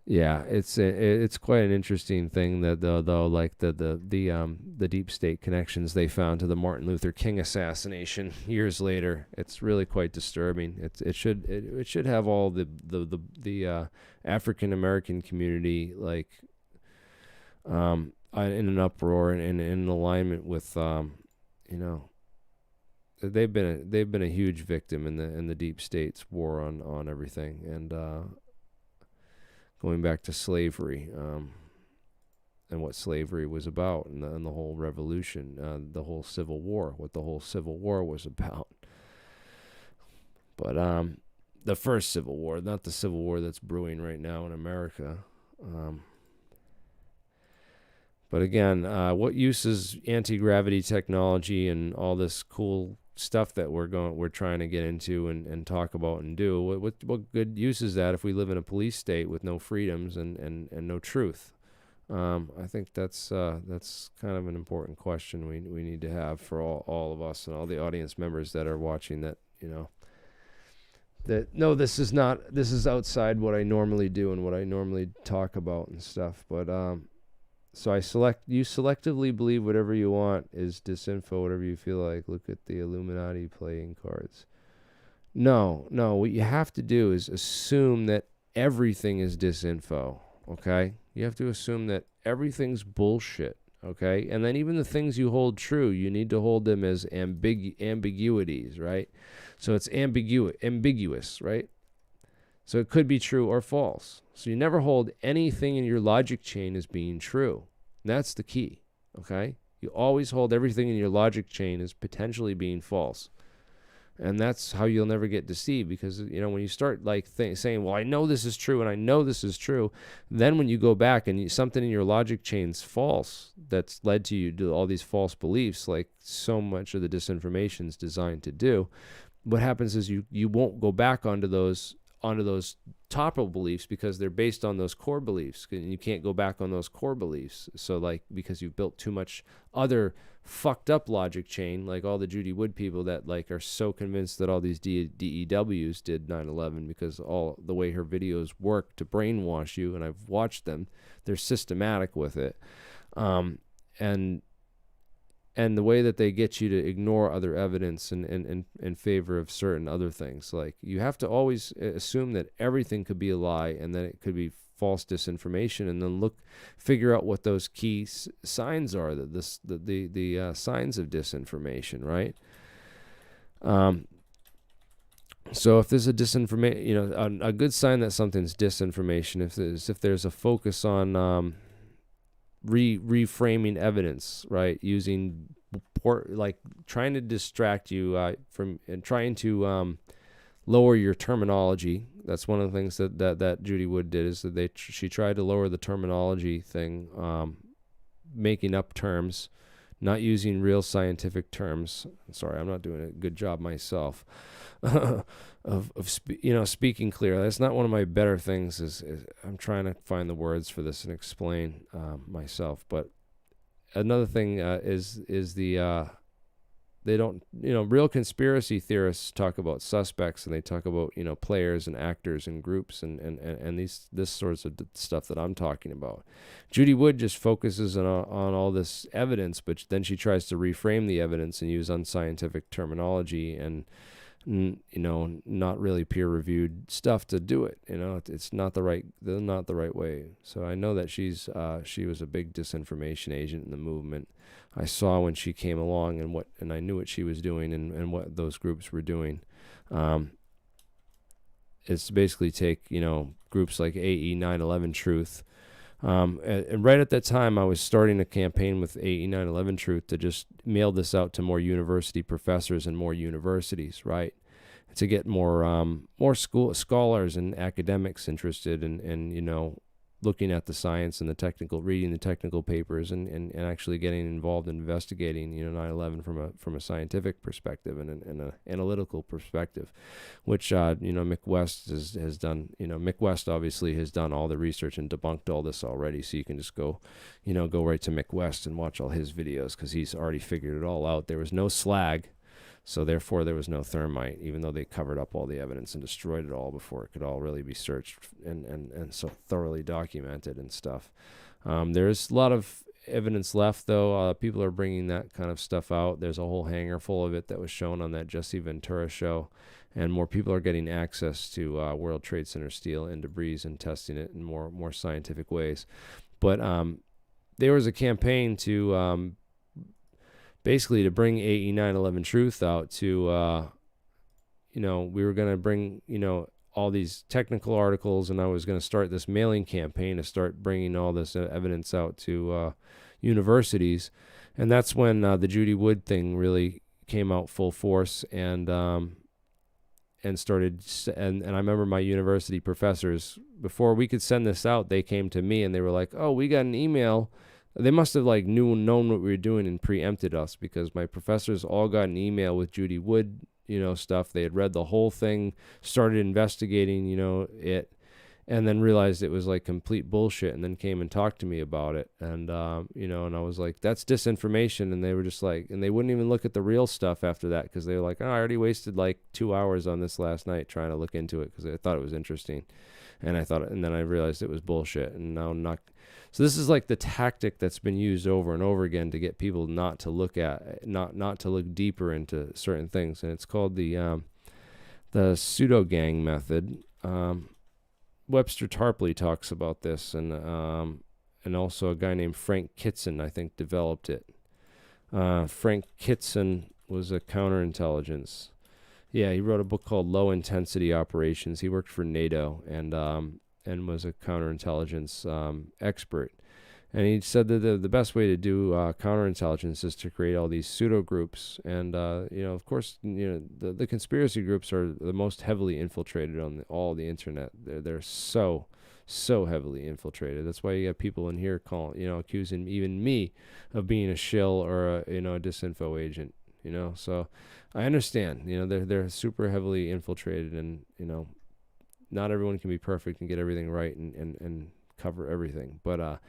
[SPEAKER 1] yeah, it's quite an interesting thing that though like the deep state connections they found to the Martin Luther King assassination years later. It's really quite disturbing. It should have all the African American community like in an uproar and in alignment with you know, they've been a huge victim in the deep state's war on everything, and going back to slavery and what slavery was about, and the whole revolution, the whole Civil War, what the whole Civil War was about. But the first Civil War, not the Civil War that's brewing right now in America. But again, what use is anti-gravity technology and all this cool stuff that we're trying to get into and talk about and do? What good use is that if we live in a police state with no freedoms and no truth? I think that's kind of an important question we need to have for all of us and all the audience members that are watching, that, you know, that no, this is outside what I normally do and what I normally talk about and stuff. But so you selectively believe whatever you want is disinfo, whatever you feel like. Look at the Illuminati playing cards. No, what you have to do is assume that everything is disinfo, okay? You have to assume that everything's bullshit, okay? And then even the things you hold true, you need to hold them as ambiguities, right? So it's ambiguous, right? So it could be true or false. So you never hold anything in your logic chain as being true. And that's the key, okay? You always hold everything in your logic chain as potentially being false. And that's how you'll never get deceived, because, you know, when you start like saying, well, I know this is true and I know this is true, then when you go back and something in your logic chain's false, that's led to you to all these false beliefs, like so much of the disinformation is designed to do, what happens is you won't go back onto those topical beliefs because they're based on those core beliefs, and you can't go back on those core beliefs. So like, because you've built too much other fucked up logic chain, like all the Judy Wood people that like are so convinced that all these DEWs did 9/11 because all the way her videos work to brainwash you, and I've watched them, they're systematic with it, and the way that they get you to ignore other evidence in favor of certain other things. Like, you have to always assume that everything could be a lie and that it could be false disinformation, and then figure out what those key signs are, the signs of disinformation, right? So if there's a disinformation, a good sign that something's disinformation, if there's a focus on reframing evidence, right? Using like trying to distract you from, and trying to lower your terminology. That's one of the things that Judy Wood did, is that she tried to lower the terminology thing, making up terms, not using real scientific terms. Sorry, I'm not doing a good job myself of speaking clear. That's not one of my better things. Is I'm trying to find the words for this and explain myself. But another thing is the they don't, real conspiracy theorists talk about suspects, and they talk about, players and actors and groups and this sorts of stuff that I'm talking about. Judy Wood just focuses on all this evidence, but then she tries to reframe the evidence and use unscientific terminology and, not really peer-reviewed stuff to do it. It's not the right way. So I know that she was a big disinformation agent in the movement. I saw when she came along and I knew what she was doing and what those groups were doing. It's basically take, groups like AE 9/11 Truth. And right at that time, I was starting a campaign with AE 9/11 Truth to just mail this out to more university professors and more universities, right? To get more school scholars and academics interested in looking at the science and the technical, reading the technical papers and actually getting involved in investigating 9/11 from a scientific perspective and an analytical perspective, which Mick West has done. Mick West obviously has done all the research and debunked all this already, so you can just go right to Mick West and watch all his videos, because he's already figured it all out. There was no slag, so therefore there was no thermite, even though they covered up all the evidence and destroyed it all before it could all really be searched and so thoroughly documented and stuff. There's a lot of evidence left, though. People are bringing that kind of stuff out. There's a whole hangar full of it that was shown on that Jesse Ventura show, and more people are getting access to World Trade Center steel and debris and testing it in more scientific ways. But there was a campaign to basically to bring AE 9/11 Truth out to, we were going to bring, all these technical articles, and I was going to start this mailing campaign to start bringing all this evidence out to universities. And that's when the Judy Wood thing really came out full force and started, and I remember my university professors, before we could send this out, they came to me and they were like, oh, we got an email. They must have known what we were doing and preempted us, because my professors all got an email with Judy Wood, stuff. They had read the whole thing, started investigating, it, and then realized it was like complete bullshit, and then came and talked to me about it. And, and I was like, that's disinformation. And they were just like, and they wouldn't even look at the real stuff after that, because they were like, oh, I already wasted like 2 hours on this last night trying to look into it because I thought it was interesting. And then I realized it was bullshit. And now I'm not. So this is like the tactic that's been used over and over again to get people not to look deeper into certain things, and it's called the pseudo gang method. Webster Tarpley talks about this, and also a guy named Frank Kitson, I think, developed it. Frank Kitson was a counterintelligence. Yeah, he wrote a book called Low Intensity Operations. He worked for NATO and was a counterintelligence expert. And he said that the best way to do counterintelligence is to create all these pseudo groups. And, of course, the conspiracy groups are the most heavily infiltrated on all the internet. They're so heavily infiltrated. That's why you got people in here accusing even me of being a shill or a disinfo agent. So I understand. They're super heavily infiltrated, and not everyone can be perfect and get everything right and cover everything. But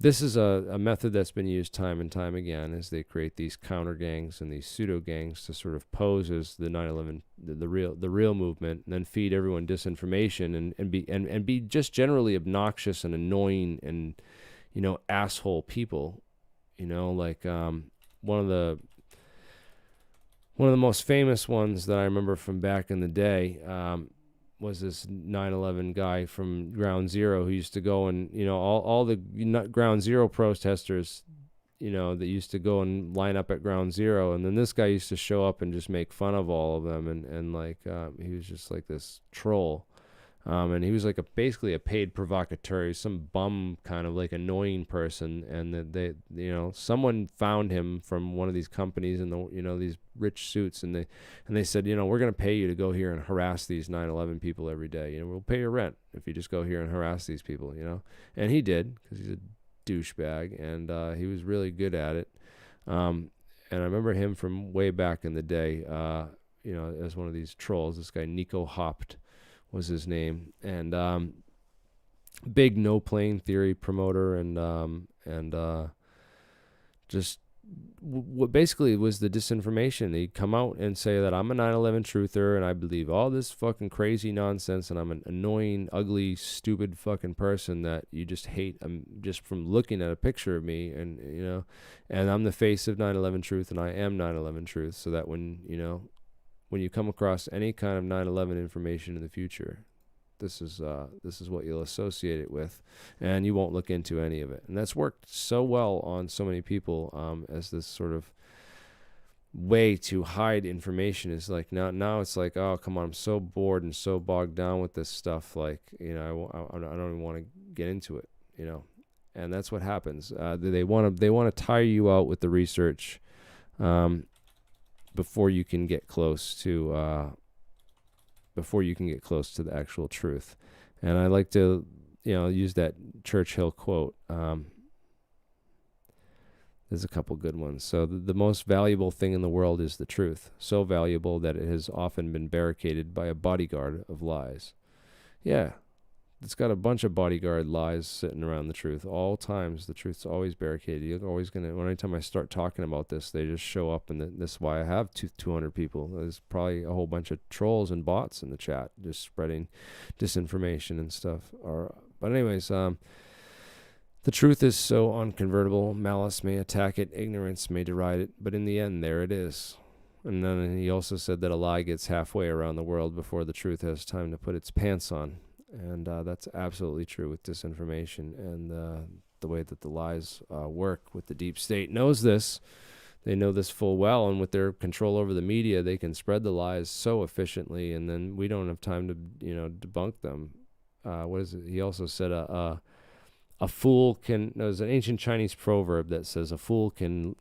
[SPEAKER 1] this is a method that's been used time and time again, as they create these counter gangs and these pseudo gangs to sort of pose as the 9/11, the real movement, and then feed everyone disinformation and be just generally obnoxious and annoying and, you know, asshole people. You know, like one of the most famous ones that I remember from back in the day was this 9/11 guy from Ground Zero who used to go and, you know, all the Ground Zero protesters, you know, that used to go and line up at Ground Zero, and then this guy used to show up and just make fun of all of them, and like he was just like this troll. And he was like basically a paid provocateur. He was some bum kind of like annoying person, and they, you know, someone found him from one of these companies in the, you know, these rich suits, and they said, you know, we're going to pay you to go here and harass these 9/11 people every day. You know, we'll pay your rent if you just go here and harass these people, you know. And he did, because he's a douchebag, and he was really good at it. And I remember him from way back in the day, you know, as one of these trolls. This guy Weishaupt was his name, and big no plane theory promoter, and just what basically was the disinformation. He'd come out and say that I'm a 9/11 truther and I believe all this fucking crazy nonsense, and I'm an annoying, ugly, stupid fucking person that you just hate just from looking at a picture of me, and, you know, and I'm the face of 9/11 truth, and I am 9/11 truth, so that when, you know, when you come across any kind of 9/11 information in the future, this is what you'll associate it with, and you won't look into any of it. And that's worked so well on so many people as this sort of way to hide information. Is like now it's like, oh, come on, I'm so bored and so bogged down with this stuff, like, you know, I don't even want to get into it, you know. And that's what happens. They want to tire you out with the research before you can get close to the actual truth. And I like to, you know, use that Churchill quote. There's a couple good ones. So the most valuable thing in the world is the truth, so valuable that it has often been barricaded by a bodyguard of lies. Yeah, it's got a bunch of bodyguard lies sitting around the truth. All times, the truth's always barricaded. You're always anytime I start talking about this, they just show up, and this is why I have 200 people. There's probably a whole bunch of trolls and bots in the chat just spreading disinformation and stuff. But anyways, the truth is so unconvertible. Malice may attack it, ignorance may deride it, but in the end, there it is. And then he also said that a lie gets halfway around the world before the truth has time to put its pants on. And that's absolutely true with disinformation, and the way that the lies work with the deep state knows this. They know this full well, and with their control over the media, they can spread the lies so efficiently, and then we don't have time to, you know, debunk them. What is it? He also said a fool can. There's an ancient Chinese proverb that says a fool can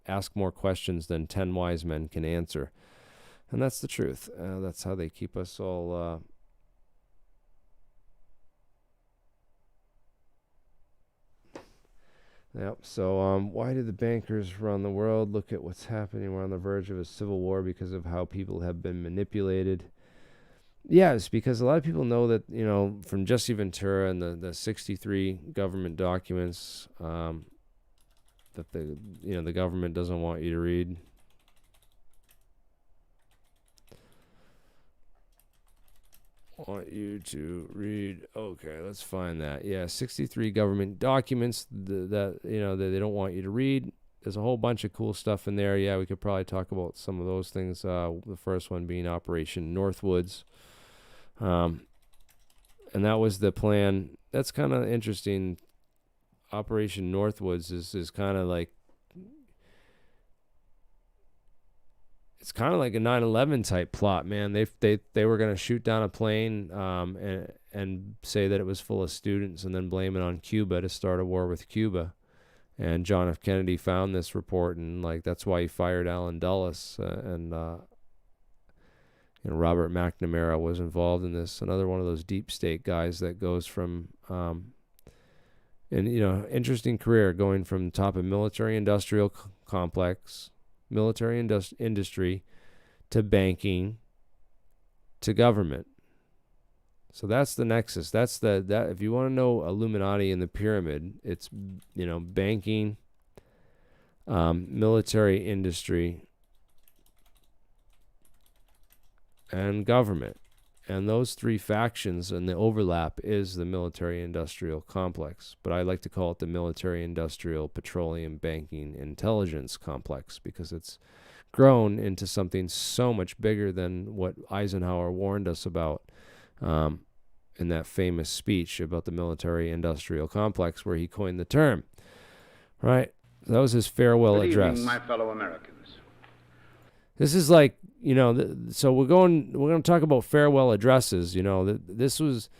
[SPEAKER 1] ask more questions than 10 wise men can answer, and that's the truth. That's how they keep us all. Yep. So why do the bankers run the world? Look at what's happening. We're on the verge of a civil war because of how people have been manipulated. Yes, because a lot of people know that, you know, from Jesse Ventura and the 63 government documents that the government doesn't want you to read. Want you to read. Okay, let's find that. Yeah, 63 government documents that you know that they don't want you to read. There's a whole bunch of cool stuff in there. Yeah, we could probably talk about some of those things. The first one being Operation Northwoods, and that was the plan. That's kind of interesting. Operation Northwoods is kind of like. It's kind of like a 9/11 type plot, man. They were going to shoot down a plane and say that it was full of students, and then blame it on Cuba to start a war with Cuba. And John F. Kennedy found this report, and like that's why he fired Allen Dulles. And Robert McNamara was involved in this. Another one of those deep state guys that goes from interesting career, going from top of military industrial complex. Military industry to banking to government. So that's the nexus. That's that if you want to know Illuminati in the pyramid, it's, banking, military industry, and government. And those three factions, and the overlap is the military-industrial complex. But I like to call it the military-industrial petroleum banking intelligence complex, because it's grown into something so much bigger than what Eisenhower warned us about in that famous speech about the military-industrial complex, where he coined the term. Right? That was his farewell address.
[SPEAKER 17] Good evening, my fellow Americans.
[SPEAKER 1] This is like, so we're going to talk about farewell addresses. This was,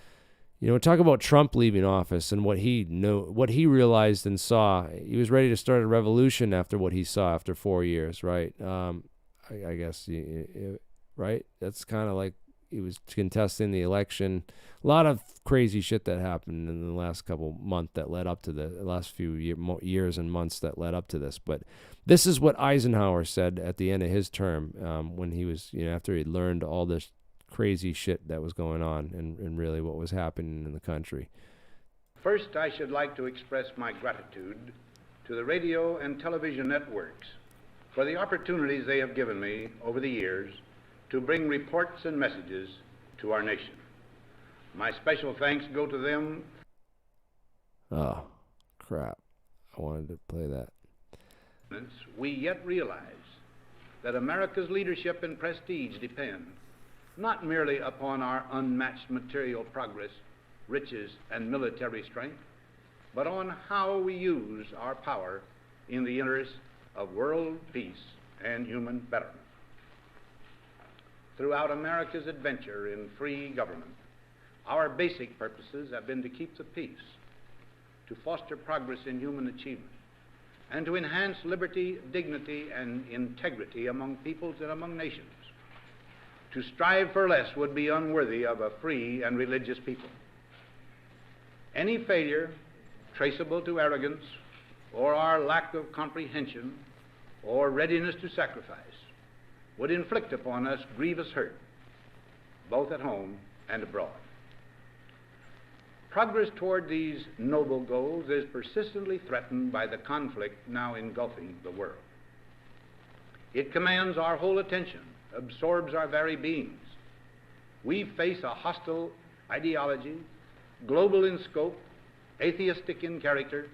[SPEAKER 1] talk about Trump leaving office and what he realized and saw. He was ready to start a revolution after what he saw after 4 years, right? I guess, right? That's kind of like he was contesting the election. A lot of crazy shit that happened in the last couple months that led up to the last few years and months that led up to this. But this is what Eisenhower said at the end of his term, when he was, after he'd learned all this crazy shit that was going on and really what was happening in the country.
[SPEAKER 17] First, I should like to express my gratitude to the radio and television networks for the opportunities they have given me over the years to bring reports and messages to our nation. My special thanks go to them.
[SPEAKER 1] Oh, crap. I wanted to play that.
[SPEAKER 17] We yet realize that America's leadership and prestige depend not merely upon our unmatched material progress, riches, and military strength, but on how we use our power in the interest of world peace and human betterment. Throughout America's adventure in free government, our basic purposes have been to keep the peace, to foster progress in human achievement, and to enhance liberty, dignity, and integrity among peoples and among nations. To strive for less would be unworthy of a free and religious people. Any failure traceable to arrogance or our lack of comprehension or readiness to sacrifice would inflict upon us grievous hurt, both at home and abroad. Progress toward these noble goals is persistently threatened by the conflict now engulfing the world. It commands our whole attention, absorbs our very beings. We face a hostile ideology, global in scope, atheistic in character,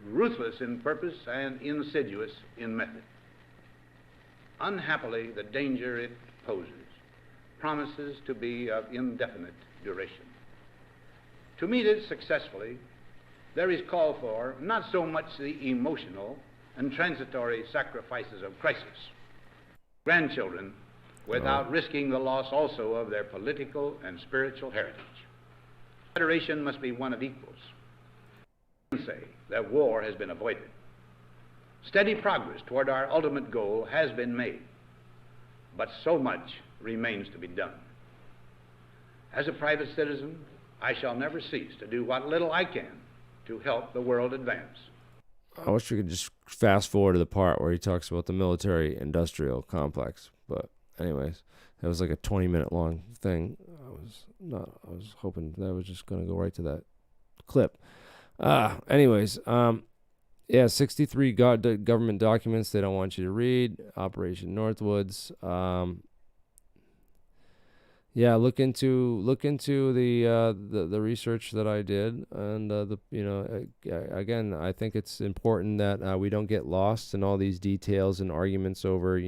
[SPEAKER 17] ruthless in purpose, and insidious in method. Unhappily, the danger it poses promises to be of indefinite duration. To meet it successfully, there is call for not so much the emotional and transitory sacrifices of crisis, grandchildren, without risking the loss also of their political and spiritual heritage. Federation must be one of equals. I can say that war has been avoided. Steady progress toward our ultimate goal has been made, but so much remains to be done. As a private citizen, I shall never cease to do what little I can to help the world advance.
[SPEAKER 1] I wish we could just fast forward to the part where he talks about the military-industrial complex. But anyways, that was like a 20-minute long thing. I was hoping that I was just going to go right to that clip. Anyways, 63 government documents they don't want you to read. Operation Northwoods. Look into the research that I did, and again, I think it's important that we don't get lost in all these details and arguments over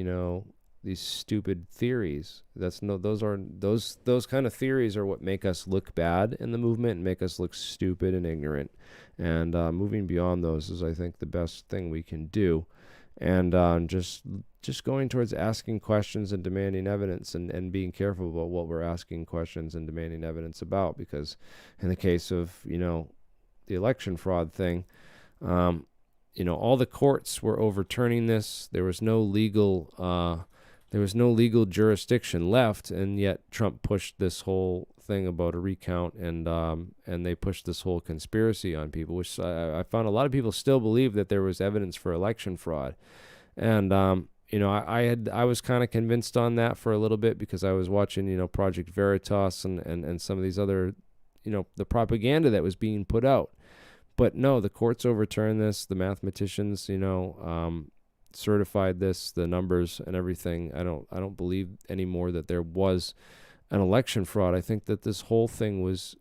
[SPEAKER 1] these stupid theories. Those kind of theories are what make us look bad in the movement and make us look stupid and ignorant. And moving beyond those is, I think, the best thing we can do. And just going towards asking questions and demanding evidence, and being careful about what we're asking questions and demanding evidence about, because in the case of the election fraud thing, all the courts were overturning this. There was no legal jurisdiction left, and yet Trump pushed this whole thing about a recount, and they pushed this whole conspiracy on people, which I found a lot of people still believe that there was evidence for election fraud. And I was kind of convinced on that for a little bit because I was watching, Project Veritas and some of these other, the propaganda that was being put out. But no, the courts overturned this. The mathematicians, certified this, the numbers and everything. I don't believe anymore that there was an election fraud. I think that this whole thing was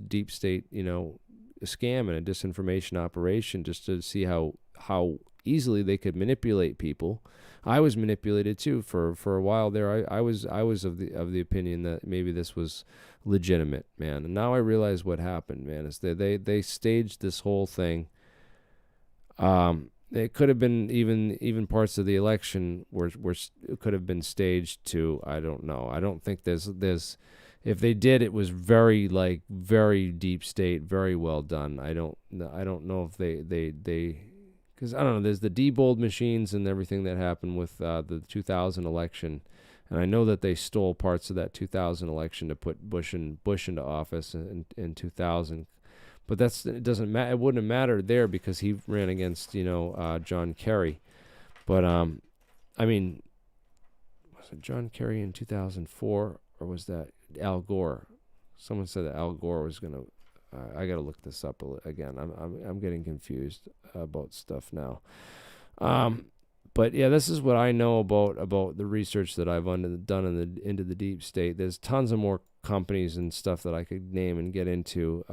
[SPEAKER 1] deep state, a scam and a disinformation operation just to see how easily they could manipulate people. I was manipulated too for a while there. I was of the opinion that maybe this was legitimate, man. And now I realize what happened, man, is they staged this whole thing. It could have been even parts of the election were could have been staged too. I don't know. I don't think there's if they did, it was very deep state, very well done. I don't know if they because I don't know. There's the Diebold machines and everything that happened with the 2000 election, and I know that they stole parts of that 2000 election to put Bush into office in 2000. But it doesn't matter. It wouldn't have mattered there because he ran against John Kerry. But I mean, was it John Kerry in 2004 or was that Al Gore? Someone said that Al Gore was gonna. I got to look this up again. I'm getting confused about stuff now. But yeah, this is what I know about the research that I've done into the deep state. There's tons of more companies and stuff that I could name and get into.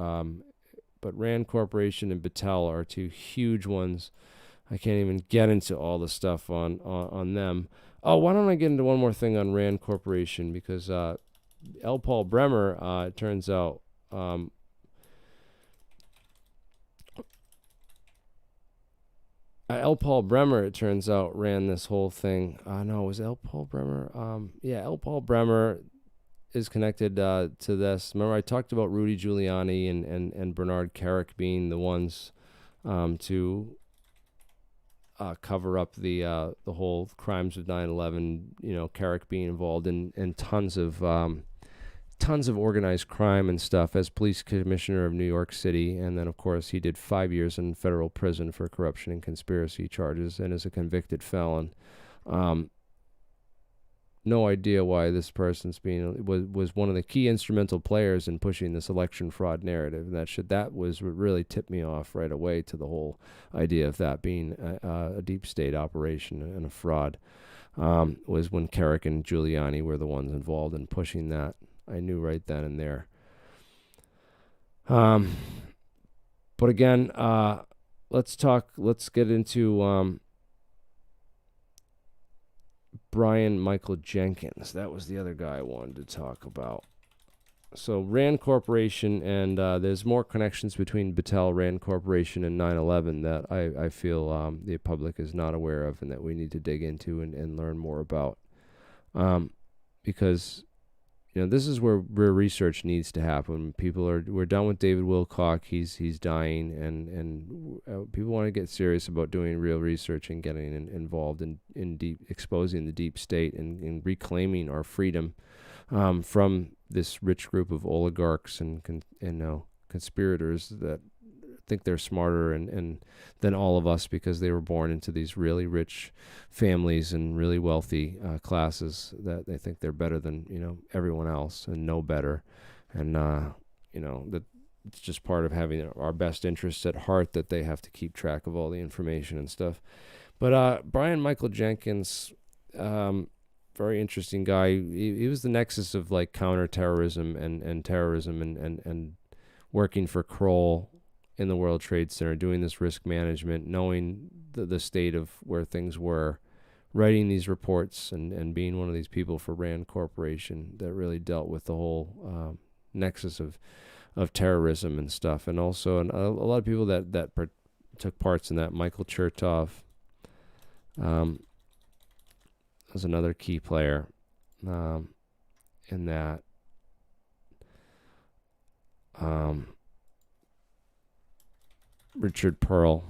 [SPEAKER 1] But Rand Corporation and Battelle are two huge ones. I can't even get into all the stuff on them. Oh, why don't I get into one more thing on Rand Corporation? Because L. Paul Bremer, it turns out, L. Paul Bremer, it turns out, ran this whole thing. No, it was L. Paul Bremer. Yeah, L. Paul Bremer is connected to this. Remember, I talked about Rudy Giuliani and Bernard Kerik being the ones to cover up the whole crimes of 9/11. Kerik being involved in tons of organized crime and stuff as police commissioner of New York City, and then of course he did 5 years in federal prison for corruption and conspiracy charges, and is a convicted felon. No idea why this person's was one of the key instrumental players in pushing this election fraud narrative. And that was what really tipped me off right away to the whole idea of that being a deep state operation and a fraud. Was when Kerik and Giuliani were the ones involved in pushing that. I knew right then and there. But again, let's get into Brian Michael Jenkins. That was the other guy I wanted to talk about. So Rand Corporation, and there's more connections between Battelle, Rand Corporation, and 9/11 that I feel the public is not aware of and that we need to dig into and learn more about. Because this is where research needs to happen. We're done with David Wilcock. He's dying, and people want to get serious about doing real research and getting involved in exposing the deep state and reclaiming our freedom from this rich group of oligarchs and conspirators that think they're smarter and than all of us because they were born into these really rich families and really wealthy classes that they think they're better than everyone else and know better, and that it's just part of having our best interests at heart that they have to keep track of all the information and stuff. But Brian Michael Jenkins, very interesting guy. He was the nexus of like counterterrorism and terrorism and working for Kroll in the World Trade Center, doing this risk management, knowing the state of where things were, writing these reports and being one of these people for Rand Corporation that really dealt with the whole nexus of terrorism and stuff. And also a lot of people that took parts in that. Michael Chertoff was another key player in that. Richard Pearl.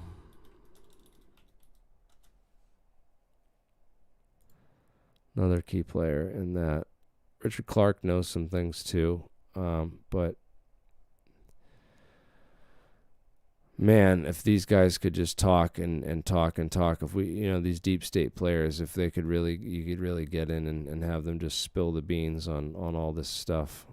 [SPEAKER 1] Another key player in that. Richard Clark knows some things too, but man, if these guys could just talk and talk and talk, if we, these deep state players, if they could really, you could really get in and have them just spill the beans on all this stuff.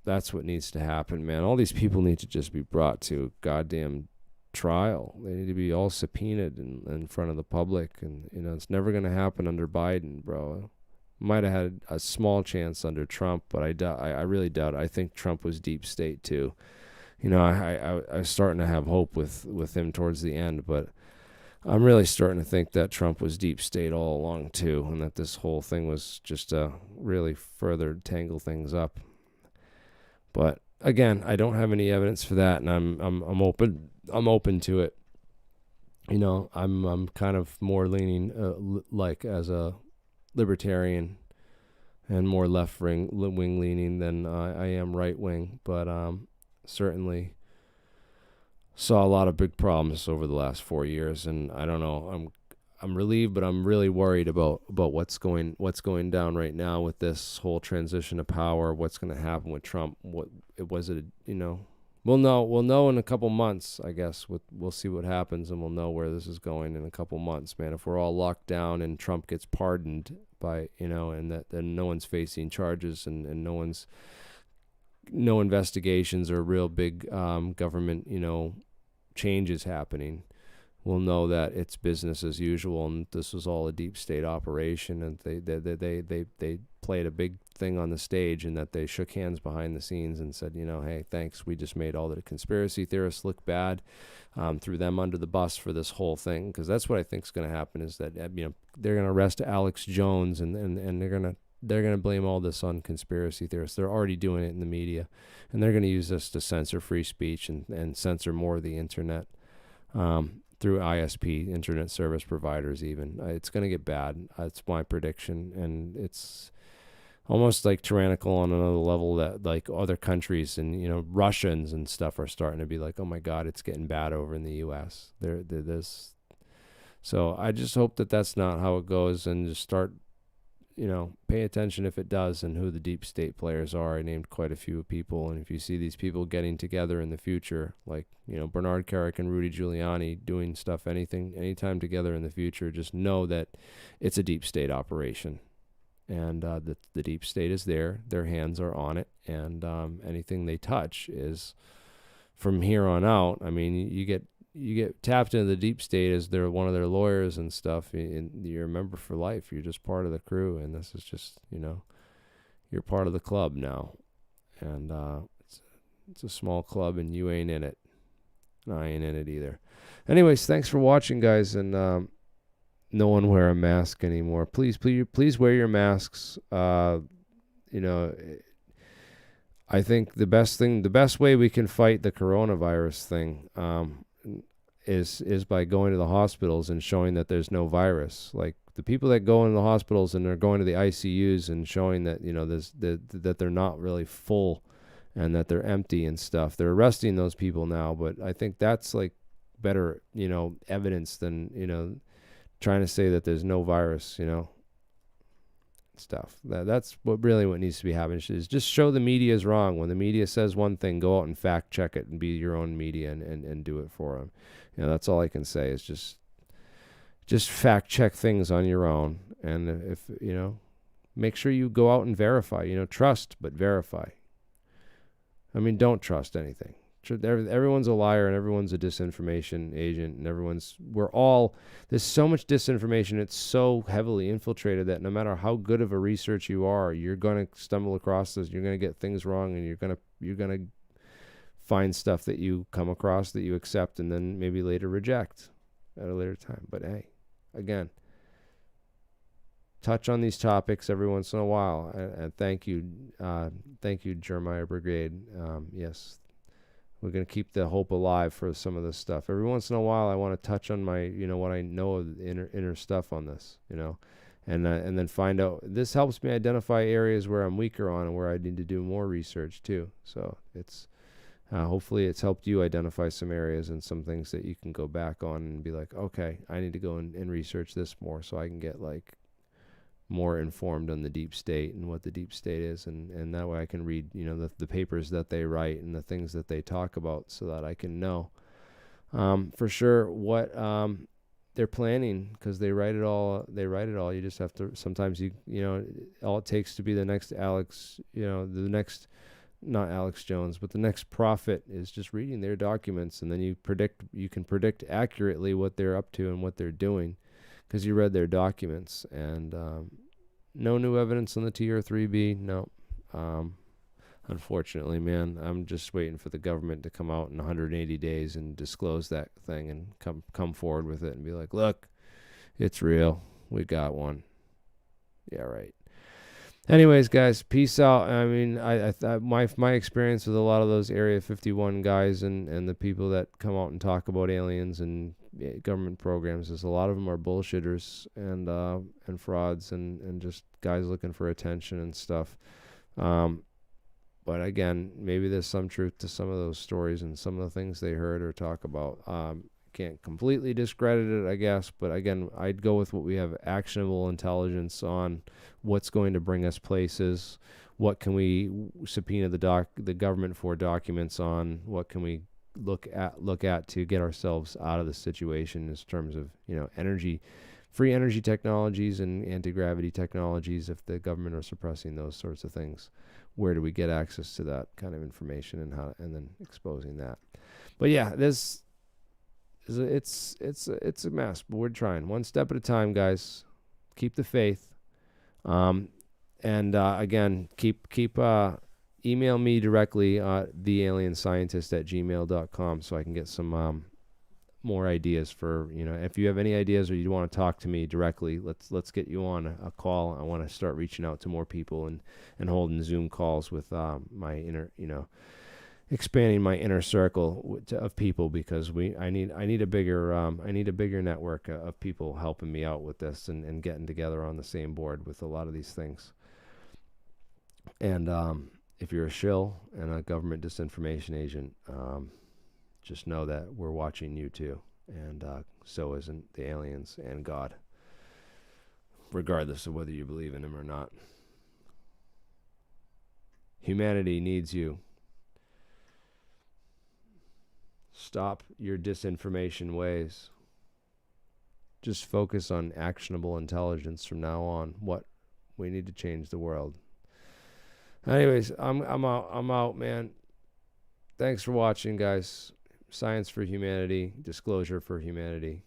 [SPEAKER 1] That's what needs to happen, man. All these people need to just be brought to a goddamn trial. They need to be all subpoenaed in front of the public. And, it's never going to happen under Biden, bro. Might have had a small chance under Trump, but I really doubt it. I think Trump was deep state too. I was starting to have hope with him towards the end, but I'm really starting to think that Trump was deep state all along too, and that this whole thing was just to really further tangle things up. But again, I don't have any evidence for that, and I'm open to it. I'm kind of more leaning like as a libertarian and more left wing leaning than I am right wing, but certainly saw a lot of big problems over the last 4 years, and I don't know. I'm relieved, but I'm really worried about what's going down right now with this whole transition of power. What's going to happen with Trump? We'll know in a couple months, I guess. We'll see what happens, and we'll know where this is going in a couple months, man. If we're all locked down and Trump gets pardoned by, and that then no one's facing charges and no investigations or real big government, changes happening, we'll know that it's business as usual, and this was all a deep state operation, and they played a big thing on the stage, and that they shook hands behind the scenes and said, hey, thanks, we just made all the conspiracy theorists look bad, threw them under the bus for this whole thing, because that's what I think is going to happen, is that they're going to arrest Alex Jones, and they're going to blame all this on conspiracy theorists. They're already doing it in the media, and they're going to use this to censor free speech and censor more of the internet. Through ISP, internet service providers even. It's going to get bad. It's my prediction. And it's almost like tyrannical on another level, that like other countries and, Russians and stuff are starting to be like, oh my God, it's getting bad over in the U.S. So I just hope that that's not how it goes, and just start, pay attention if it does, and who the deep state players are. I named quite a few people, and if you see these people getting together in the future, like, Bernard Kerik and Rudy Giuliani doing stuff, anytime together in the future, just know that it's a deep state operation, and the deep state is there. Their hands are on it, and anything they touch is, from here on out, I mean, you get tapped into the deep state as they're one of their lawyers and stuff, and you're a member for life. You're just part of the crew, and this is just, you're part of the club now, and it's a small club, and you ain't in it. And I ain't in it either. Anyways, thanks for watching, guys, and no one wear a mask anymore. Please wear your masks. I think the best way we can fight the coronavirus thing, is by going to the hospitals and showing that there's no virus. Like the people that go into the hospitals and are going to the ICUs and showing that, that they're not really full and that they're empty and stuff. They're arresting those people now, but I think that's like better, evidence than, trying to say that there's no virus, stuff. That's what needs to be happening, is just show the media is wrong. When the media says one thing, go out and fact check it and be your own media and do it for them. That's all I can say, is just fact check things on your own. And if, make sure you go out and verify, trust, but verify. I mean, don't trust anything. Everyone's a liar, and everyone's a disinformation agent, and there's so much disinformation. It's so heavily infiltrated that no matter how good of a research you are, you're going to stumble across this. You're going to get things wrong, and you're going to find stuff that you come across that you accept and then maybe later reject at a later time. But hey, again, touch on these topics every once in a while. And thank you, Jeremiah Brigade. Yes. We're going to keep the hope alive for some of this stuff. Every once in a while, I want to touch on my, what I know of the inner stuff on this, and then find out. This helps me identify areas where I'm weaker on and where I need to do more research too. So it's hopefully it's helped you identify some areas and some things that you can go back on and be like, okay, I need to go and research this more so I can get like more informed on the deep state and what the deep state is, and that way I can read, you know, the papers that they write and the things that they talk about, so that I can know for sure what they're planning, because they write it all. You just have to, sometimes you know, all it takes to be the next Alex, you know, the next, not Alex Jones, but the next prophet, is just reading their documents, and then you can predict accurately what they're up to and what they're doing, because you read their documents. And no new evidence on the TR-3B. No. Unfortunately, man, I'm just waiting for the government to come out in 180 days and disclose that thing and come forward with it and be like, look, it's real. We got one. Yeah, right. Anyways, guys, peace out. I mean, my experience with a lot of those Area 51 guys and the people that come out and talk about aliens and government programs is a lot of them are bullshitters and frauds and just guys looking for attention and stuff. But again, maybe there's some truth to some of those stories and some of the things they heard or talk about. Can't completely discredit it, I guess, but again, I'd go with what we have actionable intelligence on, what's going to bring us places, what can we subpoena the government for documents on, what can we look at to get ourselves out of the situation in terms of, you know, free energy technologies and anti-gravity technologies. If the government are suppressing those sorts of things, where do we get access to that kind of information, and then exposing that? But yeah, it's a mess, but we're trying one step at a time, guys. Keep the faith. And again, keep email me directly, thealienscientist@gmail.com, so I can get some more ideas for, you know, if you have any ideas or you want to talk to me directly, let's get you on a call. I want to start reaching out to more people and holding Zoom calls with my inner, you know, expanding my inner circle of people, because I need a bigger network of people helping me out with this and getting together on the same board with a lot of these things. And if you're a shill and a government disinformation agent, just know that we're watching you too, and so isn't the aliens and God, regardless of whether you believe in him or not. Humanity needs you. Stop your disinformation ways. Just focus on actionable intelligence from now on. What we need to change the world. Anyways, I'm out, man. Thanks for watching, guys. Science for humanity, disclosure for humanity.